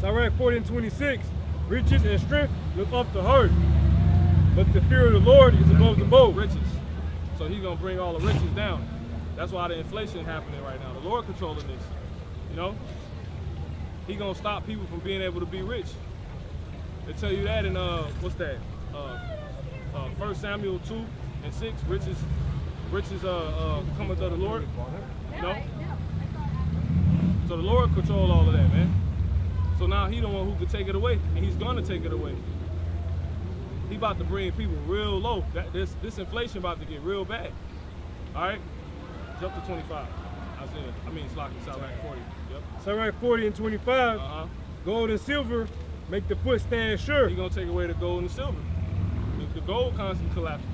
S3: Sirach 40 and 26. Riches and strength lift up the heart, but the fear of the Lord is above them both.
S1: Riches. So he's going to bring all the riches down. That's why the inflation is happening right now. The Lord controlling this. You know? He's going to stop people from being able to be rich. They tell you that in, what's that? 1 Samuel 2 and 6. Riches cometh of the Lord. You know? So the Lord control all of that, man. So now he the one who could take it away, and he's gonna take it away. He about to bring people real low. This inflation about to get real bad. All right, jump to 25. Sirach 40. Yep.
S3: Sirach 40 and 25. Gold and silver make the foot stand sure.
S1: He gonna take away the gold and the silver. The gold constantly collapsing.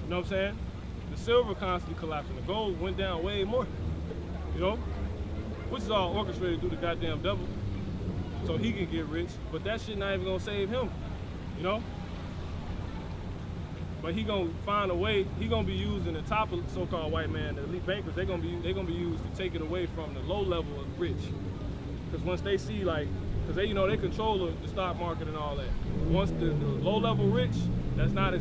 S1: You know what I'm saying? The silver constantly collapsing. The gold went down way more. You know, which is all orchestrated through the goddamn devil. So he can get rich, but that shit not even gonna save him, you know? But he gonna find a way, he gonna be using the top of so-called white man, the elite bankers, they gonna be used to take it away from the low level of rich. Because once they see like, because they control the stock market and all that. Once the low level rich that's not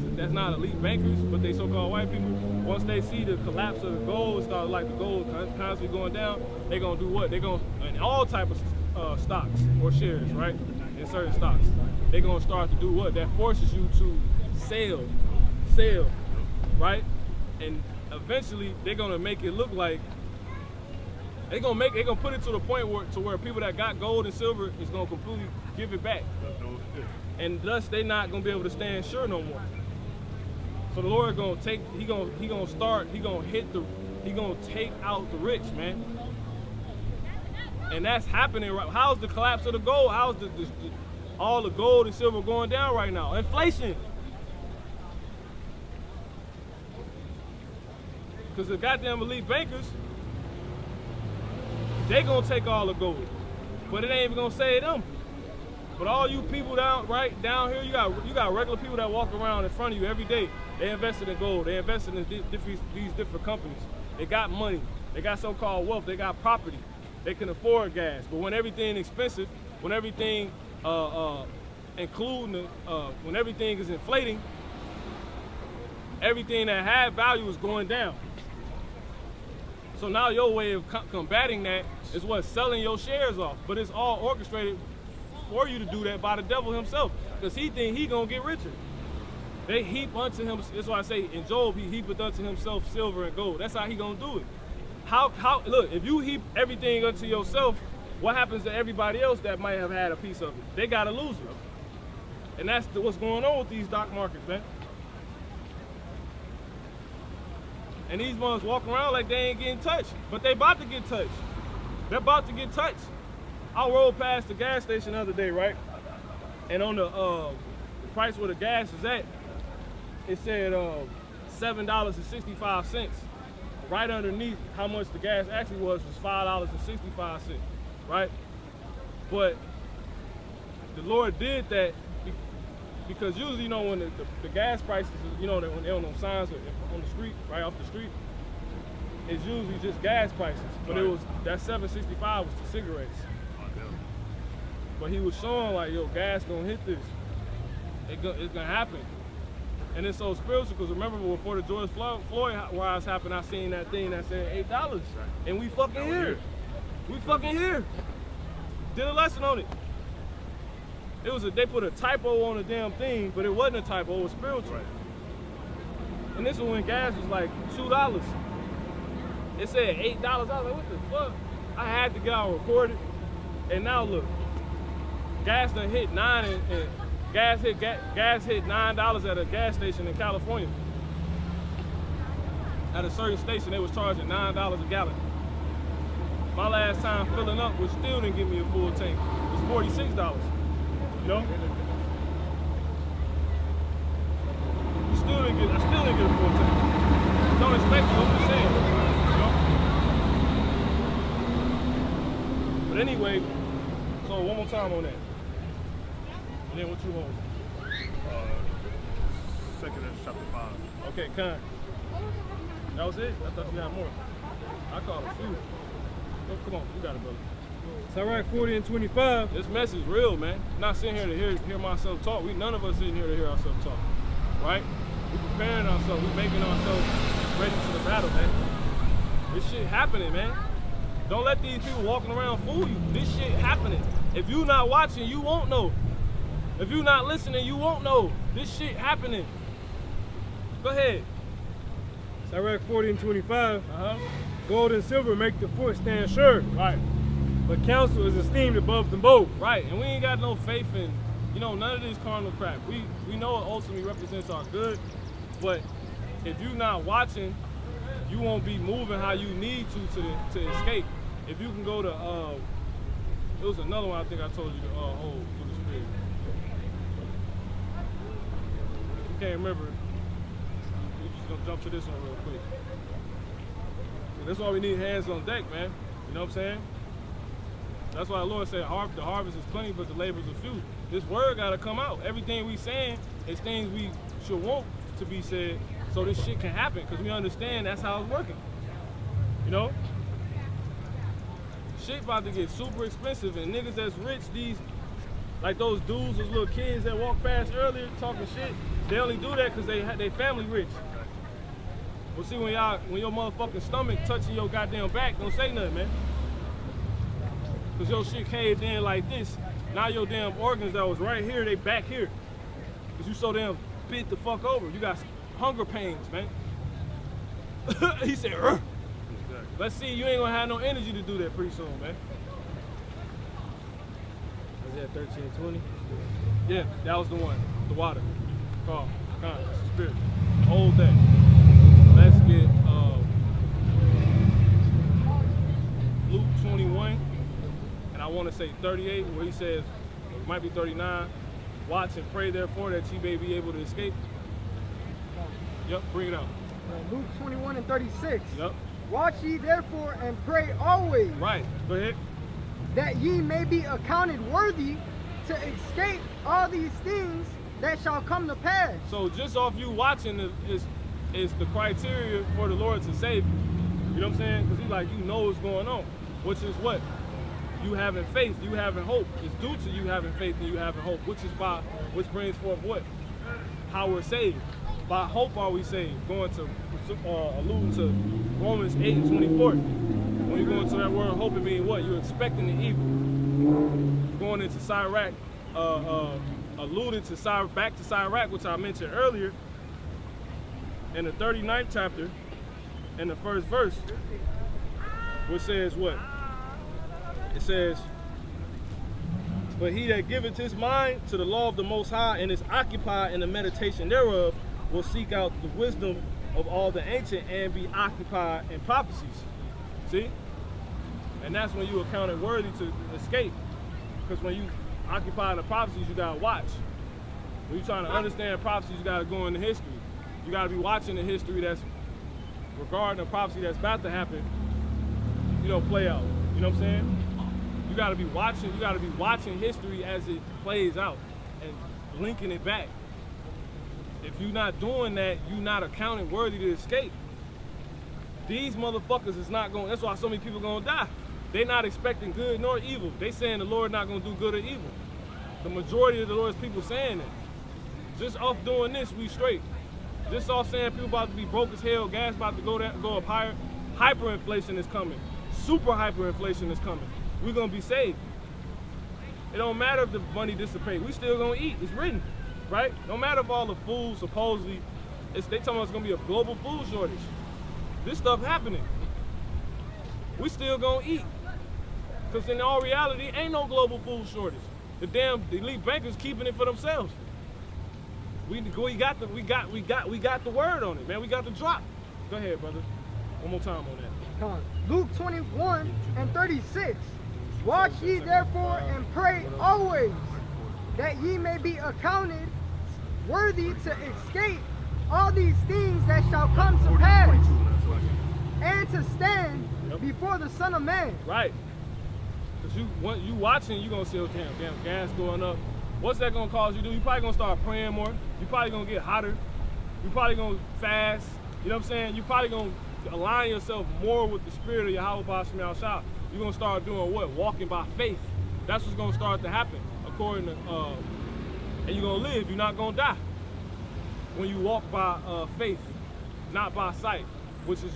S1: elite bankers, but they so-called white people. Once they see the collapse of the gold, start like the gold constantly going down, they gonna do what? They gonna in all type of stocks or shares, right? In certain stocks, they gonna start to do what? That forces you to sell, right? And eventually they're gonna make it look like they're gonna put it to the point where people that got gold and silver is gonna completely give it back. And thus they not gonna be able to stand sure no more. So the Lord gonna take, he gonna take out the rich, man. And that's happening right. How's the collapse of the gold? How's all the gold and silver going down right now? Inflation. Because the goddamn elite bankers, they gonna take all the gold. But it ain't even gonna save them. But all you people down here, you got regular people that walk around in front of you every day. They invested in gold. They invested in these different companies. They got money. They got so-called wealth. They got property. They can afford gas. But when everything is expensive, when everything when everything is inflating, everything that had value is going down. So now your way of combating that is what? Selling your shares off. But it's all orchestrated for you to do that by the devil himself, because he think he gonna get richer. They heap unto him. That's why I say in Job, he heapeth unto himself silver and gold. That's how he gonna do it. How look, if you heap everything unto yourself, what happens to everybody else that might have had a piece of it? They gotta lose it. And that's what's going on with these stock markets, man. And these ones walking around like they ain't getting touched, but they about to get touched. They're about to get touched. I rode past the gas station the other day, right? And on the price where the gas is at, it said $7.65. Right underneath how much the gas actually was $5.65, right? But the Lord did that because usually, you know, when the gas prices, you know, when they're on those signs on the street, right off the street, it's usually just gas prices. But it was, that $7.65 was the cigarettes. But he was showing like, yo, gas gonna hit this. It's gonna happen. And it's so spiritual because remember before the George Floyd riots happened, I seen that thing that said $8. Right. And we fucking here. We fucking here. Did a lesson on it. It was they put a typo on the damn thing, but it wasn't a typo, it was spiritual. Right. And this was when gas was like $2. It said $8. I was like, what the fuck? I had to get out and record it. And now look, gas done hit $9 and gas hit $9 at a gas station in California. At a certain station, they was charging $9 a gallon. My last time filling up, which still didn't give me a full tank, was $46. You know? I still didn't get a full tank. Don't expect you, I'm just saying. You know? But anyway, so one more time on that. And then what you hold?
S2: 2 chapter 5.
S1: Okay, kind. That was it? I thought you had more. I called a few. Oh, come on, you got it, brother.
S3: Sirach 40 and 25.
S1: This message is real, man. I'm not sitting here to hear myself talk. None of us sitting here to hear ourselves talk, right? We preparing ourselves. We making ourselves ready for the battle, man. This shit happening, man. Don't let these people walking around fool you. This shit happening. If you not watching, you won't know. If you not listening, you won't know. This shit happening. Go ahead.
S3: Sirach 40 and 25.
S1: Uh-huh.
S3: Gold and silver make the foot stand sure.
S1: Right.
S3: But counsel is esteemed above them both.
S1: Right, and we ain't got no faith in, you know, none of this carnal crap. We know it ultimately represents our good, but if you're not watching, you won't be moving how you need to escape. If you can go to, it was another one I think I told you to hold with the spirit. You can't remember, we're just gonna jump to this one real quick. That's why we need hands on deck, man. You know what I'm saying? That's why the Lord said the harvest is plenty, but the labors are few. This word gotta come out. Everything we saying is things we should want to be said, so this shit can happen, because we understand that's how it's working. You know? Shit about to get super expensive, and niggas that's rich, these Like those dudes, those little kids that walked past earlier talking shit, they only do that because they family rich. Well, see, when your motherfucking stomach touching your goddamn back, don't say nothing, man. Because your shit caved in like this. Now your damn organs that was right here, they back here. Because you so damn bit the fuck over. You got hunger pains, man. He said, Rrr. Let's see, you ain't gonna have no energy to do that pretty soon, man.
S3: Was that 13:20?
S1: Yeah, that was the one. The water. Call. Conscious. Spirit. Whole thing. Let's get Luke 21. And I want to say 38, where he says, it might be 39. Watch and pray, therefore, that ye may be able to escape. Yep, bring it out.
S4: Luke 21 and 36.
S1: Yep.
S4: Watch ye therefore and pray always,
S1: Right. Go ahead.
S4: that ye may be accounted worthy to escape all these things that shall come to pass.
S1: So just off you watching is the criteria for the Lord to save you. You know what I'm saying? Because he's like, you know what's going on. Which is what? You having faith, you having hope. It's due to you having faith and you having hope. Which brings forth what? How we're saved. By hope are we saved. Going to, alluding to Romans 8 and 24. When you go into that word hope, it means what? You're expecting the evil. Going into Sirach, alluding to back to Sirach, which I mentioned earlier, in the 39th chapter, in the first verse, which says what? It says, but he that giveth his mind to the law of the Most High and is occupied in the meditation thereof will seek out the wisdom of all the ancient and be occupied in prophecies. See? And that's when you accounted worthy to escape. Because when you occupy in the prophecies, you gotta watch. When you're trying to understand prophecies, you gotta go into history. You gotta be watching the history that's regarding the prophecy that's about to happen, play out. You know what I'm saying? You gotta be watching history as it plays out and linking it back. If you're not doing that, you're not accounted worthy to escape. These motherfuckers is not going, that's why so many people gonna die. They not expecting good nor evil. They saying the Lord not gonna do good or evil. The majority of the Lord's people saying that. Just off doing this, we straight. Just off saying people about to be broke as hell, gas about to go up higher. Hyperinflation is coming. Super hyperinflation is coming. We're gonna be saved. It don't matter if the money dissipates. We still gonna eat. It's written, right? No matter if all the food supposedly, they talking about it's gonna be a global food shortage. This stuff happening. We still gonna eat. Because in all reality, ain't no global food shortage. The damn elite bankers keeping it for themselves. We got the word on it, man. We got the drop. Go ahead, brother. One more time on that.
S4: Come on. Luke 21 and 36. Watch ye therefore and pray always, that ye may be accounted worthy to escape all these things that shall come to pass, and to stand before the Son of Man.
S1: Right. Because you watching, you going to see, oh, damn, gas going up. What's that going to cause you to do? You probably going to start praying more. You probably going to get hotter. You probably going to fast. You know what I'm saying? You probably going to align yourself more with the spirit of Yahweh B'Shem Yahshua. You're going to start doing what? Walking by faith. That's what's going to start to happen. According to, and you're going to live. You're not going to die. When you walk by faith, not by sight, which is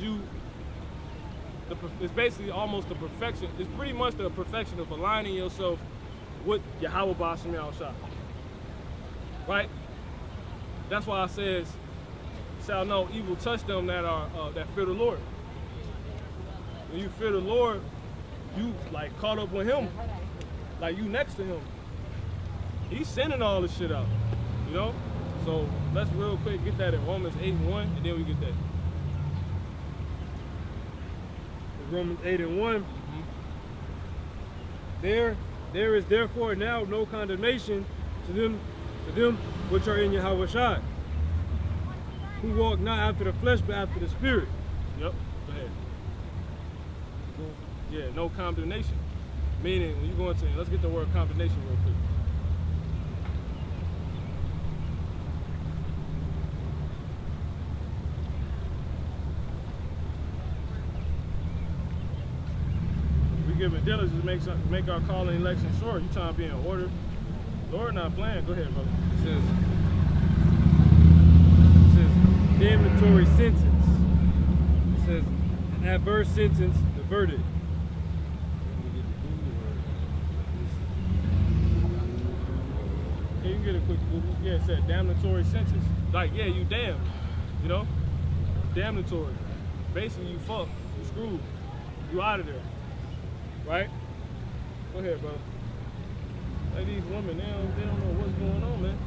S1: it's basically almost the perfection. It's pretty much the perfection of aligning yourself with Yahweh B'Shem Yahshua. Right? That's why I says, shall no evil touch them that fear the Lord. When you fear the Lord, you like caught up with him. Like you next to him. He's sending all this shit out. You know? So let's real quick get that in Romans 8:1, and then we get that.
S3: Romans 8 and 1. There is therefore now no condemnation to them which are in Yahweh Shai, who walk not after the flesh but after the spirit.
S1: Yep. Go ahead. Yeah, no condemnation. Meaning when you go into, let's get the word condemnation real quick. Giving diligence make our calling election short. You trying to be in order. Lord not playing. Go ahead, brother.
S3: It says damnatory sentence. It says an adverse sentence, the verdict.
S1: Yeah, you can get a quick Google. Yeah, it said damnatory sentence. Like, yeah, you damned. You know? Damnatory. Basically, you fucked. You screwed. You out of there. Right? Go ahead, bro. Like these women, they don't know what's going on, man.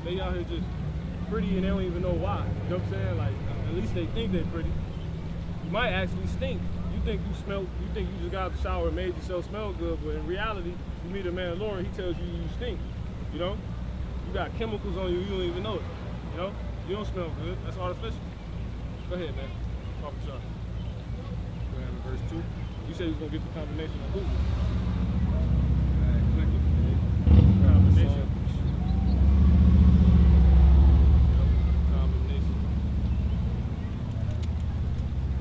S1: They out here just pretty and they don't even know why. You know what I'm saying? Like, at least they think they're pretty. You might actually stink. You think you just got out the shower and made yourself smell good, but in reality, you meet a man, Lauren, he tells you you stink. You know? You got chemicals on you, you don't even know it. You know? You don't smell good. That's artificial. Go ahead, man. Papa Sean. Go ahead, verse 2. You said you was going to get the combination on Google. Click it. Combination. Combination.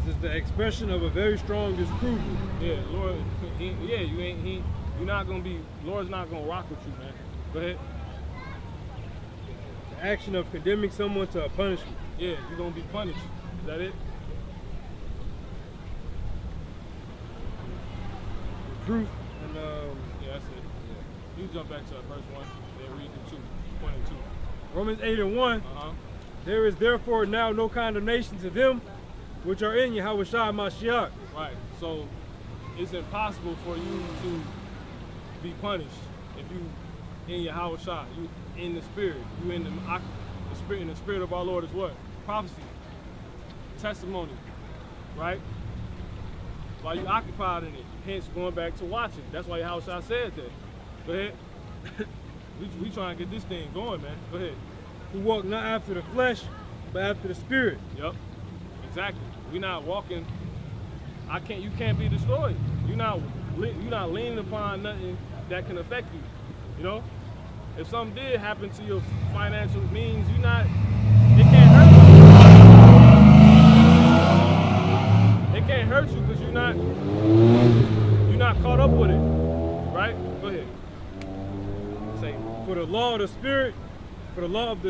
S3: This is the expression of a very strong disapproval.
S1: Yeah, Lord, you're not going to be, Lord's not going to rock with you, man. Go ahead.
S3: The action of condemning someone to a punishment.
S1: Yeah, you're going to be punished. Is that it?
S3: Proof and
S1: Yeah, that's it. Yeah. You jump back to verse 1, then read the 2, 1 and 2.
S3: Romans 8 and 1.
S1: Uh-huh.
S3: There is therefore now no condemnation to them which are in Yahushua Mashiach.
S1: Right. So it's impossible for you to be punished if you in Yahushua, you in the spirit, you in the spirit. In the spirit of our Lord is what? Prophecy, testimony, right? While you occupied in it, hence going back to watching. That's why Yahushua said that. Go ahead. we trying to get this thing going, man. Go ahead.
S3: Who walk not after the flesh, but after the spirit.
S1: Yep. Exactly. We're not walking. You can't be destroyed. You're not leaning upon nothing that can affect you. You know, if something did happen to your financial means, it can't hurt you. It can't hurt you because you're not caught up with it. Right? Go ahead. Say.
S3: For the law of the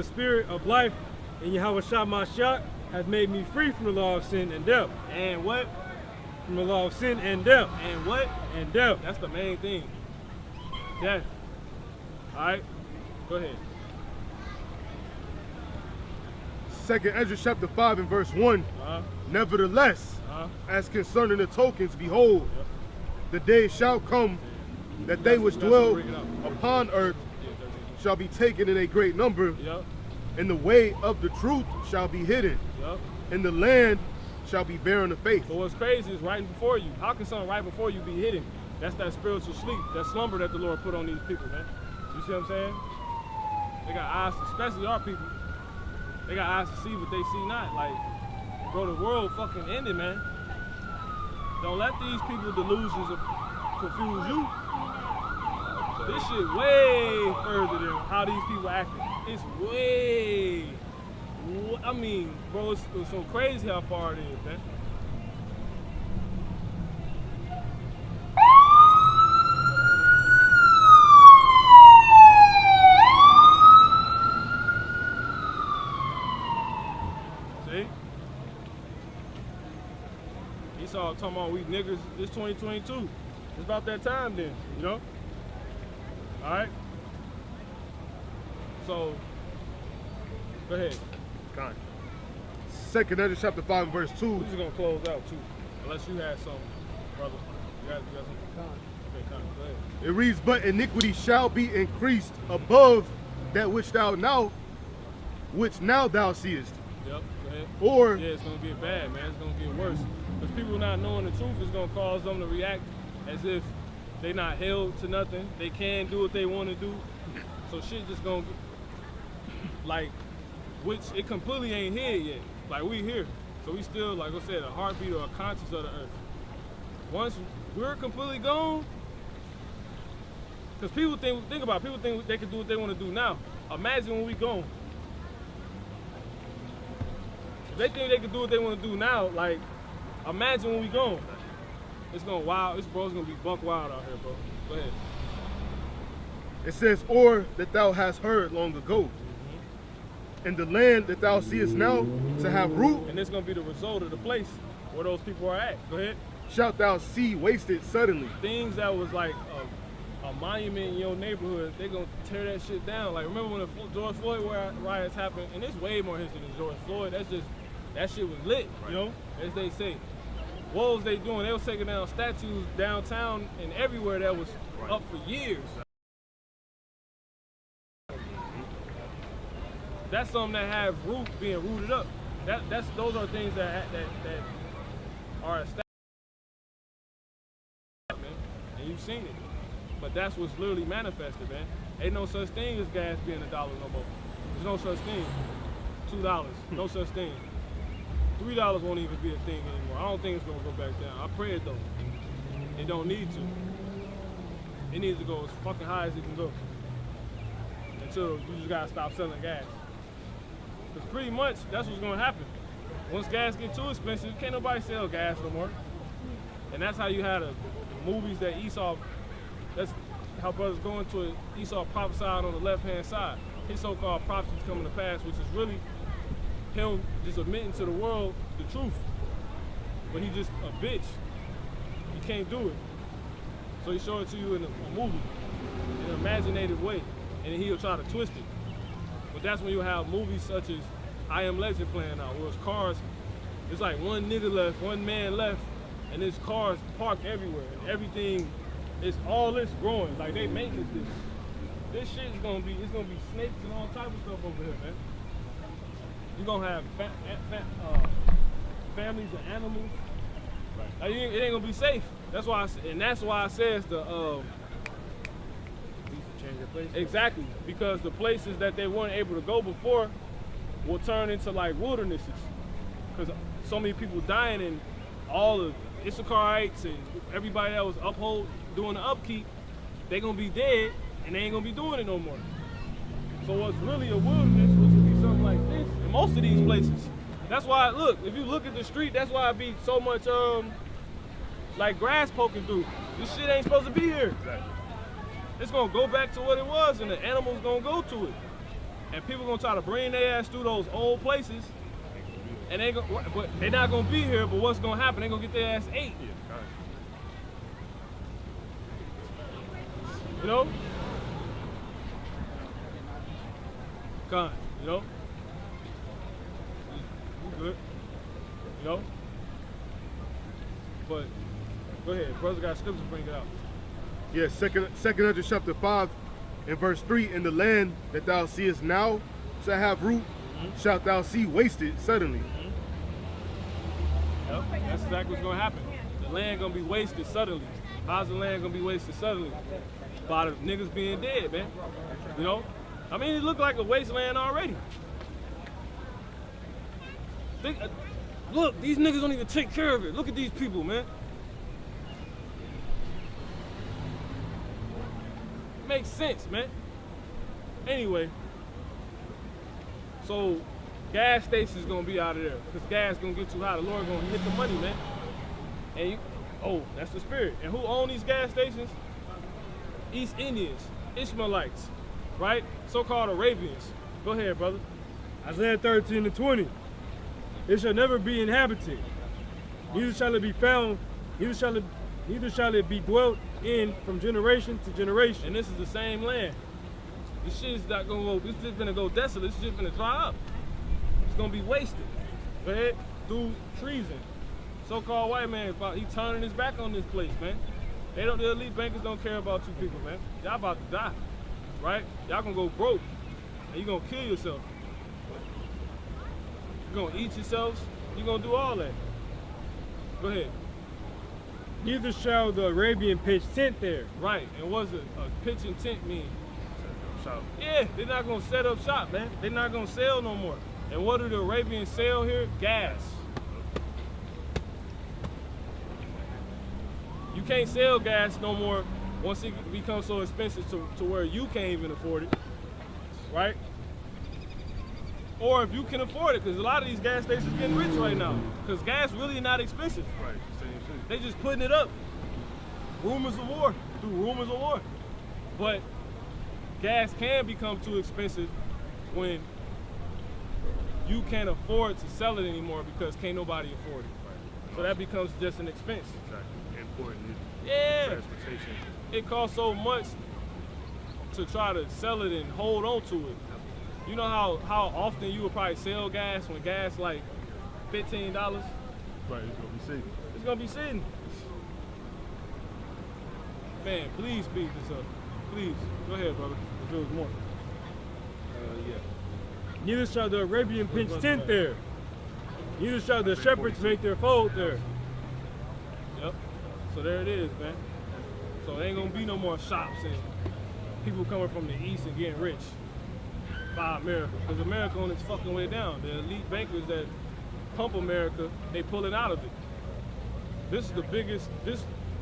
S3: spirit, of life in Yahushua Mashiach has made me free from the law of sin and death.
S1: And what?
S3: From the law of sin and death.
S1: And what?
S3: And death.
S1: That's the main thing. Death. All right? Go ahead.
S2: 2nd Ezra chapter 5 and verse 1. Nevertheless, as concerning the tokens, behold, the day shall come that they which dwell upon earth shall be taken in a great number, and the way of the truth shall be hidden, and the land shall be barren of faith.
S1: But what's crazy is right before you. How can something right before you be hidden? That's that spiritual sleep, that slumber that the Lord put on these people, man. You see what I'm saying? They got eyes, especially our people. They got eyes to see, but they see not. Like, bro, the world fucking ended, man. Don't let these people's delusions confuse you. This shit way further than how these people acting. It's way, I mean, bro, it's so crazy how far it is, man. See? Esau talking about we niggas, this 2022. It's about that time then, you know? Alright? So, go ahead.
S2: Con. 2nd Ezra chapter 5 and verse 2.
S1: We're just gonna close out too. Unless you had something, brother. You got something? Okay, Con, go ahead.
S2: It reads, but iniquity shall be increased above that which now thou seest.
S1: Yep, go ahead.
S2: Or
S1: yeah, it's gonna get bad, man. It's gonna get worse. Because people not knowing the truth is gonna cause them to react as if they not held to nothing. They can do what they want to do. So shit just gonna like, which it completely ain't here yet. Like we here. So we still, like I said, a heartbeat or a conscience of the earth. Once we're completely gone, because people think about it, people think they can do what they want to do now. Imagine when we gone. If they think they can do what they want to do now, like, imagine when we gone. It's gonna wild. This bro's gonna be buck wild out here, bro. Go ahead.
S2: It says, or that thou hast heard long ago. And the land that thou seest now to have root,
S1: And it's going to be the result of the place where those people are at. Go ahead.
S2: shalt thou see wasted suddenly.
S1: Things that was like a monument in your neighborhood, they're going to tear that shit down. Like, remember when the George Floyd riots happened? And it's way more history than George Floyd. That shit was lit, you know, as they say. What was they doing? They was taking down statues downtown and everywhere that was up for years. That's something that have root being rooted up. Those are things that are established, man. And you've seen it. But that's what's literally manifested, man. Ain't no such thing as gas being $1 no more. There's no such thing. $2, no such thing. $3 won't even be a thing anymore. I don't think it's gonna go back down. I pray it though. It don't need to. It needs to go as fucking high as it can go. Until you just gotta stop selling gas. Because pretty much that's what's gonna happen. Once gas get too expensive, can't nobody sell gas no more. And that's how you had the movies that Esau, that's how brothers go into it. Esau prophesied on the left-hand side. His so-called prophecies coming to pass, which is really him just admitting to the world the truth. But he just a bitch. He can't do it. So he show it to you in a movie, in an imaginative way. And then he'll try to twist it. But that's when you have movies such as I Am Legend playing out, where it's cars, it's like one nigga left, one man left, and there's cars parked everywhere. And everything, it's all this growing. Like they make this. This shit is gonna be, it's gonna be snakes and all type of stuff over here, man. You're gonna have families and animals. Right. Like, it ain't gonna be safe. That's why, that's why I says the
S3: Change their place.
S1: exactly, because the places that they weren't able to go before will turn into like wildernesses. Because so many people dying and all the Issacharites and everybody that was doing the upkeep, they gonna be dead and they ain't gonna be doing it no more. So what's really a wilderness, which would be something like this, in most of these places. That's why, look, if you look at the street, that's why it be so much like grass poking through. This shit ain't supposed to be here.
S2: Exactly.
S1: It's gonna go back to what it was and the animals gonna go to it. And people gonna try to bring their ass through those old places and but they're not gonna be here, but what's gonna happen? They're gonna get their ass ate. You know? Con, you know? You good. You know? But go ahead, brother got scripture to bring it out.
S2: Yeah, second Ezra chapter 5 and verse 3, in the land that thou seest now shall have root, shalt thou see wasted suddenly.
S1: Yep, that's exactly what's gonna happen. The land gonna be wasted suddenly. How's the land gonna be wasted suddenly? By the niggas being dead, man. You know? I mean, it looked like a wasteland already. Look, these niggas don't even take care of it. Look at these people, man. Makes sense, man. Anyway, so gas stations gonna be out of there because gas gonna get too high. The Lord gonna hit the money, man. And that's the spirit. And who own these gas stations? East Indians, Ishmaelites, right? So-called Arabians. Go ahead, brother.
S3: Isaiah 13:20. It shall never be inhabited, neither shall it be found, neither shall it be dwelt in from generation to generation.
S1: And this is the same land. This shit is not gonna go, this is gonna go desolate, this shit gonna dry up. It's gonna be wasted. Go ahead, through treason. So-called white man, he turning his back on this place, man. The elite bankers don't care about you people, man. Y'all about to die, right? Y'all gonna go broke, and you gonna kill yourself. You're gonna eat yourselves, you're gonna do all that. Go ahead.
S3: Neither shall the Arabian pitch tent there.
S1: Right, and what's a pitch and tent mean? Yeah, they're not gonna set up shop, man. They're not gonna sell no more. And what do the Arabians sell here? Gas. You can't sell gas no more once it becomes so expensive to where you can't even afford it, right? Or if you can afford it, because a lot of these gas stations getting rich right now, because gas really not expensive.
S2: Right.
S1: They just putting it up. Rumors of war, through rumors of war. But gas can become too expensive when you can't afford to sell it anymore because can't nobody afford it. So that becomes just an expense.
S2: Exactly. Important.
S1: Yeah.
S2: Transportation.
S1: It costs so much to try to sell it and hold on to it. You know how often you would probably sell gas when gas like $15?
S2: Right, it's gonna be sitting.
S1: It's gonna be sitting. Man, please speed this up. Please. Go ahead, brother. If there was more. Yeah.
S3: Neither shall the Arabian pitch tent there. Neither shall the shepherds make their fold there.
S1: Yep. So there it is, man. So there ain't gonna be no more shops and people coming from the east and getting rich by America. Because America on its fucking way down. The elite bankers that pump America, they pulling out of it. This is the biggest,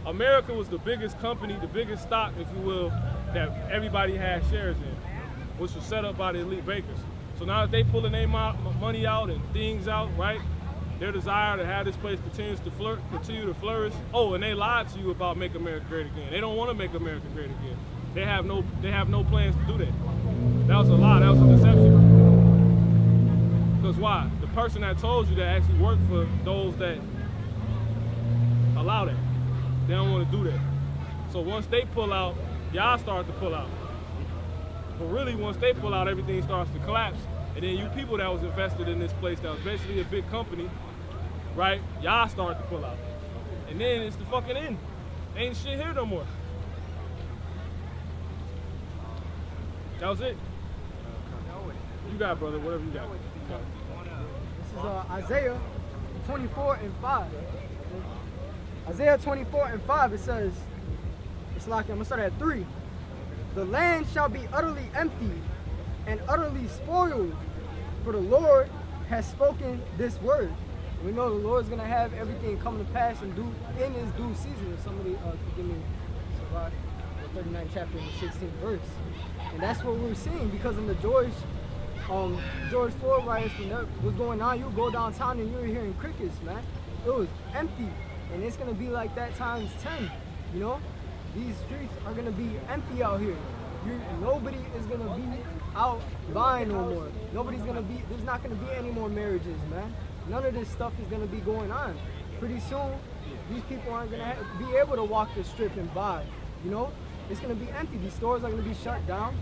S1: America was the biggest company, the biggest stock, if you will, that everybody had shares in, which was set up by the elite bankers. So now that they pulling their money out and things out, right? Their desire to have this place continue to flourish. Oh, and they lied to you about make America great again. They don't want to make America great again. They have no plans to do that. That was a lie. That was a deception. Because why? The person that told you that actually worked for those that allow that. They don't want to do that. So once they pull out, y'all start to pull out. But really, once they pull out, everything starts to collapse. And then you people that was invested in this place that was basically a big company, right? Y'all start to pull out. And then it's the fucking end. Ain't shit here no more. That was it. You got, brother, whatever you got.
S4: This is Isaiah 24 and 5. Isaiah 24 and 5, it says, it's like, I'm gonna start at 3. The land shall be utterly empty and utterly spoiled, for the Lord has spoken this word. We know the Lord's gonna have everything come to pass and in his due season. If somebody could give me the 39th chapter and the 16th verse. And that's what we're seeing, because in the George Floyd riots, when that was going on, you would go downtown and you were hearing crickets, man. It was empty. And it's gonna be like that times 10, you know? These streets are gonna be empty out here. Nobody is gonna be out buying no more. There's not gonna be any more marriages, man. None of this stuff is gonna be going on. Pretty soon, these people aren't gonna be able to walk the strip and buy, you know? It's gonna be empty. These stores are gonna be shut down.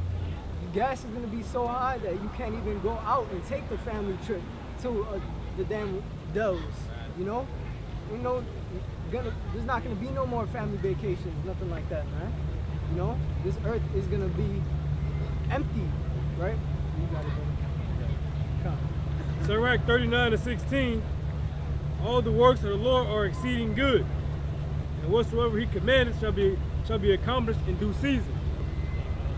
S4: The gas is gonna be so high that you can't even go out and take the family trip to the damn Dells, you know? You know, there's not gonna be no more family vacations, nothing like that, man. You know, this earth is gonna be empty, right? You got it, brother.
S3: Sirach 39 and 16. All the works of the Lord are exceeding good, and whatsoever he commanded shall be accomplished in due season.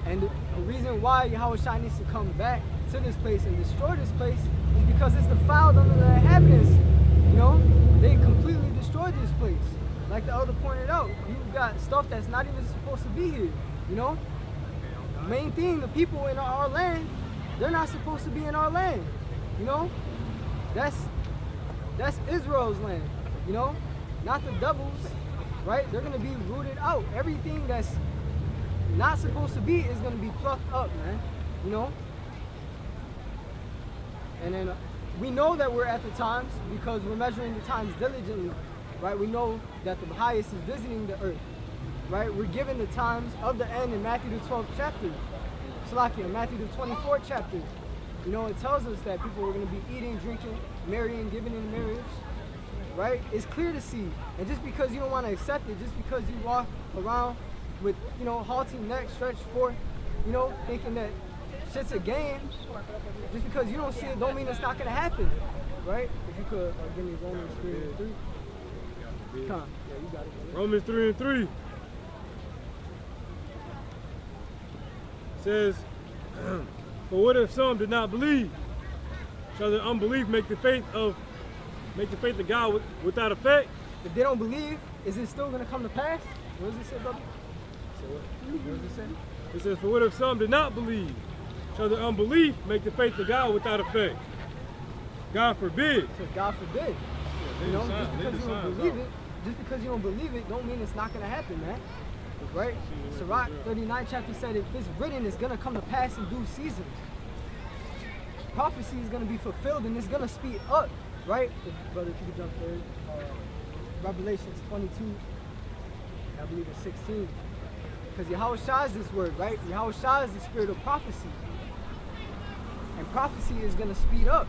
S4: And the reason why Yahweh needs to come back to this place and destroy this place is because it's defiled under the inhabitants. You know, they completely destroyed this place. Like the elder pointed out, you've got stuff that's not even supposed to be here. You know, main thing, the people in our land, they're not supposed to be in our land. You know, that's Israel's land. You know, not the devil's. Right? They're gonna be rooted out. Everything that's not supposed to be is gonna be plucked up, man. You know. And then we know that we're at the times because we're measuring the times diligently, right? We know that the highest is visiting the earth, right? We're given the times of the end in Matthew the 12th chapter. Salakia, in Matthew the 24th chapter. You know, it tells us that people are going to be eating, drinking, marrying, giving in marriage, right? It's clear to see. And just because you don't want to accept it, just because you walk around with, you know, halting neck stretched forth, you know, thinking that shit's a game, just because you don't see it don't mean it's not going to happen, right? If you could give me Romans 3 and 3. Come on. Yeah, you got it.
S3: Romans 3 and 3 says, for what if some did not believe? Shall their unbelief make the faith of God without effect?
S4: If they don't believe, is it still going to come to pass? What does it say, brother? What does it say?
S3: It says, for what if some did not believe? Shall their unbelief make the faith of God without effect? God forbid.
S4: So God forbid. You know, just because you don't believe it, don't mean it's not going to happen, man. right? Sirach 39 chapter said, if it's written, it's going to come to pass in due season. Prophecy is going to be fulfilled and it's going to speed up, right? Brother, if you could jump there. Revelations 22, I believe it's 16. Because Yahweh Shah is this word, right? Yahweh Shah is the spirit of prophecy. And prophecy is going to speed up.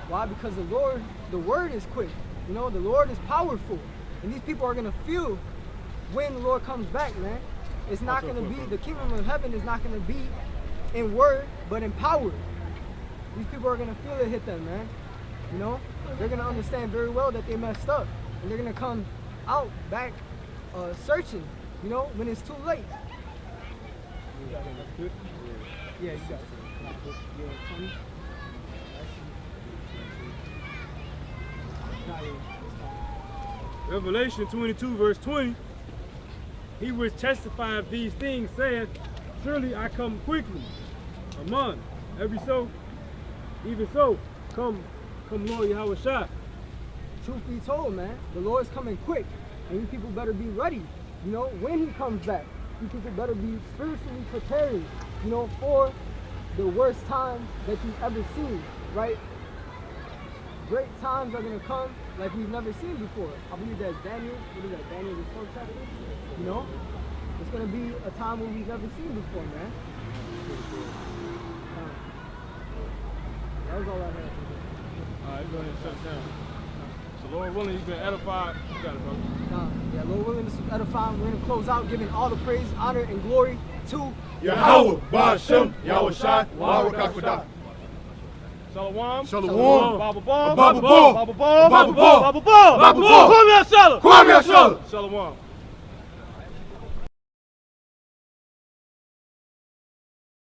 S4: Why? Because the Lord, the word is quick. You know, the Lord is powerful. And these people are going to feel when the Lord comes back, man. It's not going to be, the kingdom of heaven is not going to be in word, but in power. These people are going to feel it hit them, man. You know, they're going to understand very well that they messed up. And they're going to come out back searching, you know, when it's too late. Yeah, you got it. Yeah, 20.
S3: Revelation 22 verse 20. He which testifieth these things saith, surely I come quickly. Amen. Every so, even so, come Lord Yahweh Shah.
S4: Truth be told, man, the Lord's coming quick. And you people better be ready, you know, when he comes back. You people better be spiritually preparing, you know, for the worst time that you've ever seen, right? Great times are going to come like we've never seen before. I believe that's Daniel. What is that? Daniel the 12th chapter? You know? It's going to be a time where we've never seen before, man. That was all I had.
S1: All right, go ahead and shut it down. So Lord willing, you've been edified. You got it, brother.
S4: Yeah, Lord willing, this was edifying. We're going to close out giving all the praise, honor, and glory to
S2: Yahweh, Ba'ashem, Yahweh Shai, Barakah.
S1: Shalom.
S2: Shalom.
S1: Baba Ball.
S2: Baba Ball.
S1: Baba Ball.
S2: Baba Ball.
S1: Baba Ball.
S2: Baba Ball.
S1: Kwame Ashala.
S2: Kwame Ashala.
S1: Shalom.